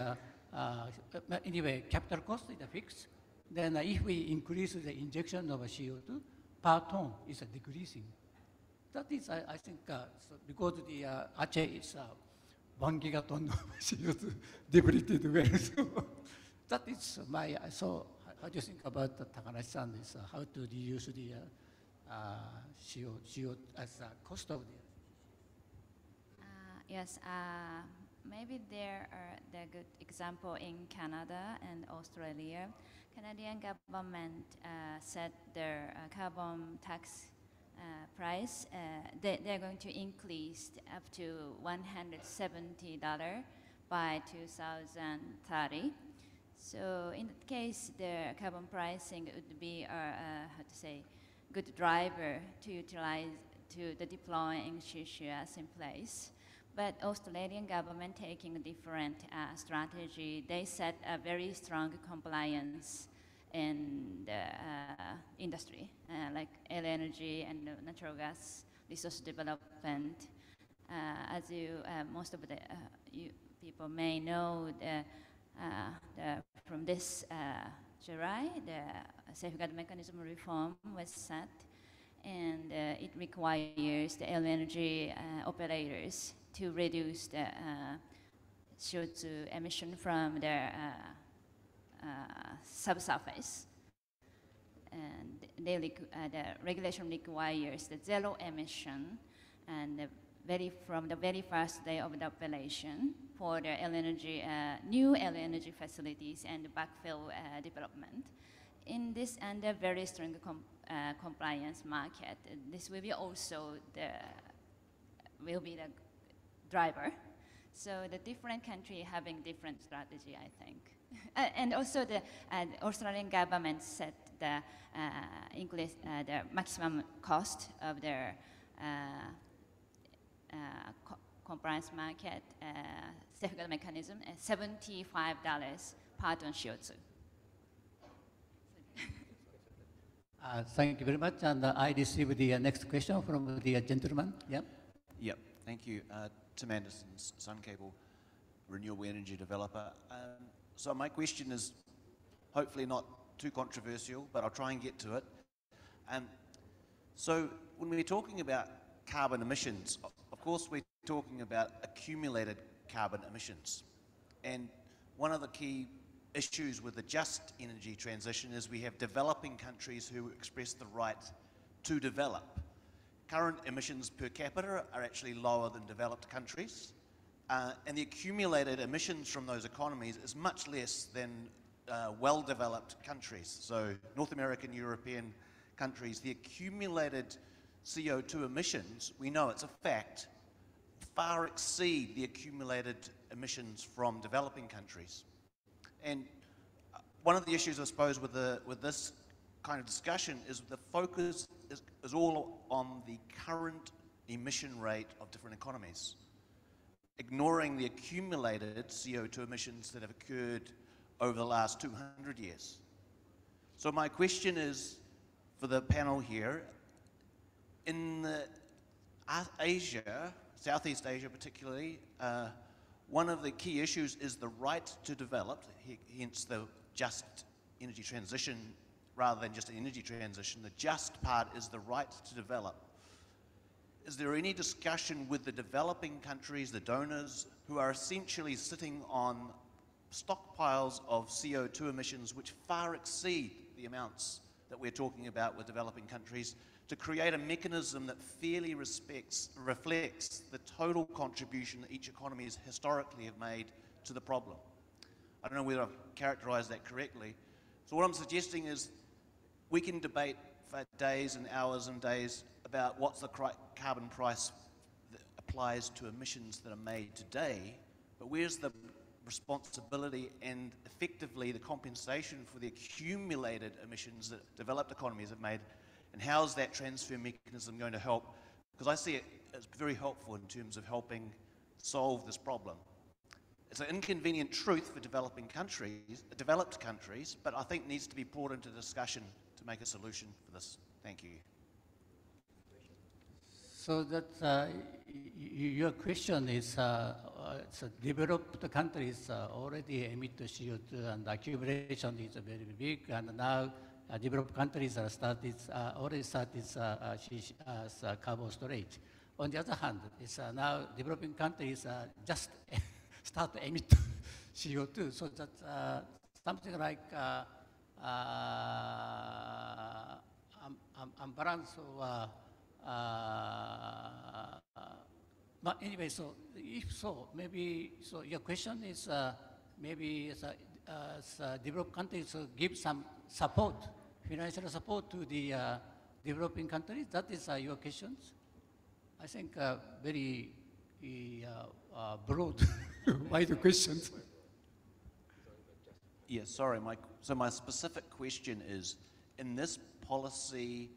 anyway, capital cost is fixed. Then if we increase the injection of CO2, per ton is decreasing. That is, I think, so because the Aceh is 1 gigaton of CO2 depleted well. So that is my, so how do you think about Takanashi-san is how to reduce the CO as a cost of the? Yes, maybe there are the good example in Canada and Australia. Canadian government set their carbon tax price. They're going to increase up to $170 by 2030. So in that case, the carbon pricing would be how to say, good driver to utilize to the deploying CCUS in place. But Australian government taking a different strategy. They set a very strong compliance in the industry, like LNG and natural gas resource development. As you, most of the you people may know, from this July, the safeguard mechanism reform was set, and it requires the LNG operators to reduce the CO2 emission from their subsurface. And the regulation requires the zero emission and from the very first day of the operation for the LNG, new LNG facilities and backfill development. In this and a very strong compliance market, this will be also will be the driver. So the different country having different strategy, I think. And also the Australian government set the the maximum cost of their compliance market safeguard mechanism at $75 per ton CO2. Thank you very much. And I receive the next question from the gentleman. Yeah. Yep. Thank you. Tim Anderson, Sun Cable, renewable energy developer. So my question is hopefully not too controversial, but I'll try and get to it. So when we're talking about carbon emissions, of course we're talking about accumulated carbon emissions. And one of the key issues with the just energy transition is we have developing countries who express the right to develop. Current emissions per capita are actually lower than developed countries, and the accumulated emissions from those economies is much less than well-developed countries. So North American, European countries, the accumulated CO2 emissions, we know it's a fact, far exceed the accumulated emissions from developing countries. And one of the issues, I suppose, with this kind of discussion is the focus is all on the current emission rate of different economies, ignoring the accumulated CO2 emissions that have occurred over the last 200 years. So my question is, for the panel here, in Asia, Southeast Asia particularly, one of the key issues is the right to develop, hence the just energy transition rather than just an energy transition. The just part is the right to develop. Is there any discussion with the developing countries, the donors, who are essentially sitting on stockpiles of CO2 emissions which far exceed the amounts that we're talking about with developing countries, to create a mechanism that fairly reflects the total contribution that each economy has historically have made to the problem? I don't know whether I've characterized that correctly. So what I'm suggesting is we can debate for days and hours and days about what's the carbon price that applies to emissions that are made today, but where's the responsibility and effectively the compensation for the accumulated emissions that developed economies have made, and how's that transfer mechanism going to help? Because I see it as very helpful in terms of helping solve this problem. It's an inconvenient truth for developed countries, but I think needs to be brought into discussion to make a solution for this. Thank you. So that your question is, so developed countries already emit CO2 and accumulation is very big, and now developed countries are already started carbon storage. On the other hand, it's now developing countries just start to emit CO2, so that something like unbalance of but anyway, so if so, maybe, so your question is maybe developed countries give some support, financial support to the developing countries. That is your questions. I think very broad, wide questions. Yeah, sorry, so my specific question is, in this policy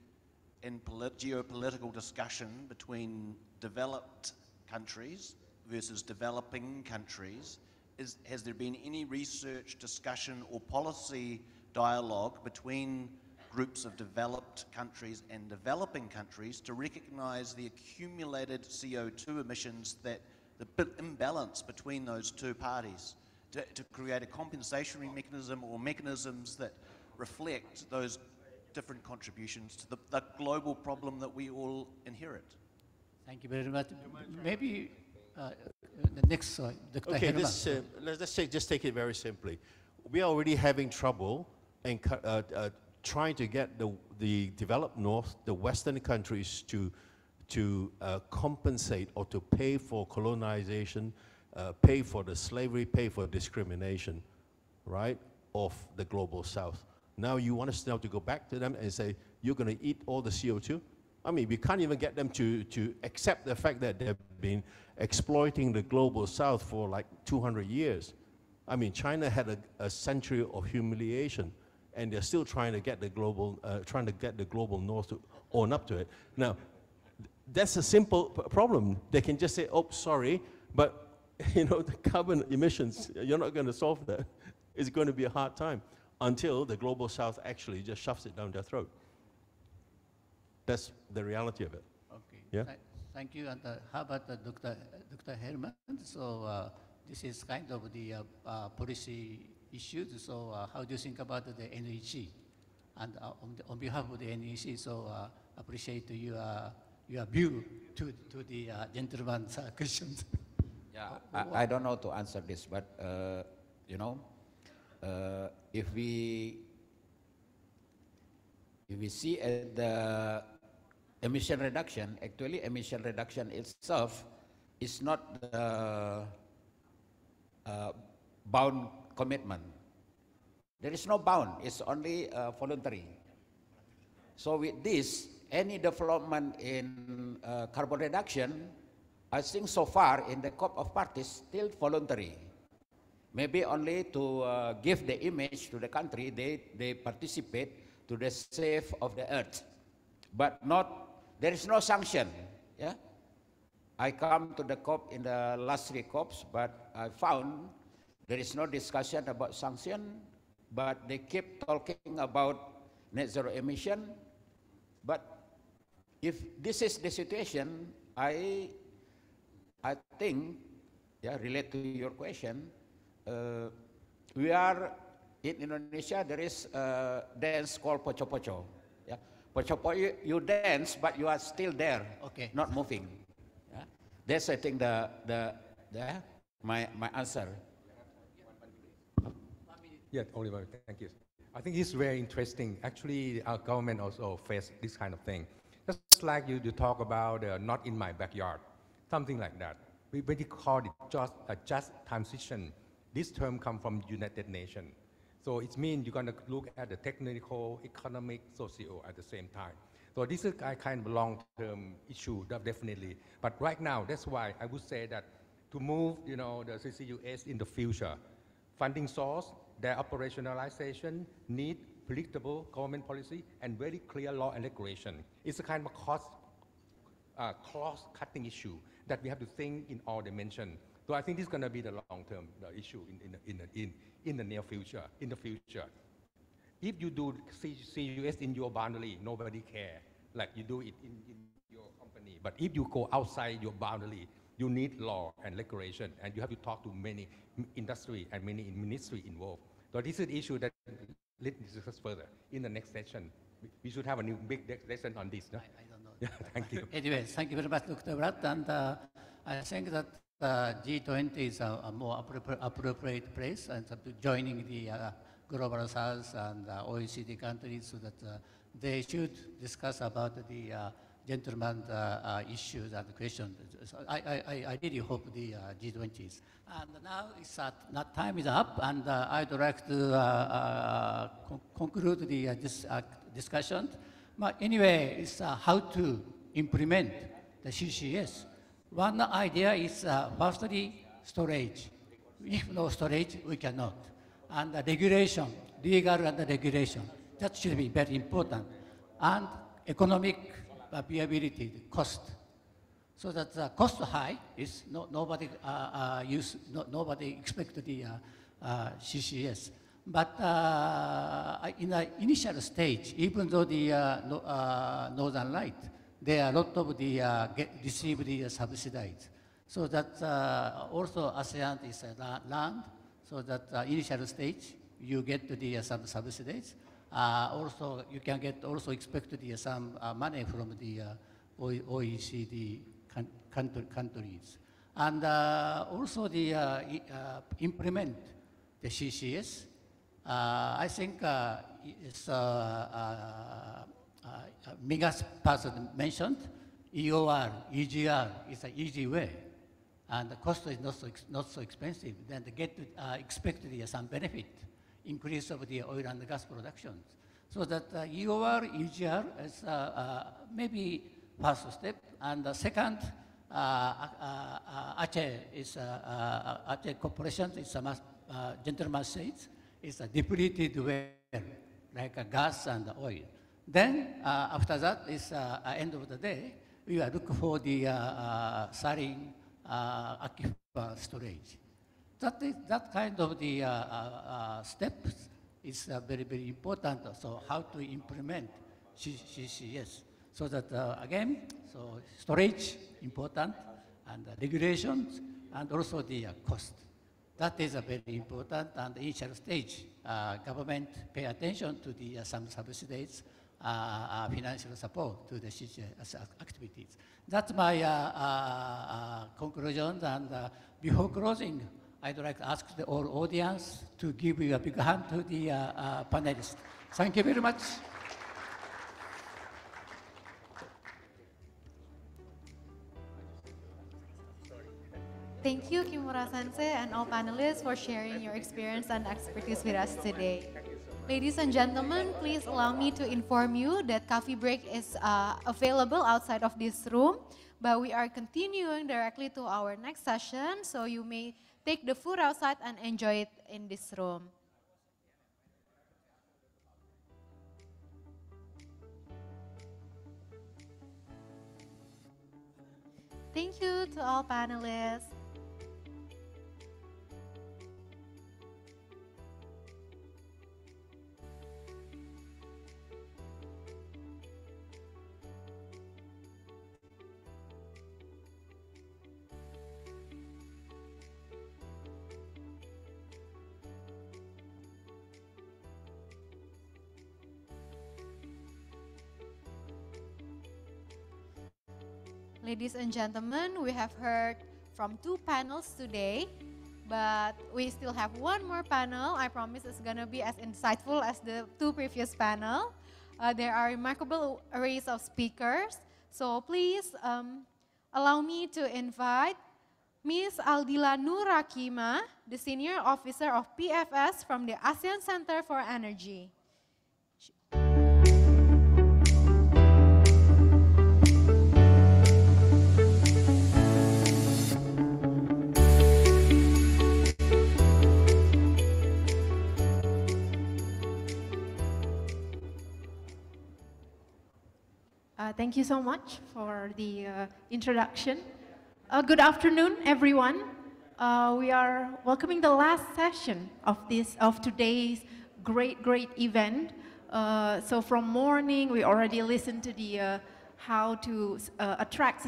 and geopolitical discussion between developed countries versus developing countries, has there been any research, discussion, or policy dialogue between groups of developed countries and developing countries to recognize the accumulated CO2 emissions, that the imbalance between those two parties, to create a compensatory mechanism or mechanisms that reflect those different contributions to the global problem that we all inherit? Thank you very much. Maybe the next, Dr. Okay, Herman. let's just take it very simply. We are already having trouble in trying to get the developed north, the Western countries to compensate or to pay for colonization, pay for the slavery, pay for discrimination, right, of the global south. Now you want us now to go back to them and say, you're going to eat all the CO2? I mean, we can't even get them to accept the fact that they've been exploiting the global south for like 200 years. I mean, China had a century of humiliation, and they're still trying to get the global north to own up to it. Now, that's a simple problem. They can just say, oh, sorry, but you know, the carbon emissions, you're not going to solve that. It's going to be a hard time until the global south actually just shoves it down their throat. That's the reality of it. Okay. Yeah. Thank you. And how about Dr. Herman? So this is kind of the policy issue. So how do you think about the NEC? And on behalf of the NEC, so appreciate your view to the gentleman's questions. Yeah, I don't know to answer this, but you know, if we see the emission reduction, actually emission reduction itself is not the bound commitment. There is no bound, it's only voluntary. So with this, any development in carbon reduction, I think so far in the COP of parties, still voluntary. Maybe only to give the image to the country, they participate, to the save of the earth, but there is no sanction. Yeah, I come to the COP in the last 3 COPs, but I found there is no discussion about sanction, but they keep talking about net zero emission. But if this is the situation, I think, yeah, relate to your question, we are in Indonesia. There is a dance called poco-poco. Yeah, poco-poco, you dance, but you are still there, okay, not moving. Yeah? That's, I think, my answer. Yeah, Oliver, thank you. I think it's very interesting. Actually, our government also face this kind of thing. Just like you talk about not in my backyard, something like that. We call it just a just transition. This term comes from United Nations. So it means you're going to look at the technical, economic, socio at the same time. So this is a kind of long-term issue, definitely. But right now, that's why I would say that to move, the CCUS in the future, funding source, their operationalization need predictable government policy and very clear law and regulation. It's a kind of cross-cutting issue that we have to think in all dimensions. So I think this is going to be the long-term issue in the near future. In the future, if you do CCUS in your boundary, nobody care. Like you do it in your company. But if you go outside your boundary, you need law and regulation, and you have to talk to many industry and many ministry involved. So this is an issue that let's discuss further in the next session. We should have a new big lesson on this. No? I don't know. Yeah, thank you. Anyway, thank you very much, Dr. Brat. And I think that G20 is a more appropriate place and joining the Global South and OECD countries so that they should discuss about the gentleman issues and questions. So I really hope the G20s. And now it's time is up, and I'd like to conclude the discussion. But anyway, it's how to implement the CCS. One idea is firstly storage. If no storage, we cannot. And the regulation, legal and the regulation, that should be very important. And economic viability, the cost. So that the cost high is nobody expect the CCS. But in the initial stage, even though the Northern Light, there are a lot of the receive the subsidies. So that also ASEAN is land. So that initial stage, you get the some subsidies. Also, you can get expect some money from the OECD countries. And also the implement the CCS. I think it's Miga's person mentioned, EOR, EGR is an easy way. And the cost is not so expensive. Then they get to expect some benefit, increase of the oil and gas production. So that EOR, EGR is maybe first step. And the second, APAEC is APAEC Corporation is a gentleman says, is a depleted well, like a gas and oil. Then after that is end of the day, we are looking for the saline aquifer storage. That kind of the steps is very, very important. So how to implement CCS. So that again, so storage important, and regulations, and also the cost. That is very important, and initial stage, government pay attention to the some subsidies, financial support to the CCS activities. That's my conclusion, and before closing, I'd like to ask the whole audience to give you a big hand to the panelists. Thank you very much. Thank you, Kimura-sensei, and all panelists for sharing your experience and expertise with us today. Ladies and gentlemen, please allow me to inform you that coffee break is available outside of this room, but we are continuing directly to our next session, so you may take the food outside and enjoy it in this room. Thank you to all panelists. Ladies and gentlemen, we have heard from 2 panels today, but we still have one more panel. I promise it's going to be as insightful as the 2 previous panel. There are remarkable arrays of speakers, so please allow me to invite Ms. Aldila Nurakima, the Senior Officer of PFS from the ASEAN Center for Energy. Thank you so much for the introduction. Good afternoon, everyone. We are welcoming the last session of today's great event. So from morning, we already listened to the how to attract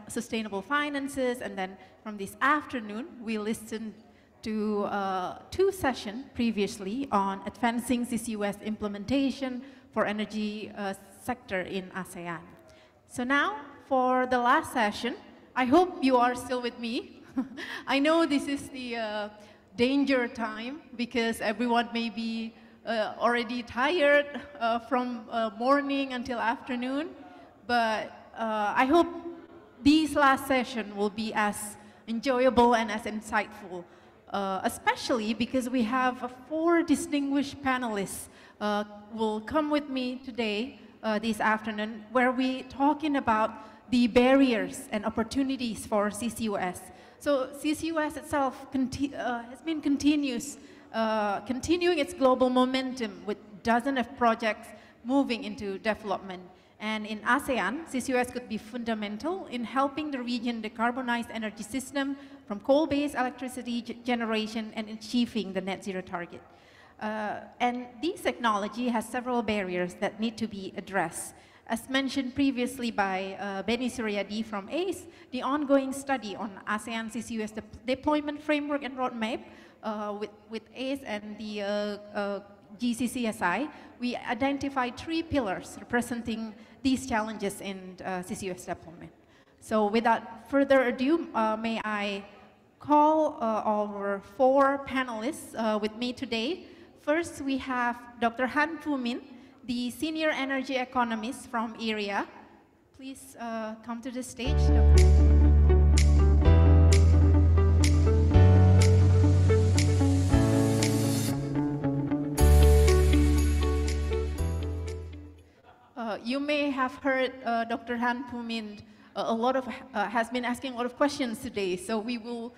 sustainable finances, and then from this afternoon, we listened to 2 sessions previously on advancing CCUS implementation for energy sector in ASEAN. So now, for the last session, I hope you are still with me. I know this is the danger time because everyone may be already tired from morning until afternoon, but I hope this last session will be as enjoyable and as insightful, especially because we have 4 distinguished panelists will come with me today, this afternoon, where we talking about the barriers and opportunities for CCUS. So CCUS itself has been continuing its global momentum with dozens of projects moving into development. And in ASEAN, CCUS could be fundamental in helping the region decarbonize energy system from coal-based electricity generation and achieving the net zero target. And this technology has several barriers that need to be addressed. As mentioned previously by Benny Suryadi from ACE, the ongoing study on ASEAN CCUS deployment framework and roadmap with ACE and the GCCSI, we identified 3 pillars representing these challenges in CCUS deployment. So without further ado, may I call our 4 panelists with me today. First, we have Dr. Han Fu Min, the Senior Energy Economist from AREA. Please come to the stage, Dr. You may have heard Dr. Han Fu Min has been asking a lot of questions today, so we will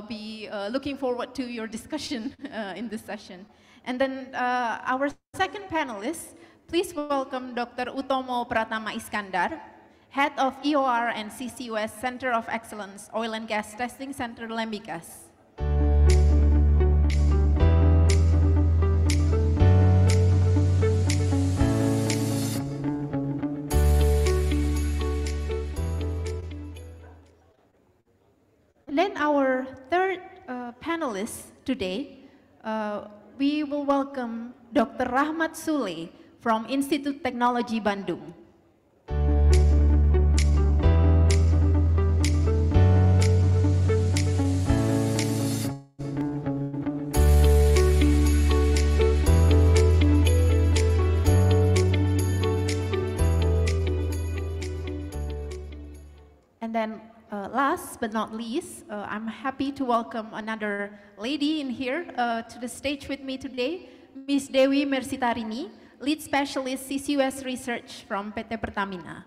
be looking forward to your discussion in this session. And then our second panelist, please welcome Dr. Utomo Pratama Iskandar, Head of EOR and CCUS Center of Excellence, Oil and Gas Testing Center, Lembigas. And then our third panelist today, we will welcome Dr. Rahmat Sule from Institut Teknologi Bandung. And then last but not least, I'm happy to welcome another lady in here to the stage with me today, Ms. Dewi Mersitarini, Lead Specialist CCUS Research from PT Pertamina.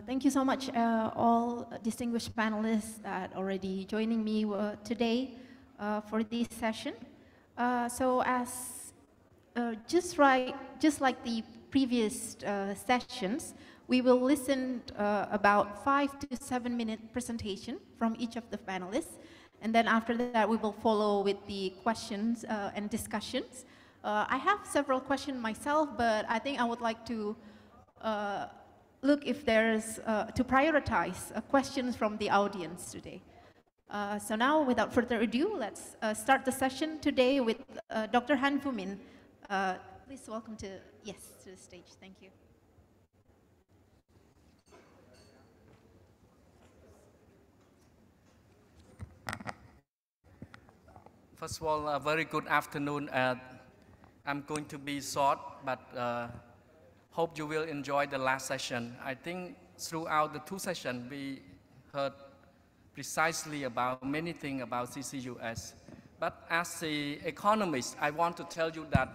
Thank you so much, all distinguished panelists that already joining me today for this session. So as just like the previous sessions, we will listen about 5 to 7 minute presentation from each of the panelists. And then after that, we will follow with the questions and discussions. I have several questions myself, but I think I would like to look if there's, to prioritize questions from the audience today. So now, without further ado, let's start the session today with Dr. Han Fumin. Please welcome to the stage. Thank you. First of all, a very good afternoon. I'm going to be short, but hope you will enjoy the last session. I think throughout the 2 sessions, we heard precisely about many things about CCUS. But as an economist, I want to tell you that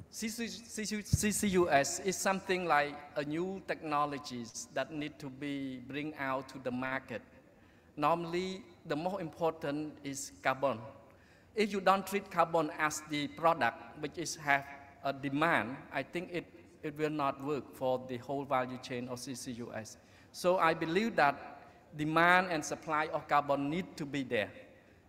CCUS is something like a new technologies that need to be bring out to the market. Normally, the most important is carbon. If you don't treat carbon as the product which is have a demand, I think it will not work for the whole value chain of CCUS. So I believe that demand and supply of carbon need to be there.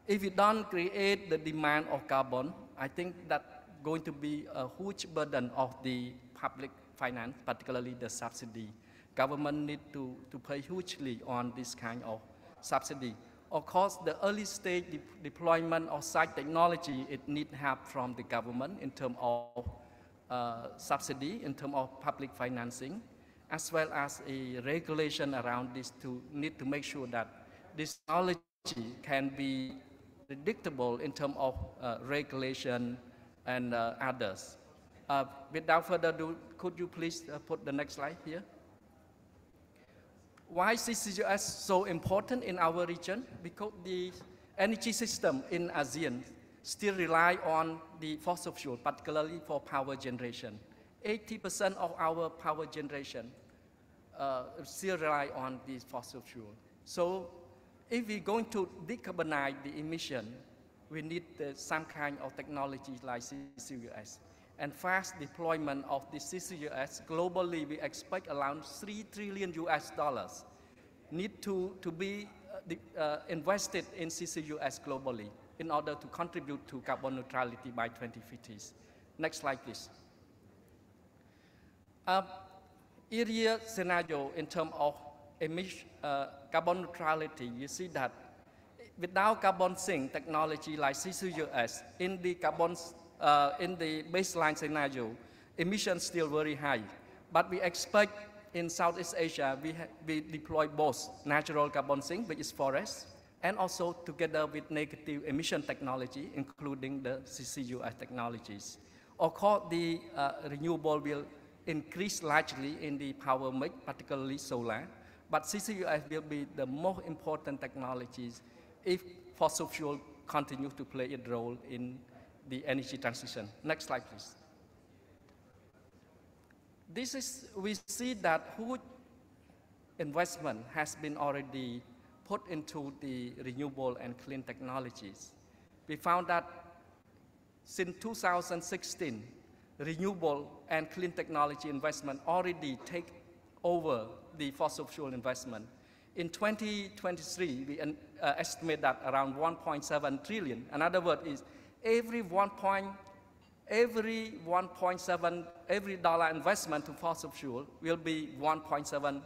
If you don't create the demand of carbon, I think that going to be a huge burden of the public finance, particularly the subsidy. Government need to pay hugely on this kind of subsidy. Of course, the early stage deployment of such technology, it needs help from the government in terms of subsidy, in terms of public financing, as well as a regulation around this to need to make sure that this technology can be predictable in terms of regulation and others. Without further ado, could you please put the next slide here? Why CCUS so important in our region? Because the energy system in ASEAN still rely on the fossil fuel, particularly for power generation. 80% of our power generation still rely on these fossil fuel. So if we're going to decarbonize the emission, we need some kind of technology like CCUS. And fast deployment of the CCUS, globally we expect around $3 trillion need to be invested in CCUS globally in order to contribute to carbon neutrality by 2050. Next slide, please. Area scenario in terms of emission, carbon neutrality, you see that without carbon sink technology like CCUS, in the baseline scenario, emissions still very high. But we expect in Southeast Asia, we deploy both natural carbon sink, which is forest, and also together with negative emission technology, including the CCUS technologies. Of course, the renewable will increase largely in the power mix, particularly solar, but CCUS will be the most important technologies if fossil fuel continue to play a role in the energy transition. Next slide, please. We see that huge investment has been already put into the renewable and clean technologies. We found that since 2016, renewable and clean technology investment already take over the fossil fuel investment. In 2023, we estimate that around 1.7 trillion. Another word is every dollar investment to fossil fuel will be $1.7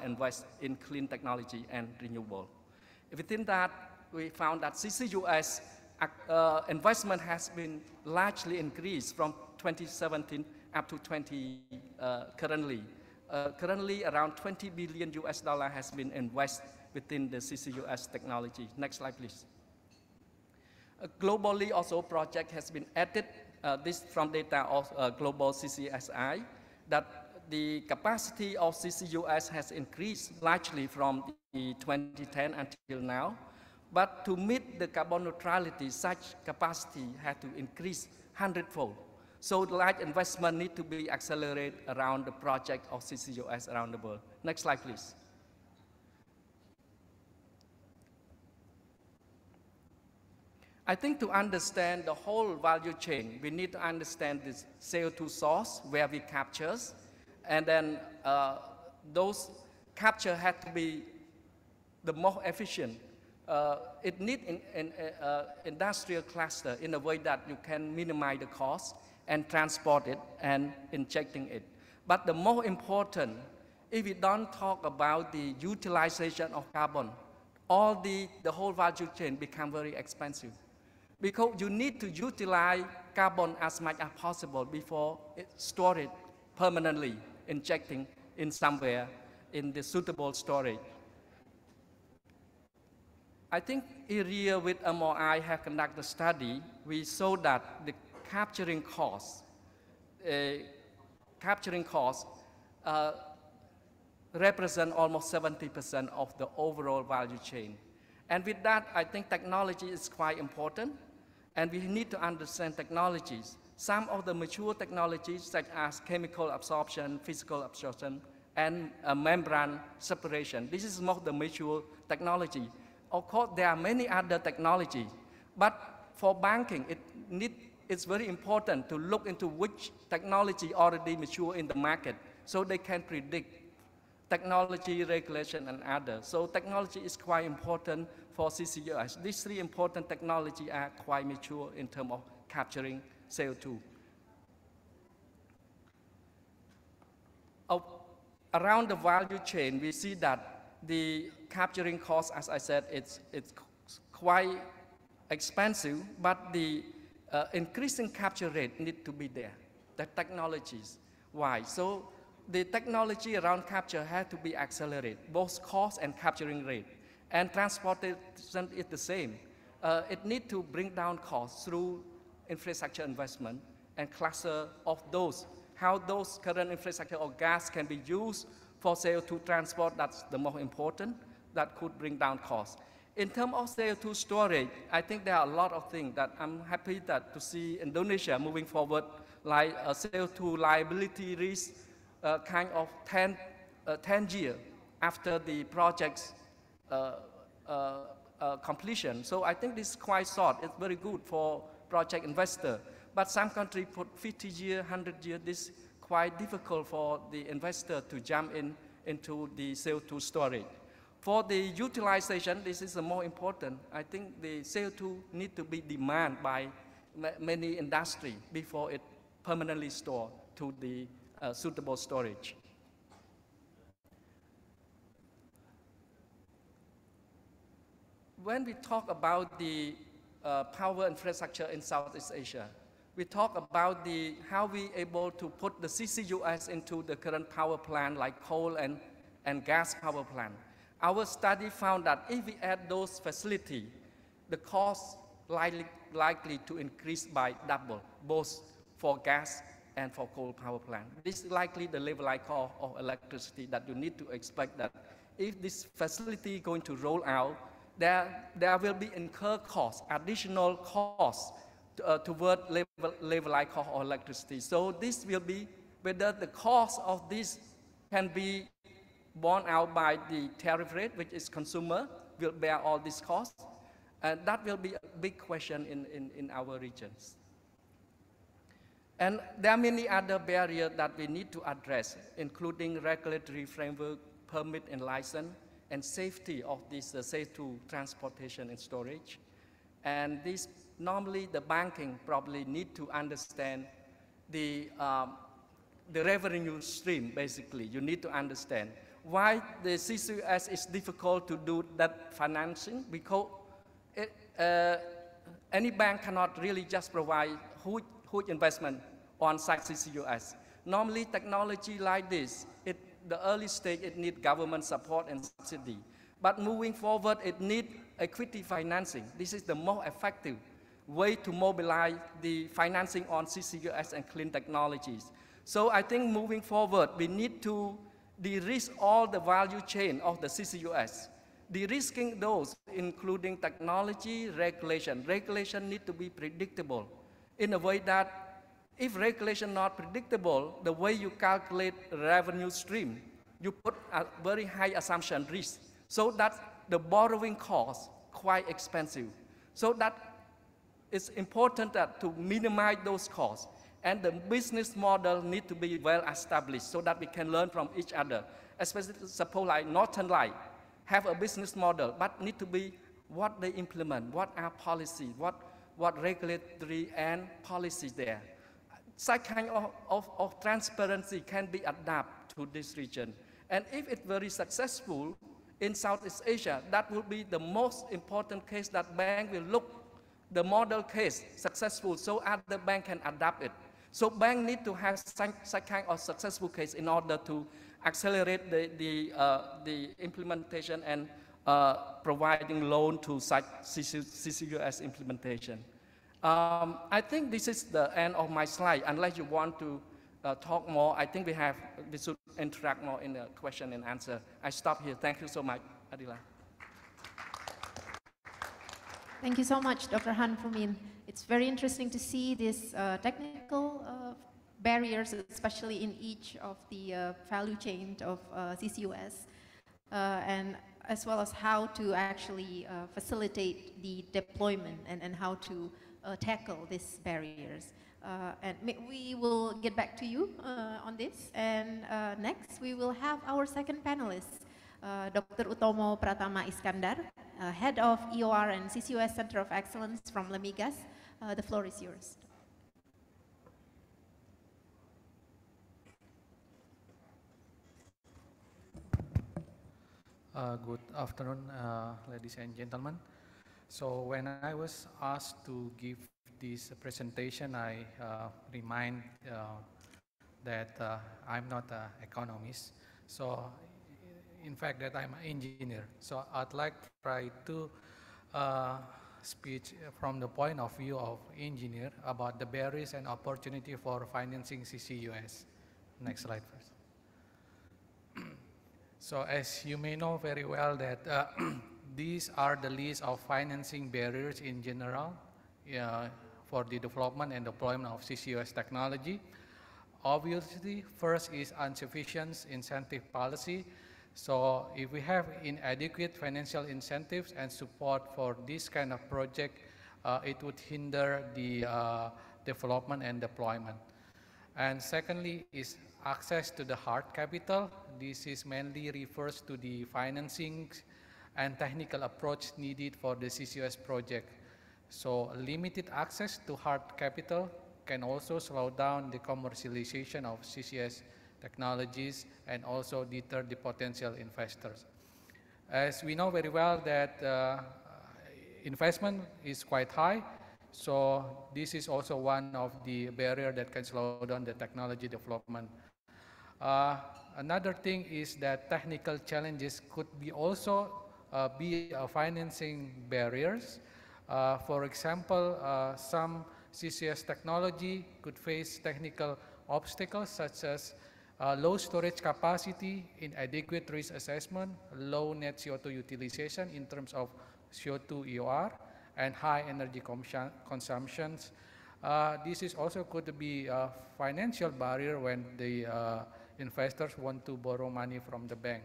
invest in clean technology and renewable. Within that, we found that CCUS investment has been largely increased from 2017 up to currently. Currently, around $20 billion has been invested within the CCUS technology. Next slide, please. Globally, also project has been added, this from data of global CCSI, that the capacity of CCUS has increased largely from the 2010 until now. But to meet the carbon neutrality, such capacity had to increase 100-fold. So the large investment need to be accelerated around the project of CCUS around the world. Next slide, please. I think to understand the whole value chain, we need to understand this CO2 source, where we capture, and then those capture have to be the most efficient. It needs an industrial cluster in a way that you can minimize the cost and transport it and injecting it. But the most important, if we don't talk about the utilization of carbon, the whole value chain become very expensive. Because you need to utilize carbon as much as possible before store it permanently, injecting in somewhere in the suitable storage. I think area with MOI have conducted a study. We saw that the capturing costs represent almost 70% of the overall value chain. And with that, I think technology is quite important, and we need to understand technologies. Some of the mature technologies, such as chemical absorption, physical absorption, and membrane separation. This is most of the mature technology. Of course, there are many other technologies, but for banking, it's very important to look into which technology already mature in the market, so they can predict technology, regulation, and others. So technology is quite important for CCUS. These three important technologies are quite mature in terms of capturing CO2. Around the value chain, we see that the capturing cost, as I said, it's quite expensive, but the increasing capture rate need to be there, the technologies. Why? So the technology around capture has to be accelerated, both cost and capturing rate. And transportation is the same. It needs to bring down costs through infrastructure investment and cluster of those, how those current infrastructure or gas can be used for CO2 transport. That's the most important, that could bring down costs. In terms of CO2 storage, I think there are a lot of things that I'm happy to see Indonesia moving forward, like a CO2 liability risk, kind of 10 years after the project's completion. So I think this is quite short. It's very good for project investor. But some countries put 50 years, 100 years. This is quite difficult for the investor to jump into the CO2 storage. For the utilization, this is the more important. I think the CO2 need to be demanded by many industries before it permanently stored to the suitable storage. When we talk about the power infrastructure in Southeast Asia, we talk about how we able to put the CCUS into the current power plant like coal and gas power plant. Our study found that if we add those facilities, the cost likely to increase by double, both for gas and for coal power plant. This is likely the levelized cost of electricity that you need to expect that if this facility is going to roll out, there will be incurred costs, additional costs toward levelized cost of electricity. So this will be whether the cost of this can be borne out by the tariff rate, which is consumer will bear all these costs, and that will be a big question in our regions. And there are many other barriers that we need to address, including regulatory framework, permit and license, and safety of this CO2 transportation and storage. And this, normally the banking probably need to understand the revenue stream, basically. You need to understand why the CCUS is difficult to do that financing, because any bank cannot really just provide huge investment on site CCUS. Normally technology like this, the early stage, it needs government support and subsidy. But moving forward, it needs equity financing. This is the most effective way to mobilize the financing on CCUS and clean technologies. So I think moving forward, we need to de-risk all the value chain of the CCUS. De-risking those, including technology, regulation. Regulation need to be predictable in a way that If regulation not predictable, the way you calculate revenue stream, you put a very high assumption risk, so that the borrowing cost quite expensive. So that it's important that to minimize those costs, and the business model need to be well established so that we can learn from each other. Especially suppose like Northern Light have a business model, but need to be what they implement, what are policies, what regulatory and policies there. Such kind of transparency can be adapted to this region. And if it's very successful in Southeast Asia, that will be the most important case that bank will look, the model case successful, so other bank can adapt it. So bank need to have such kind of successful case in order to accelerate the implementation and providing loan to such CCUS implementation. I think this is the end of my slide. Unless you want to talk more, I think we should interact more in the question and answer. I stop here. Thank you so much, Adila. Thank you so much, Dr. Han Fumin. It's very interesting to see these technical barriers, especially in each of the value chain of CCUS, and as well as how to actually facilitate the deployment and how to tackle these barriers. And we will get back to you on this. And next, we will have our second panelist, Dr. Utomo Pratama Iskandar, Head of EOR and CCUS Center of Excellence from Lemigas. The floor is yours. Good afternoon, ladies and gentlemen. So when I was asked to give this presentation, I remind that I'm not an economist. So in fact that I'm an engineer. So I'd like to try to speak from the point of view of engineer about the barriers and opportunity for financing CCUS. Next slide first. So as you may know very well that these are the list of financing barriers in general for the development and deployment of CCUS technology. Obviously, first is insufficient incentive policy. So if we have inadequate financial incentives and support for this kind of project, it would hinder the development and deployment. And secondly is access to the hard capital. This is mainly refers to the financing and technical approach needed for the CCUS project. So limited access to hard capital can also slow down the commercialization of CCUS technologies and also deter the potential investors. As we know very well that investment is quite high, so this is also one of the barriers that can slow down the technology development. Another thing is that technical challenges could be also be financing barriers. For example, some CCS technology could face technical obstacles such as low storage capacity, inadequate risk assessment, low net CO2 utilization in terms of CO2 EOR, and high energy consumptions. This is also could be a financial barrier when the investors want to borrow money from the bank.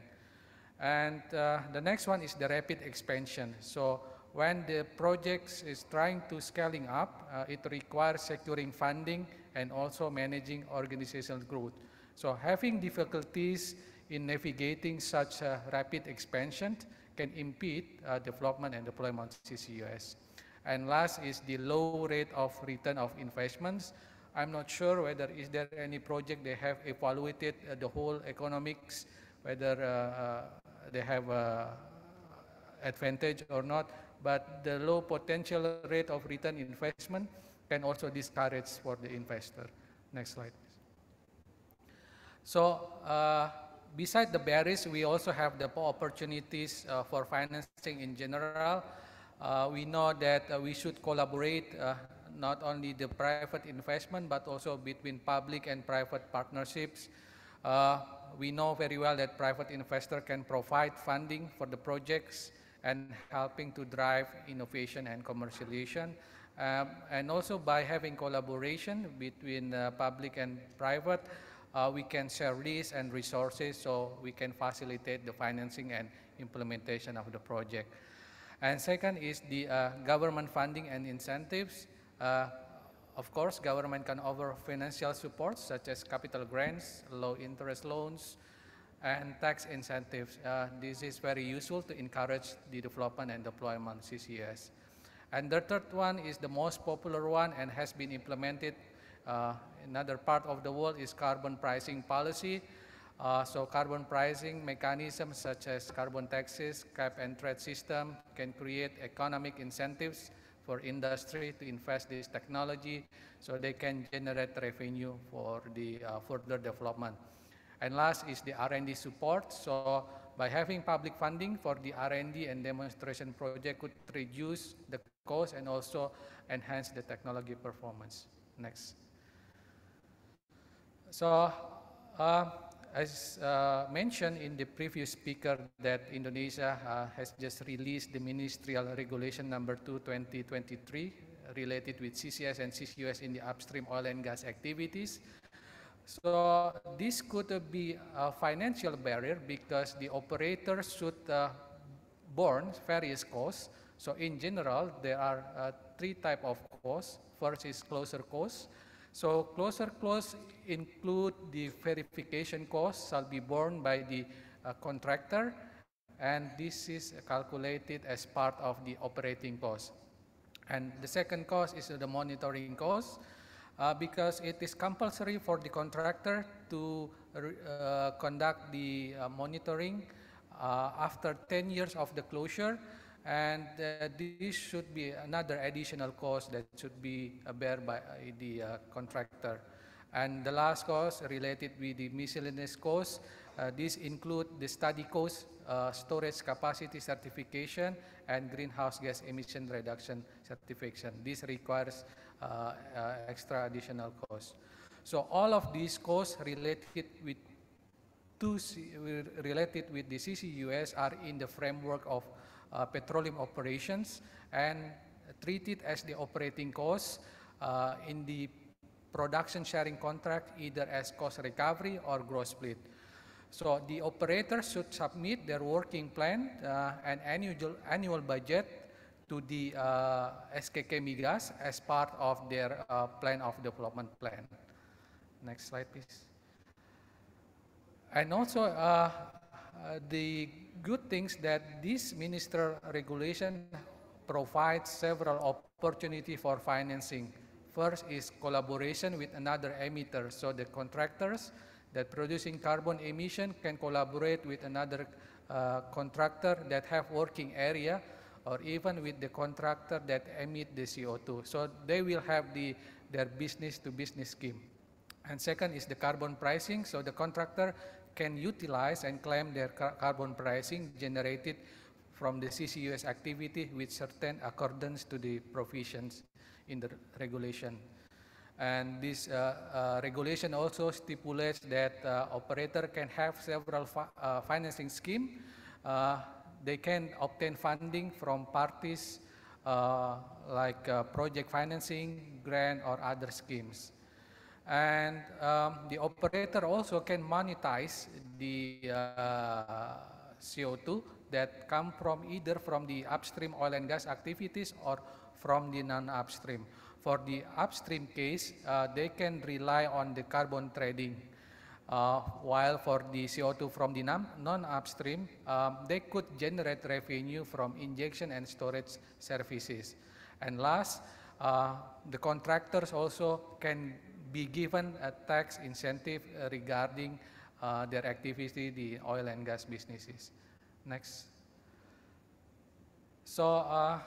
And the next one is the rapid expansion. So when the project is trying to scaling up, it requires securing funding and also managing organizational growth. So having difficulties in navigating such rapid expansion can impede development and deployment of CCUS. And last is the low rate of return of investments. I'm not sure whether is there any project they have evaluated the whole economics, whether they have advantage or not, but the low potential rate of return investment can also discourage for the investor. Next slide, please. So beside the barriers, we also have the opportunities for financing in general. We know that we should collaborate not only the private investment, but also between public and private partnerships. We know very well that private investor can provide funding for the projects and helping to drive innovation and commercialization. And also by having collaboration between public and private, we can share risks and resources so we can facilitate the financing and implementation of the project. And second is the government funding and incentives. Of course, government can offer financial support such as capital grants, low interest loans, and tax incentives. This is very useful to encourage the development and deployment CCUS. And the third one is the most popular one and has been implemented in other part of the world is carbon pricing policy. So carbon pricing mechanisms such as carbon taxes, cap and trade system can create economic incentives for industry to invest this technology so they can generate revenue for the further development. And last is the R&D support. So by having public funding for the R&D and demonstration project could reduce the cost and also enhance the technology performance. Next. So as mentioned in the previous speaker that Indonesia has just released the Ministerial Regulation number 2/2023 related with CCS and CCUS in the upstream oil and gas activities. So this could be a financial barrier because the operators should borne various costs. So in general, there are three types of costs. First is closure costs. So closure costs include the verification costs shall be borne by the contractor, and this is calculated as part of the operating cost. And the second cost is the monitoring cost. Because it is compulsory for the contractor to conduct the monitoring after 10 years of the closure, and this should be another additional cost that should be borne by the contractor. And the last cost related with the miscellaneous costs, these include the study cost, storage capacity certification, and greenhouse gas emission reduction certification. This requires extra additional costs. So all of these costs related with the CCUS are in the framework of petroleum operations and treated as the operating costs in the production sharing contract, either as cost recovery or gross split. So the operators should submit their working plan and annual budget to the SKK Migas as part of their plan of development plan. Next slide, please. And also, the good things that this ministerial regulation provides several opportunities for financing. First is collaboration with another emitter. So the contractors that producing carbon emission can collaborate with another contractor that have working area, or even with the contractor that emit the CO2. So they will have their business-to-business scheme. And second is the carbon pricing. So the contractor can utilize and claim their carbon pricing generated from the CCUS activity with certain accordance to the provisions in the regulation. And this regulation also stipulates that operator can have several financing schemes. They can obtain funding from parties like project financing, grant, or other schemes. And the operator also can monetize the CO2 that come from either from the upstream oil and gas activities or from the non-upstream. For the upstream case, they can rely on the carbon trading. While for the CO2 from the non-upstream, they could generate revenue from injection and storage services. And last, the contractors also can be given a tax incentive regarding their activity, the oil and gas businesses. Next. So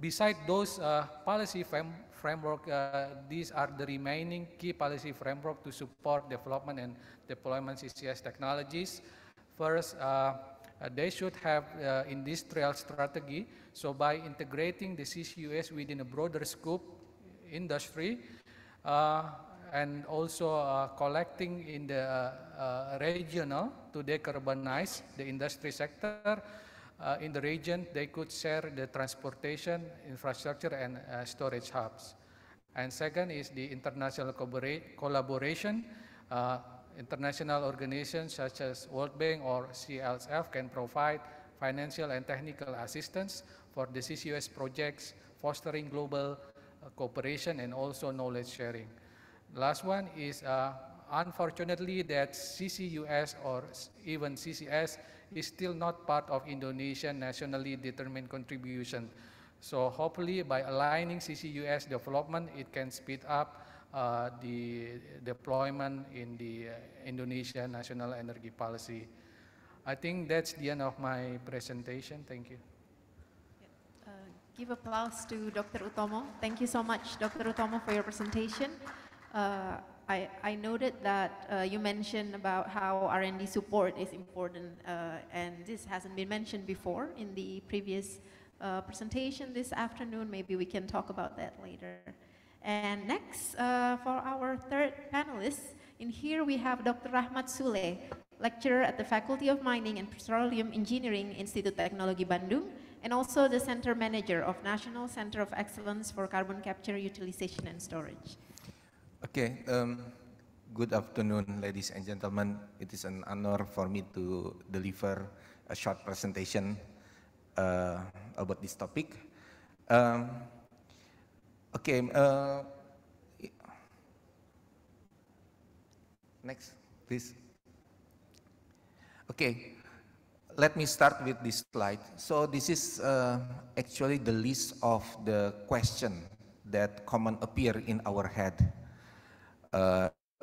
beside those policy framework, these are the remaining key policy framework to support development and deployment CCS technologies. First, they should have industrial strategy. So by integrating the CCUS within a broader scope industry, and also collecting in the regional to decarbonize the industry sector, in the region, they could share the transportation, infrastructure, and storage hubs. And second is the international collaboration. International organizations such as World Bank or CLSF can provide financial and technical assistance for the CCUS projects, fostering global cooperation and also knowledge sharing. Last one is, unfortunately, that CCUS or even CCS is still not part of Indonesian nationally determined contribution. So hopefully by aligning CCUS development, it can speed up the deployment in the Indonesian national energy policy. I think that's the end of my presentation. Thank you. Give applause to Dr. Utomo. Thank you so much, Dr. Utomo, for your presentation. I noted that you mentioned about how R&D support is important, and this hasn't been mentioned before in the previous presentation this afternoon. Maybe we can talk about that later. And next, for our third panelist, in here we have Dr. Rahmat Sule, lecturer at the Faculty of Mining and Petroleum Engineering, Institut Teknologi Bandung, and also the Center Manager of National Center of Excellence for Carbon Capture, Utilization, and Storage. Okay, good afternoon, ladies and gentlemen. It is an honor for me to deliver a short presentation about this topic. Okay, next, please. Okay, let me start with this slide. So this is actually the list of the questions that common appear in our head.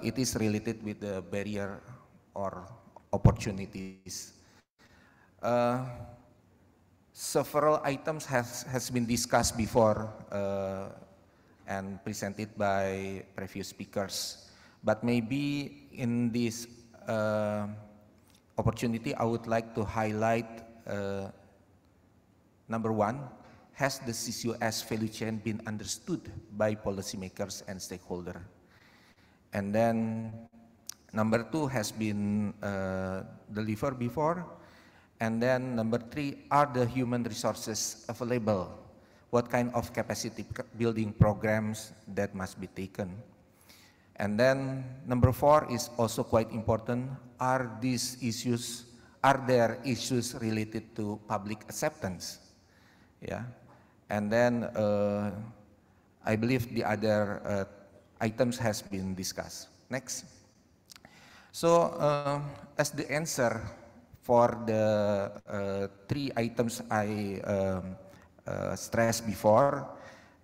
It is related with the barrier or opportunities. Several items has been discussed before and presented by previous speakers. But maybe in this opportunity, I would like to highlight number one, has the CCUS value chain been understood by policymakers and stakeholders? And then number two has been delivered before. And then number three, are the human resources available? What kind of capacity building programs that must be taken? And then number four is also quite important. Are there issues related to public acceptance? Yeah. And then I believe the other items has been discussed. Next. So as the answer for the three items I stressed before,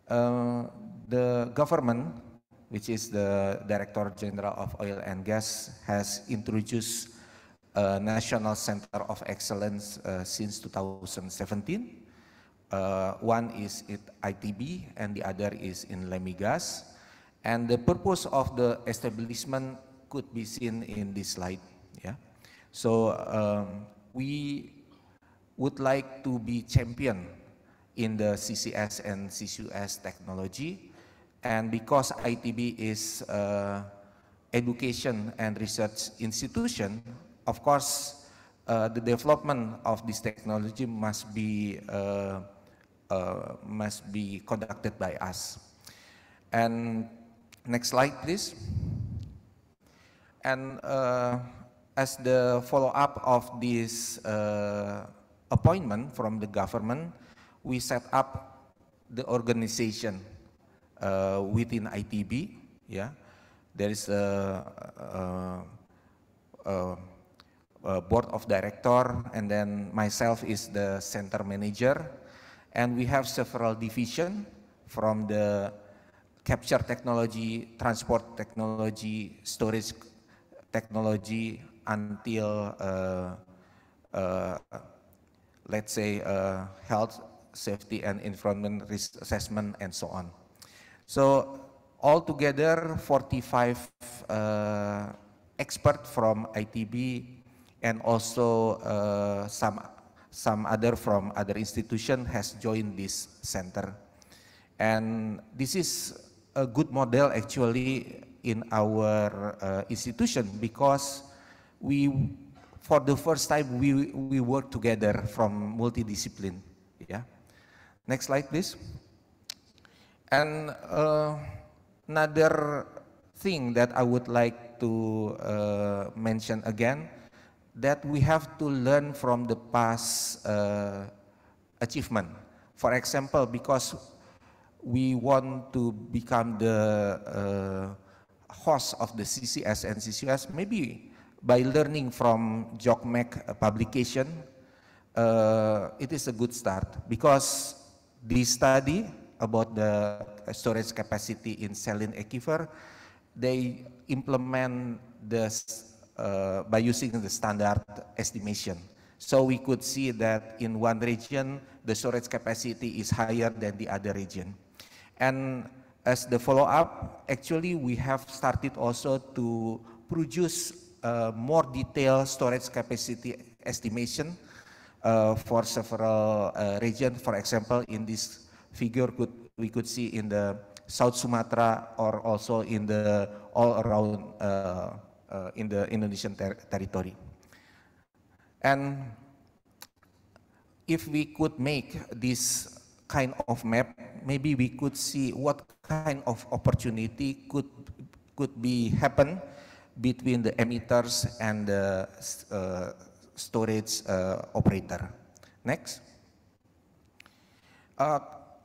the government, which is the Director General of Oil and Gas, has introduced a National Center of Excellence since 2017. One is at ITB and the other is in Lemigas. And the purpose of the establishment could be seen in this slide. Yeah. So we would like to be champion in the CCS and CCUS technology. And because ITB is education and research institution, of course, the development of this technology must be conducted by us. And next slide, please. And as the follow-up of this appointment from the government, we set up the organization within ITB. Yeah, there is a board of director, and then myself is the center manager, and we have several divisions from the capture technology, transport technology, storage technology, until let's say health, safety and environment risk assessment and so on. So altogether 45 experts from ITB and also some other from other institution has joined this center. And this is a good model actually in our institution, because we for the first time, we work together from multidiscipline. Yeah. Next slide, please. And another thing that I would like to mention again, that we have to learn from the past achievement. For example, because we want to become the host of the CCS and CCUS, maybe by learning from JOCMEC publication, it is a good start, because this study about the storage capacity in saline aquifer, they implement this by using the standard estimation. So we could see that in one region, the storage capacity is higher than the other region. And as the follow-up, actually we have started also to produce more detailed storage capacity estimation for several regions. For example, in this figure, we could see in the South Sumatra, or also in the all around in the Indonesian territory. And if we could make this kind of map, maybe we could see what kind of opportunity could be happen between the emitters and the storage operator. Next.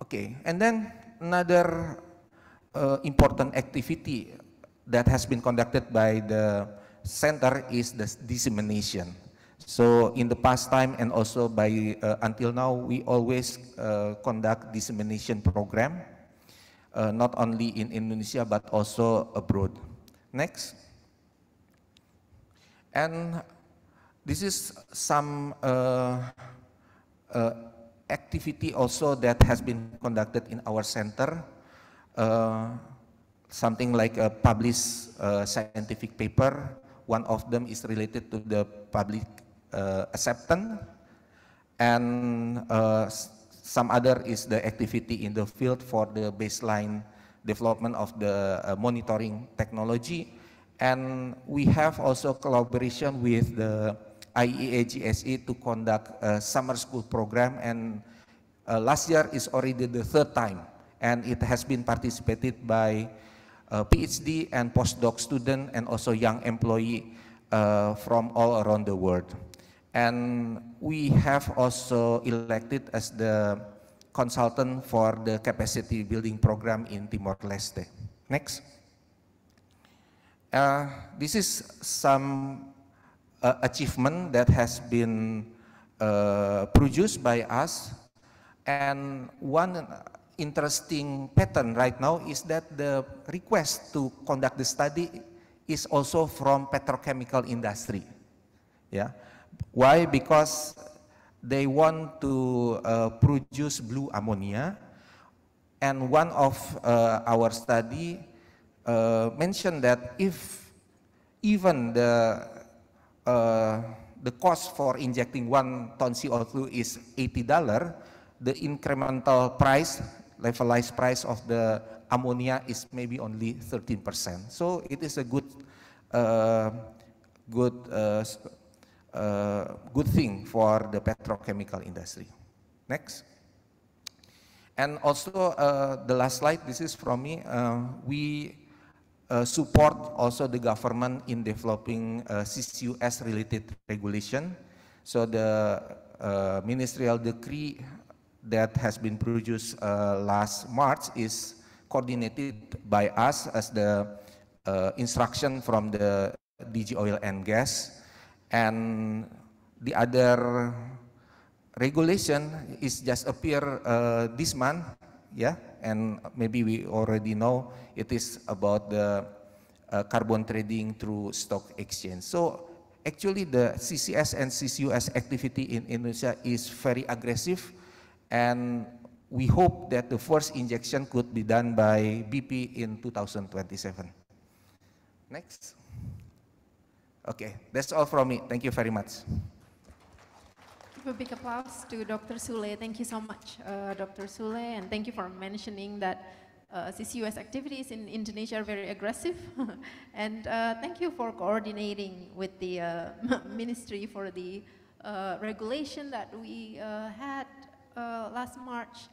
Okay, and then another important activity that has been conducted by the center is the dissemination. So in the past time and also by until now, we always conduct dissemination program, not only in Indonesia but also abroad. Next. And this is some activity also that has been conducted in our center. Something like a published scientific paper. One of them is related to the public acceptance, and some other is the activity in the field for the baseline development of the monitoring technology. And we have also collaboration with the IEA GSE to conduct a summer school program, and last year is already the third time, and it has been participated by PhD and postdoc student and also young employee from all around the world. And we have also elected as the consultant for the capacity building program in Timor-Leste. Next. This is some achievement that has been produced by us, and one interesting pattern right now is that the request to conduct the study is also from petrochemical industry. Yeah, why? Because they want to produce blue ammonia, and one of our study mentioned that if even the cost for injecting 1 ton CO2 is $80, the incremental price, levelized price of the ammonia is maybe only 13%. So it is a good thing for the petrochemical industry. Next. And also the last slide, this is from me. We support also the government in developing CCUS related regulation. So the ministerial decree that has been produced last March is coordinated by us as the instruction from the DG Oil and Gas, and the other regulation is just appear this month, yeah, and maybe we already know it is about the carbon trading through stock exchange. So actually the CCS and CCUS activity in Indonesia is very aggressive, and we hope that the first injection could be done by BP in 2027. Next. Okay, that's all from me. Thank you very much. Give a big applause to Dr. Sule. Thank you so much, Dr. Sule, and thank you for mentioning that CCUS activities in Indonesia are very aggressive. And thank you for coordinating with the ministry for the regulation that we had last March.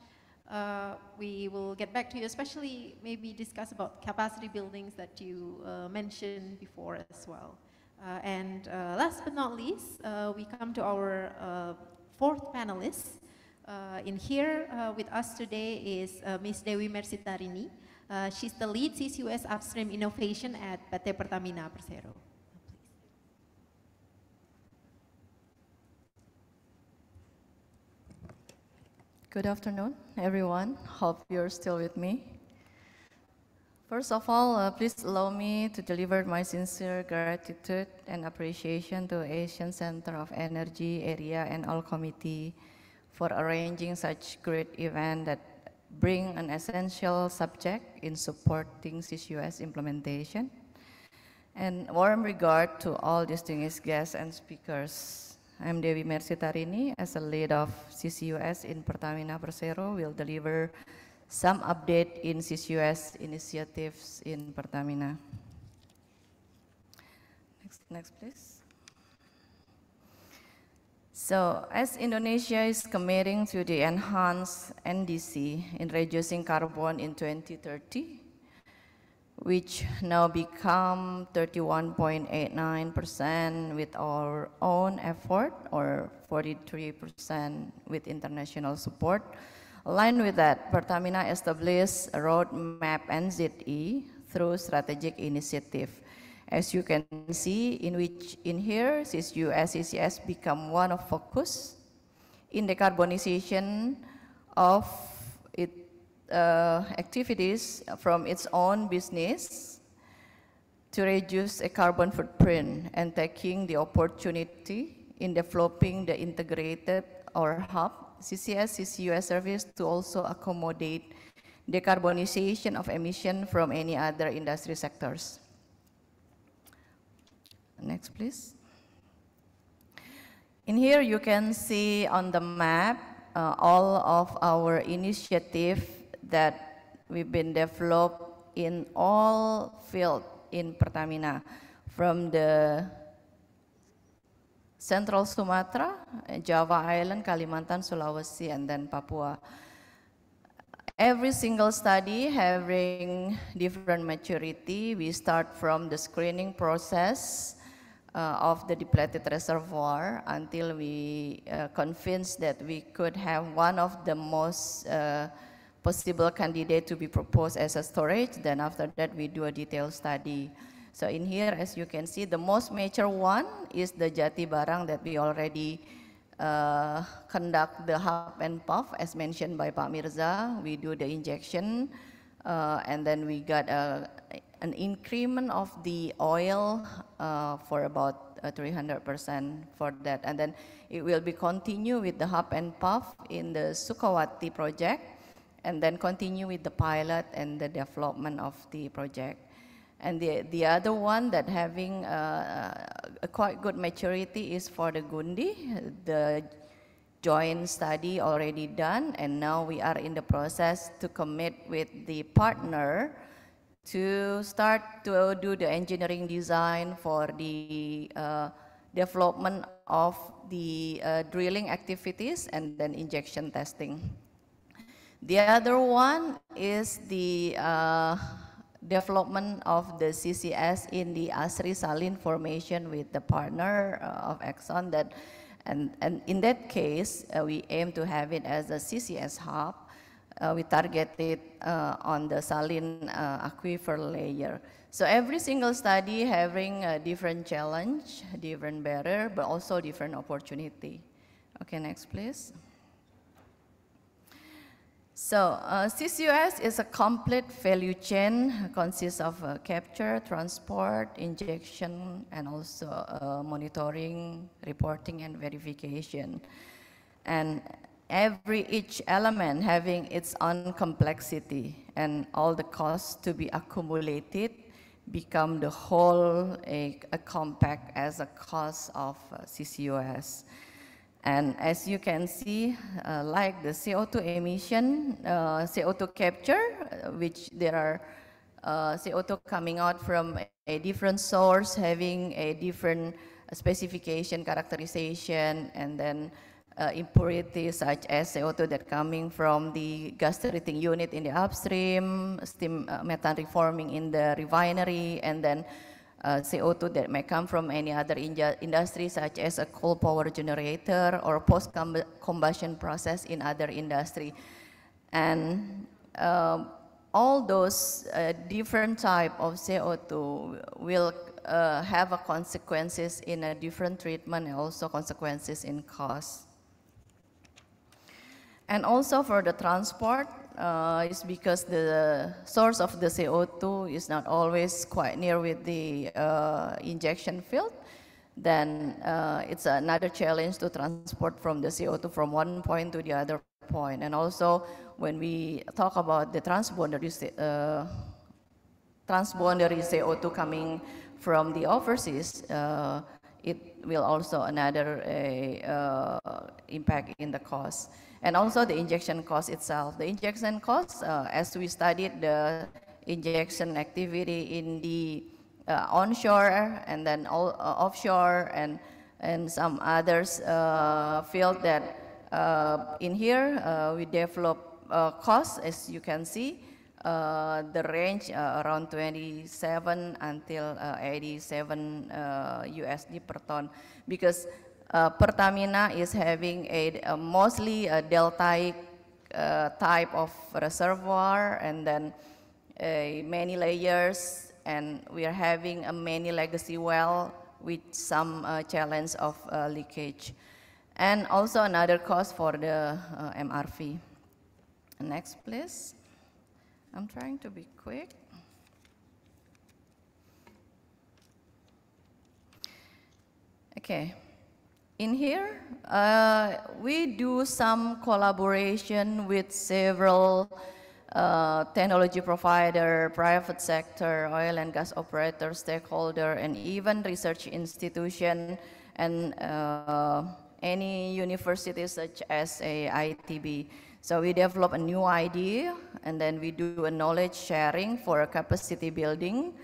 We will get back to you, especially maybe discuss about capacity buildings that you mentioned before as well. And last but not least, we come to our fourth panelist. In here with us today is Ms. Dewi Mersitarini. She's the lead CCUS upstream innovation at PT Pertamina Persero. Good afternoon, everyone. Hope you're still with me. First of all, please allow me to deliver my sincere gratitude and appreciation to ASEAN Center of Energy Area and all committee for arranging such great event that bring an essential subject in supporting CCUS implementation. And warm regard to all distinguished guests and speakers. I'm Dewi Mersitarini, as a lead of CCUS in Pertamina Persero, will deliver some update in CCUS initiatives in Pertamina. Next please. So, as Indonesia is committing to the enhanced NDC in reducing carbon in 2030, which now become 31.89% with our own effort, or 43% with international support. Aligned with that, Pertamina established a roadmap NZE through strategic initiative. As you can see, in here, CCUS, CCS become one of focus in decarbonization of its activities from its own business to reduce a carbon footprint and taking the opportunity in developing the integrated or hub CCS, CCUS service to also accommodate decarbonization of emission from any other industry sectors. Next, please. In here, you can see on the map all of our initiative that we've been developed in all fields in Pertamina, from the Central Sumatra, Java Island, Kalimantan, Sulawesi, and then Papua. Every single study having different maturity. We start from the screening process of the depleted reservoir until we convinced that we could have one of the most possible candidate to be proposed as a storage. Then after that, we do a detailed study. So in here, as you can see, the most major one is the Jati Barang that we already conduct the hub and puff, as mentioned by Pak Mirza. We do the injection, and then we got an increment of the oil for about 300% for that. And then it will be continue with the hub and puff in the Sukawati project, and then continue with the pilot and the development of the project. And the other one that having a quite good maturity is for the Gundi. The joint study already done, and now we are in the process to commit with the partner to start to do the engineering design for the development of the drilling activities and then injection testing. The other one is the development of the CCS in the Asri Salin formation with the partner of Exxon. That, and in that case, we aim to have it as a CCS hub. We target it on the Salin aquifer layer. So every single study having a different challenge, different barrier, but also different opportunity. Okay, next please. So CCUS is a complete value chain, consists of capture, transport, injection, and also monitoring, reporting, and verification. And each element having its own complexity, and all the costs to be accumulated become the whole a compact as a cost of CCUS. And as you can see, like the CO2 emission, CO2 capture, which there are CO2 coming out from a different source, having a different specification, characterization, and then impurities such as CO2 that coming from the gas treating unit in the upstream, steam methane reforming in the refinery, and then CO2 that may come from any other industry such as a coal power generator or post-combustion process in other industry. And all those different type of CO2 will have a consequences in a different treatment and also consequences in cost. And also for the transport, it's because the source of the CO2 is not always quite near with the injection field. Then it's another challenge to transport from the CO2 from one point to the other point. And also when we talk about the transboundary CO2 coming from the overseas, it will also another impact in the cost. And also the injection cost itself. The injection cost, as we studied the injection activity in the onshore and then offshore and some others field that in here we develop costs, as you can see, the range around 27 until 87 USD per ton, because Pertamina is having a mostly a deltaic type of reservoir, and then many layers, and we are having a many legacy well with some challenge of leakage. And also another cost for the MRV. Next, please. I'm trying to be quick. Okay. In here, we do some collaboration with several technology provider, private sector, oil and gas operator, stakeholder, and even research institution, and any universities such as a ITB. So we develop a new idea, and then we do a knowledge sharing for a capacity building.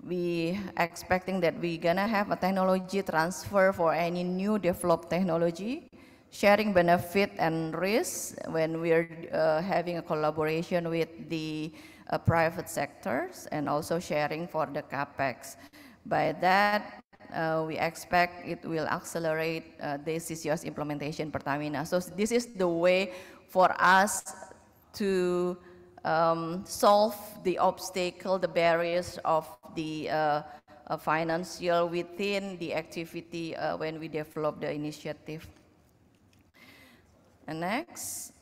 We expecting that we're gonna have a technology transfer for any new developed technology, sharing benefit and risk when we're having a collaboration with the private sectors, and also sharing for the CAPEX. By that, we expect it will accelerate the CCUS implementation Pertamina. So this is the way for us to solve the obstacle, the barriers of the financial within the activity when we develop the initiative. And next.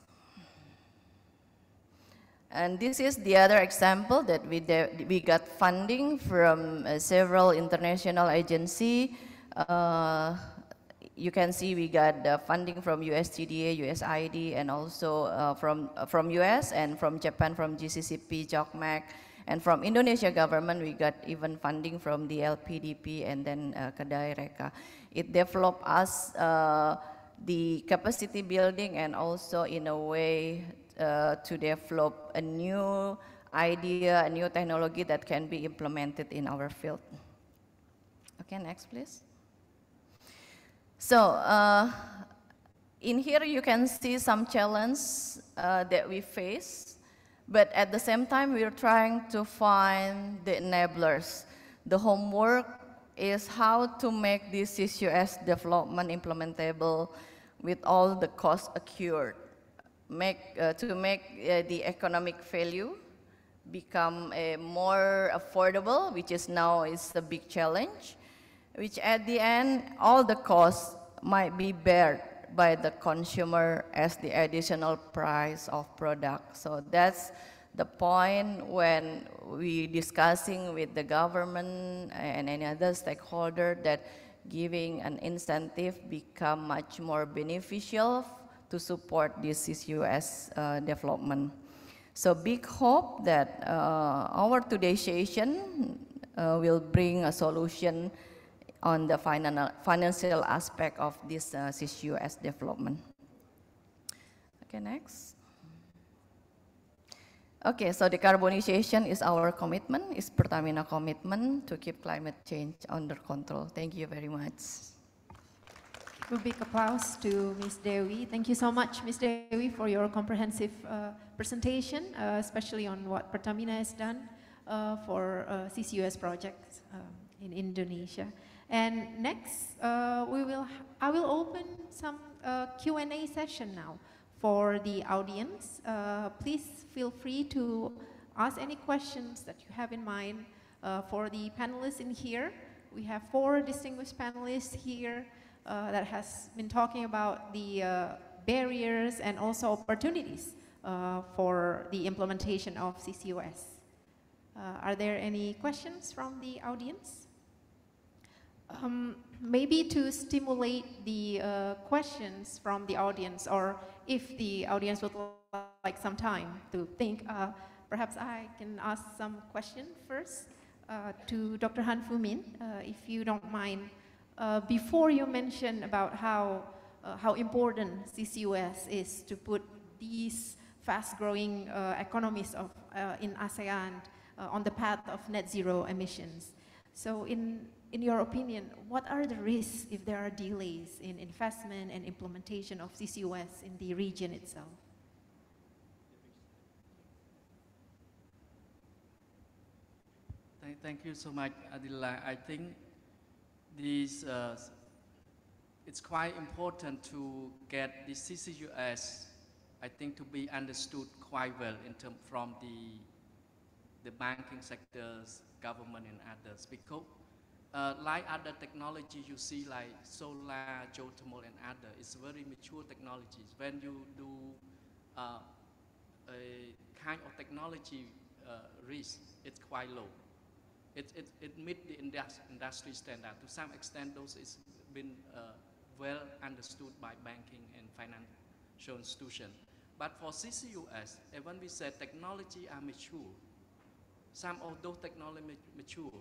And this is the other example that we got funding from several international agencies. You can see we got funding from USTDA, USAID, and also from US and from Japan, from GCCP, JOCMEC, and from Indonesia government, we got even funding from the LPDP and then Kedai Reka. It developed us the capacity building, and also in a way to develop a new idea, a new technology that can be implemented in our field. Okay, next please. So in here you can see some challenges that we face, but at the same time we are trying to find the enablers. The homework is how to make this CCUS development implementable with all the costs accrued, to make the economic value become more affordable, which is now is a big challenge, which at the end, all the costs might be borne by the consumer as the additional price of product. So that's the point when we discussing with the government and any other stakeholder that giving an incentive become much more beneficial to support this CCUS development. So big hope that our today's session will bring a solution on the financial aspect of this CCUS development. Okay, next. Okay, so decarbonization is our commitment, is Pertamina commitment to keep climate change under control. Thank you very much. A big applause to Ms. Dewi. Thank you so much, Ms. Dewi, for your comprehensive presentation, especially on what Pertamina has done for CCUS projects in Indonesia. And next, I will open some Q&A session now for the audience. Please feel free to ask any questions that you have in mind for the panelists in here. We have 4 distinguished panelists here that has been talking about the barriers and also opportunities for the implementation of CCUS. Are there any questions from the audience? Maybe to stimulate the questions from the audience, or if the audience would like some time to think, perhaps I can ask some question first to Dr. Han Fu-min, if you don't mind. Before you mentioned about how important CCUS is to put these fast-growing economies of, in ASEAN on the path of net zero emissions. So in your opinion, what are the risks if there are delays in investment and implementation of CCUS in the region itself? Thank you so much, Adila. I think this, it's quite important to get the CCUS, I think, to be understood quite well in terms from the banking sectors, government and others, because like other technology you see like solar, geothermal and other, it's very mature technologies. When you do a kind of technology risk, it's quite low. It meets the industry standard. To some extent, those has been well understood by banking and financial institutions. But for CCUS, when we say technology are mature, some of those technology mature,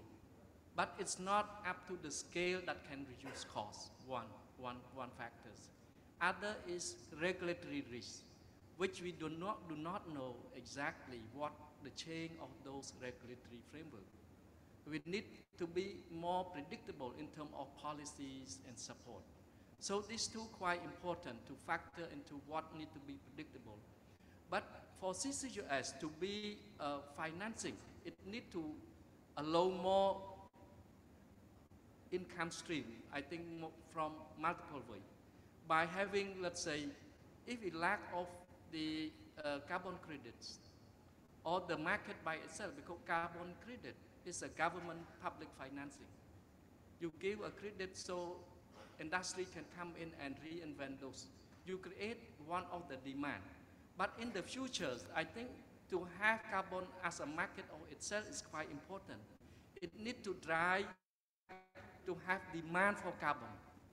but it's not up to the scale that can reduce costs. One factors. Other is regulatory risk, which we do not know exactly what the change of those regulatory framework. We need to be more predictable in terms of policies and support. So these two quite important to factor into what need to be predictable. But for CCUS to be financing, it need to allow more income stream, I think from multiple ways. By having, let's say, if we lack of the carbon credits or the market by itself, because carbon credit is a government public financing. You give a credit so industry can come in and reinvent those. You create one of the demand. But in the future, I think to have carbon as a market of itself is quite important. It needs to drive to have demand for carbon,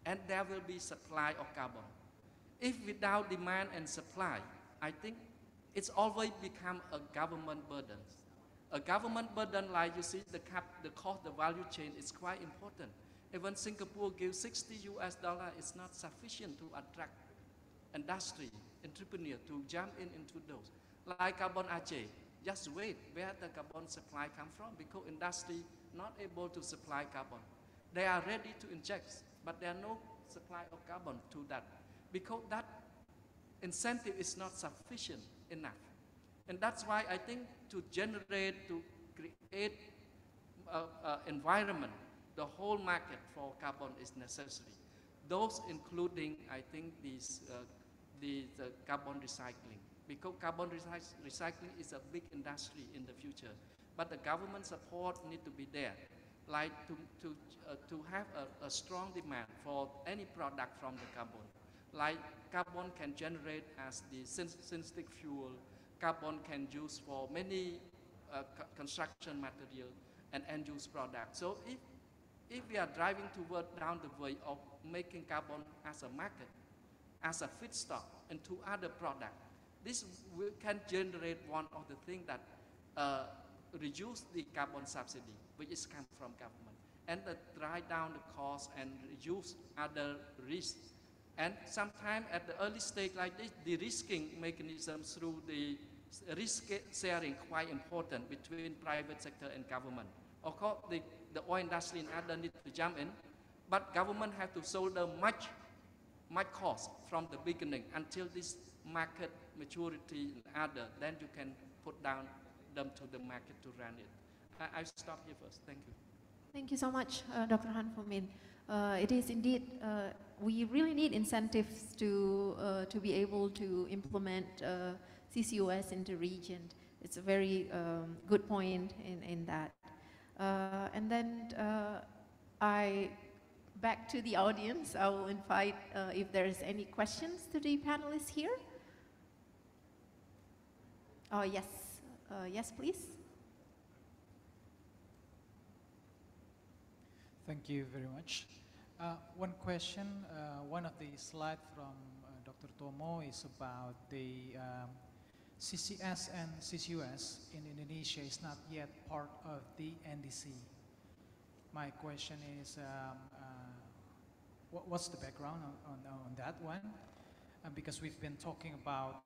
and there will be supply of carbon. If without demand and supply, I think it's always become a government burden. A government burden, like you see, the cost, the value chain is quite important. Even Singapore gives $60 US, it's not sufficient to attract industry, entrepreneur to jump into those. Like carbon Aceh, just wait where the carbon supply come from, because industry not able to supply carbon. They are ready to inject, but there are no supply of carbon to that, because that incentive is not sufficient enough. And that's why I think to generate, to create environment, the whole market for carbon is necessary. Those including, I think, the carbon recycling. Because carbon recycling is a big industry in the future. But the government support need to be there. Like to have a strong demand for any product from the carbon. Like carbon can generate as the synthetic fuel, carbon can use for many construction material and end-use products. So if we are driving toward down the way of making carbon as a market, as a feedstock into other products, this can generate one of the things that reduce the carbon subsidy, which is come from government, and drive down the cost and reduce other risks. And sometimes at the early stage like this, de-risking mechanisms through the risk sharing quite important between private sector and government. Of course, the oil industry and other need to jump in, but government have to shoulder much cost from the beginning until this market maturity and other, then you can put down them to the market to run it. I'll stop here first. Thank you. Thank you so much, Dr. Han Fomin. It is indeed, we really need incentives to be able to implement CCUS in the region. It's a very good point in that. And then back to the audience, I will invite if there is any questions to the panelists here. Oh, yes. Yes, please. Thank you very much. One question, one of the slides from Dr. Tomo is about the CCS and CCUS in Indonesia is not yet part of the NDC. My question is, what's the background on that one? Because we've been talking about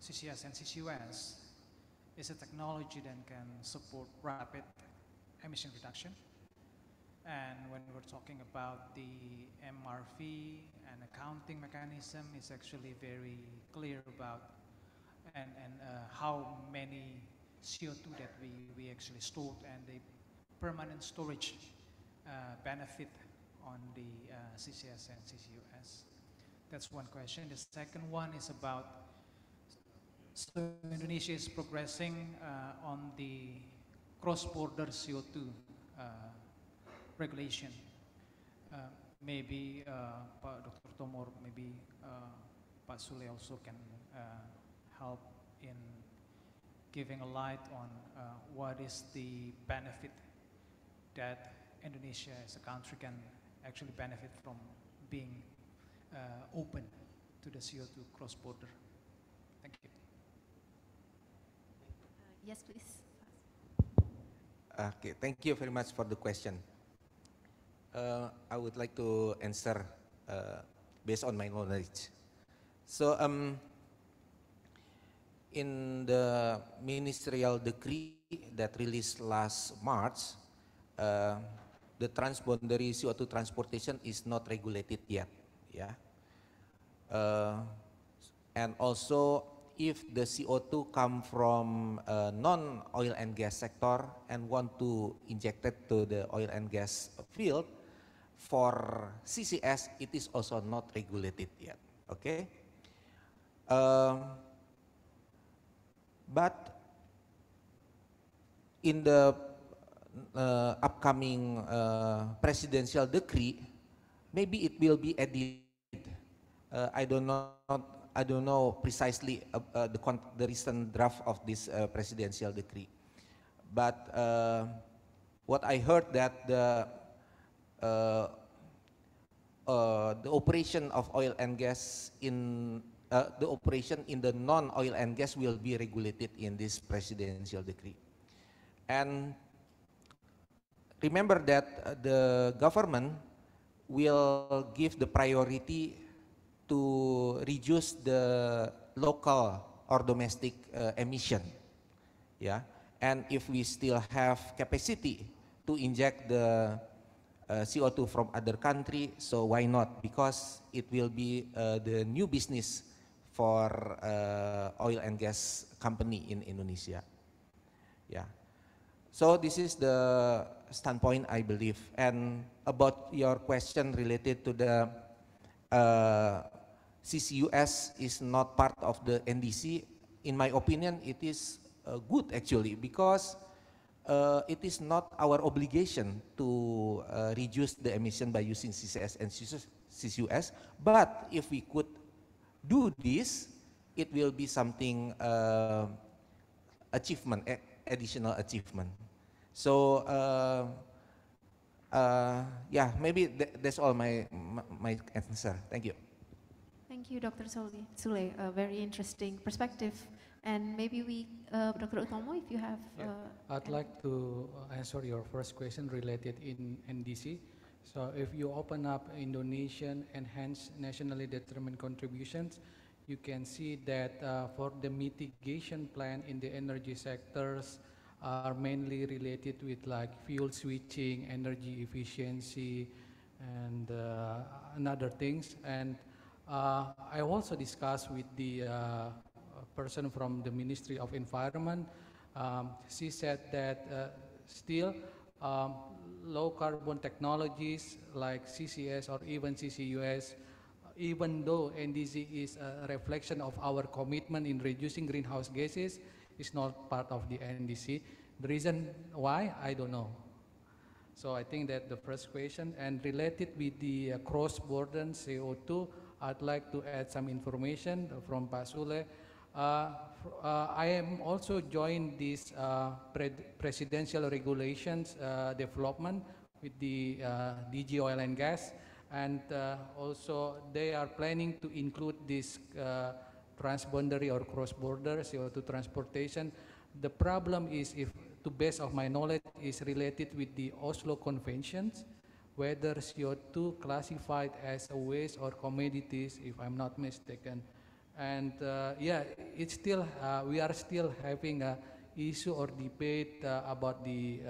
CCS and CCUS is a technology that can support rapid emission reduction. And when we're talking about the MRV and accounting mechanism, it's actually very clear about and how many CO2 that we actually stored and the permanent storage benefit on the CCS and CCUS. That's one question. The second one is about, so Indonesia is progressing on the cross-border CO2 regulation. Maybe Dr. Tomor, maybe Pak Sule also can help in giving a light on what is the benefit that Indonesia as a country can actually benefit from being open to the CO2 cross-border. Thank you. Yes, please. Okay, thank you very much for the question. I would like to answer based on my knowledge. So in the ministerial decree that released last March, the transboundary CO2 transportation is not regulated yet. Yeah. And also, if the CO2 come from non-oil and gas sector and want to inject it to the oil and gas field, for CCS, it is also not regulated yet, okay? But in the upcoming presidential decree, maybe it will be added. I don't know precisely the recent draft of this presidential decree, but what I heard that the operation of oil and gas in the operation in the non-oil and gas will be regulated in this presidential decree. And remember that the government will give the priority to reduce the local or domestic emission, yeah. And if we still have capacity to inject the CO2 from other country, so why not? Because it will be the new business for oil and gas company in Indonesia, yeah. So this is the standpoint I believe. And about your question related to the CCUS is not part of the NDC. In my opinion, it is good actually, because it is not our obligation to reduce the emission by using CCS and CCUS. But if we could do this, it will be something achievement, additional achievement. So yeah, maybe that's all my answer. Thank you. Thank you, Dr. Sule. A very interesting perspective. And maybe we, Dr. Utomo, if you have... I'd like to answer your first question related in NDC. So if you open up Indonesian enhanced nationally determined contributions, you can see that for the mitigation plan in the energy sectors are mainly related with like fuel switching, energy efficiency, and other things. And I also discussed with the person from the Ministry of Environment. She said that still low carbon technologies like CCS or even CCUS, even though NDC is a reflection of our commitment in reducing greenhouse gases, is not part of the NDC. The reason why, I don't know. So I think that the first question, and related with the cross-border CO2, I'd like to add some information from Pak Sule. I am also joined this presidential regulations development with the DG Oil and Gas, and also they are planning to include this transboundary or cross-border CO2 transportation. The problem is, if to best of my knowledge, is related with the Oslo Conventions, whether CO2 classified as a waste or commodities, if I'm not mistaken. And yeah, it's still, we are still having a issue or debate about the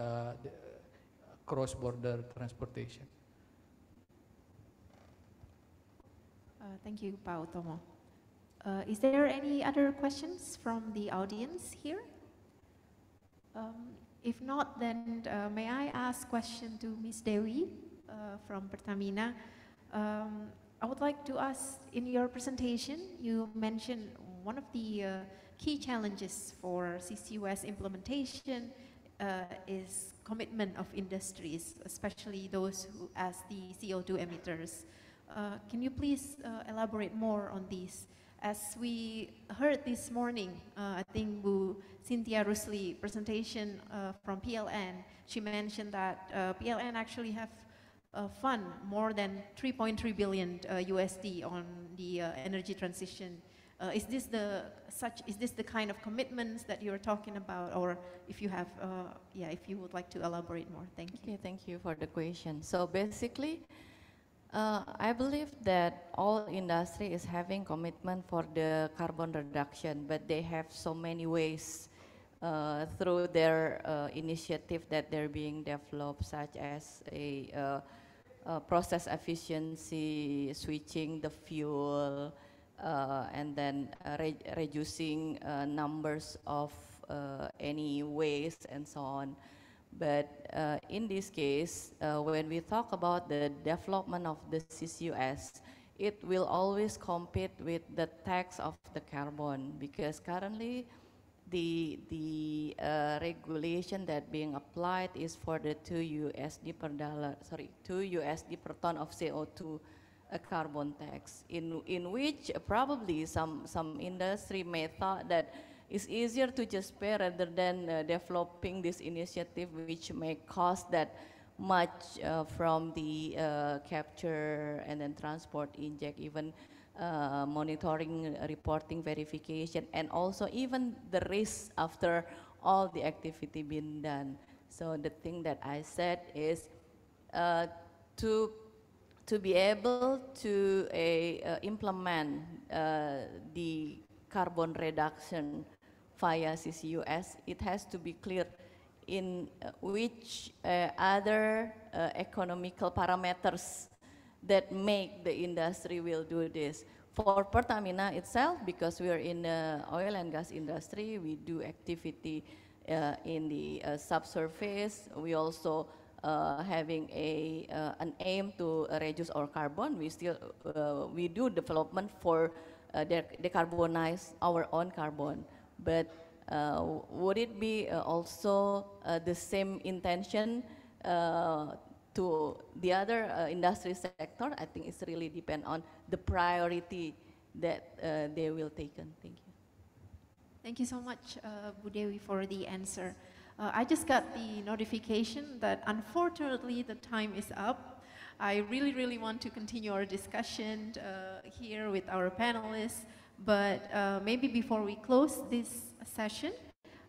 cross-border transportation. Thank you, Pak Utomo. Is there any other questions from the audience here? If not, then may I ask question to Ms. Dewi from Pertamina. I would like to ask, in your presentation, you mentioned one of the key challenges for CCUS implementation is commitment of industries, especially those who as the CO2 emitters. Can you please elaborate more on this? As we heard this morning, I think Bu Cynthia Rusli presentation from PLN, she mentioned that PLN actually have fund more than 3.3 billion USD on the energy transition. Is this the kind of commitments that you're talking about, or if you have, yeah, if you would like to elaborate more? Thank you. Okay, thank you for the question. So basically, I believe that all industry is having commitment for the carbon reduction, but they have so many ways through their initiative that they're being developed, such as a process efficiency, switching the fuel, and then reducing numbers of any waste and so on. But in this case, when we talk about the development of the CCUS, it will always compete with the tax of the carbon, because currently the regulation that being applied is for the 2 USD per ton of CO2 carbon tax, in which probably some industry may thought that it's easier to just pay rather than developing this initiative, which may cost that much from the capture and then transport, inject, even monitoring, reporting, verification, and also even the risk after all the activity being done. So the thing that I said is to be able to implement the carbon reduction via CCUS, it has to be clear in which other economical parameters that make the industry will do this. For Pertamina itself, because we are in the oil and gas industry, we do activity in the subsurface. We also having an aim to reduce our carbon. We do development for decarbonize our own carbon. But would it be also the same intention to the other industry sector? I think it's really depend on the priority that they will take on. Thank you. Thank you so much, Bu Dewi, for the answer. I just got the notification that unfortunately the time is up. I really want to continue our discussion here with our panelists, but maybe before we close this session,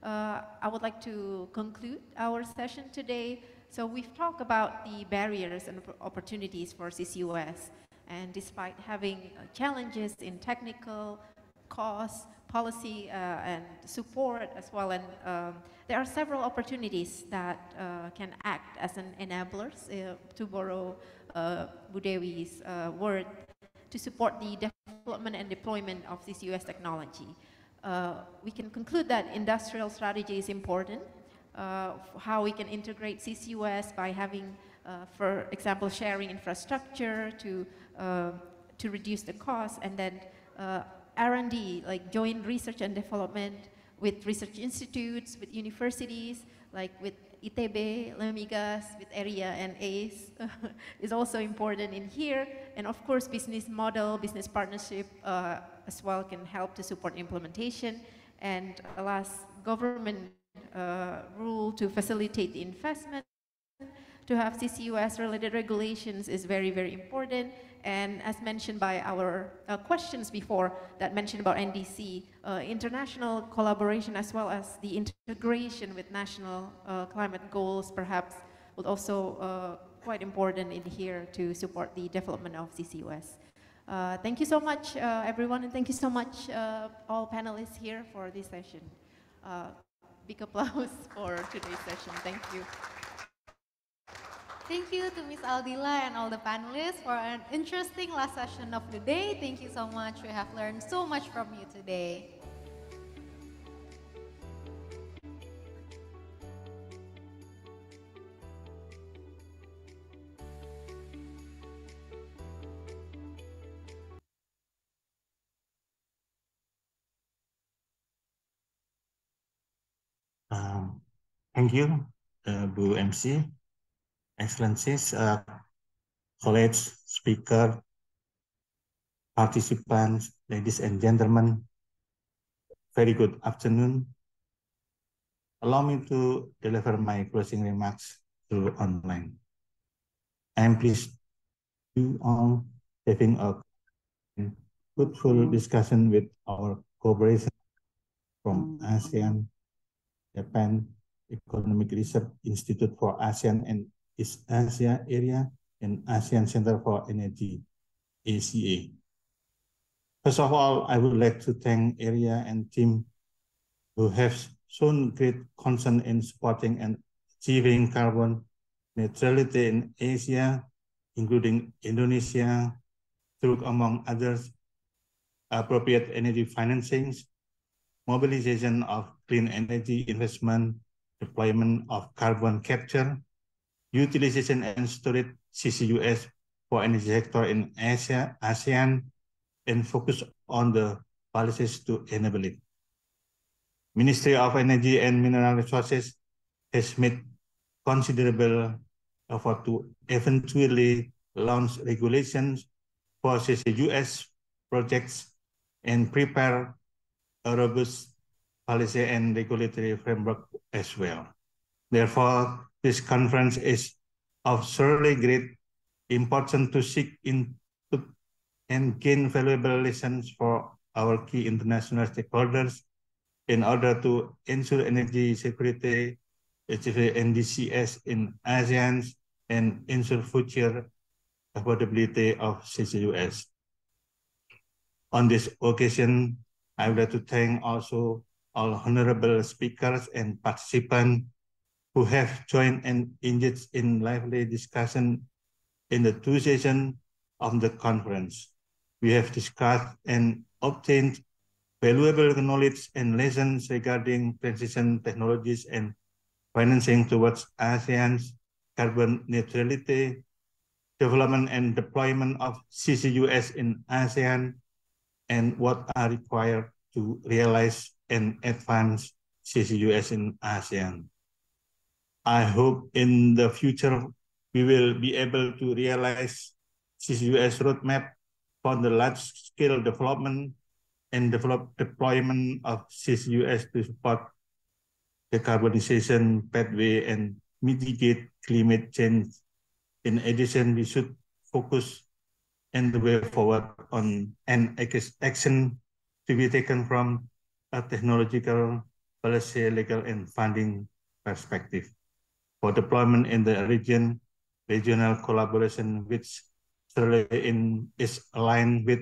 I would like to conclude our session today. So we've talked about the barriers and opportunities for CCUS, and despite having challenges in technical, cost, policy, and support as well. And there are several opportunities that can act as an enablers, to borrow Budewi's word, to support the development and deployment of CCUS technology. We can conclude that industrial strategy is important. How we can integrate CCUS by having, for example, sharing infrastructure to reduce the cost, and then R&D, like joint research and development with research institutes, with universities, like with ITB, Lemigas, with AREA and ACE is also important in here. And of course, business model, business partnership as well can help to support implementation. And last, government rule to facilitate the investment. To have CCUS related regulations is very, very important. And as mentioned by our questions before that mentioned about NDC, international collaboration as well as the integration with national climate goals perhaps would also quite important in here to support the development of CCUS. Thank you so much, everyone, and thank you so much, all panelists here for this session. Big applause for today's session. Thank you. Thank you to Ms. Aldila and all the panelists for an interesting last session of the day. Thank you so much. We have learned so much from you today. Thank you, Bu MC, Excellencies, colleagues, speaker, participants, ladies and gentlemen. Very good afternoon. Allow me to deliver my closing remarks through online. I am pleased you all having a fruitful discussion with our cooperation from ASEAN, Japan, Economic Research Institute for ASEAN and East Asia Area, and ASEAN Center for Energy, ACA. First of all, I would like to thank area and team who have shown great concern in supporting and achieving carbon neutrality in Asia, including Indonesia, through, among others, appropriate energy financings, mobilization of clean energy investment, deployment of carbon capture, utilization and storage CCUS for energy sector in Asia, ASEAN, and focus on the policies to enable it. Ministry of Energy and Mineral Resources has made considerable effort to eventually launch regulations for CCUS projects and prepare a robust policy and regulatory framework as well. Therefore, this conference is of surely great importance to seek input and gain valuable lessons for our key international stakeholders in order to ensure energy security, achieve NDCS in ASEAN, and ensure future affordability of CCUS. On this occasion, I would like to thank also all honorable speakers and participants who have joined and engaged in lively discussion in the two sessions of the conference. We have discussed and obtained valuable knowledge and lessons regarding transition technologies and financing towards ASEAN's carbon neutrality, development and deployment of CCUS in ASEAN, and what are required to realize and advance CCUS in ASEAN. I hope in the future we will be able to realize CCUS roadmap for the large-scale development and deployment of CCUS to support decarbonization pathway and mitigate climate change. In addition, we should focus and the way forward on an action to be taken from a technological, policy, legal, and funding perspective. For deployment in the region, regional collaboration which is aligned with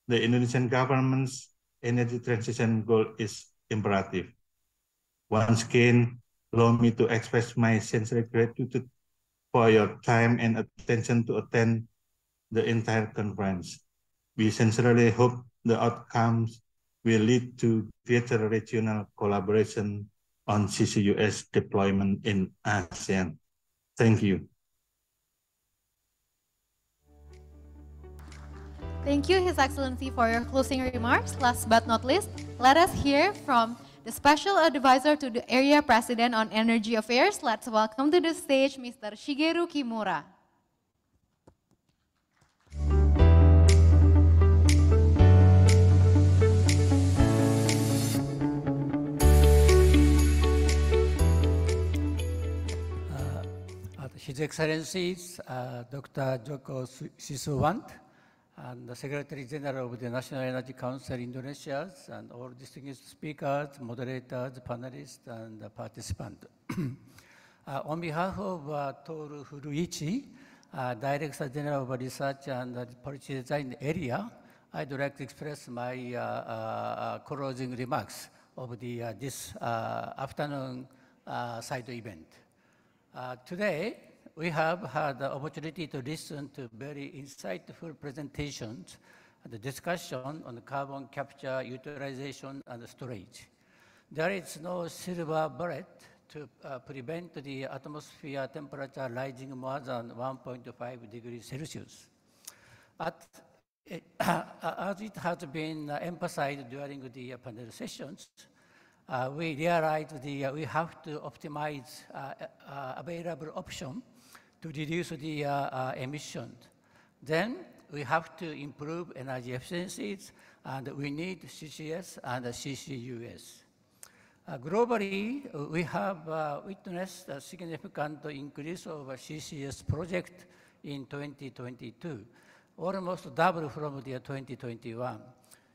the Indonesian government's energy transition goal is imperative. Once again, allow me to express my sincere gratitude for your time and attention to attend the entire conference. We sincerely hope the outcomes will lead to greater regional collaboration on CCUS deployment in ASEAN. Thank you. Thank you, His Excellency, for your closing remarks. Last but not least, let us hear from the Special Advisor to the Area President on Energy Affairs. Let's welcome to the stage Mr. Shigeru Kimura. His Excellencies, Dr. Joko Sisuwant, and the Secretary General of the National Energy Council Indonesia, and all distinguished speakers, moderators, panelists, and participants. On behalf of Toru Furuichi, Director General of Research and Policy Design area, I'd like to express my closing remarks of this afternoon side event. Today, we have had the opportunity to listen to very insightful presentations and the discussion on carbon capture, utilization, and storage. There is no silver bullet to prevent the atmosphere temperature rising more than 1.5 degrees Celsius. But as it has been emphasized during the panel sessions, we realized we have to optimize available option to reduce the emissions. Then we have to improve energy efficiencies, and we need CCS and CCUS. Globally, we have witnessed a significant increase of CCS project in 2022, almost double from the 2021.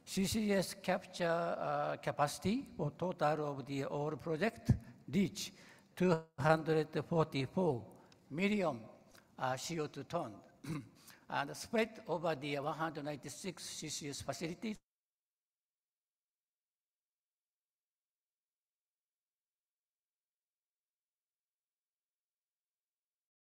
CCS capture capacity for total of the all project reach 244 million CO2 ton and spread over the 196 CCS facilities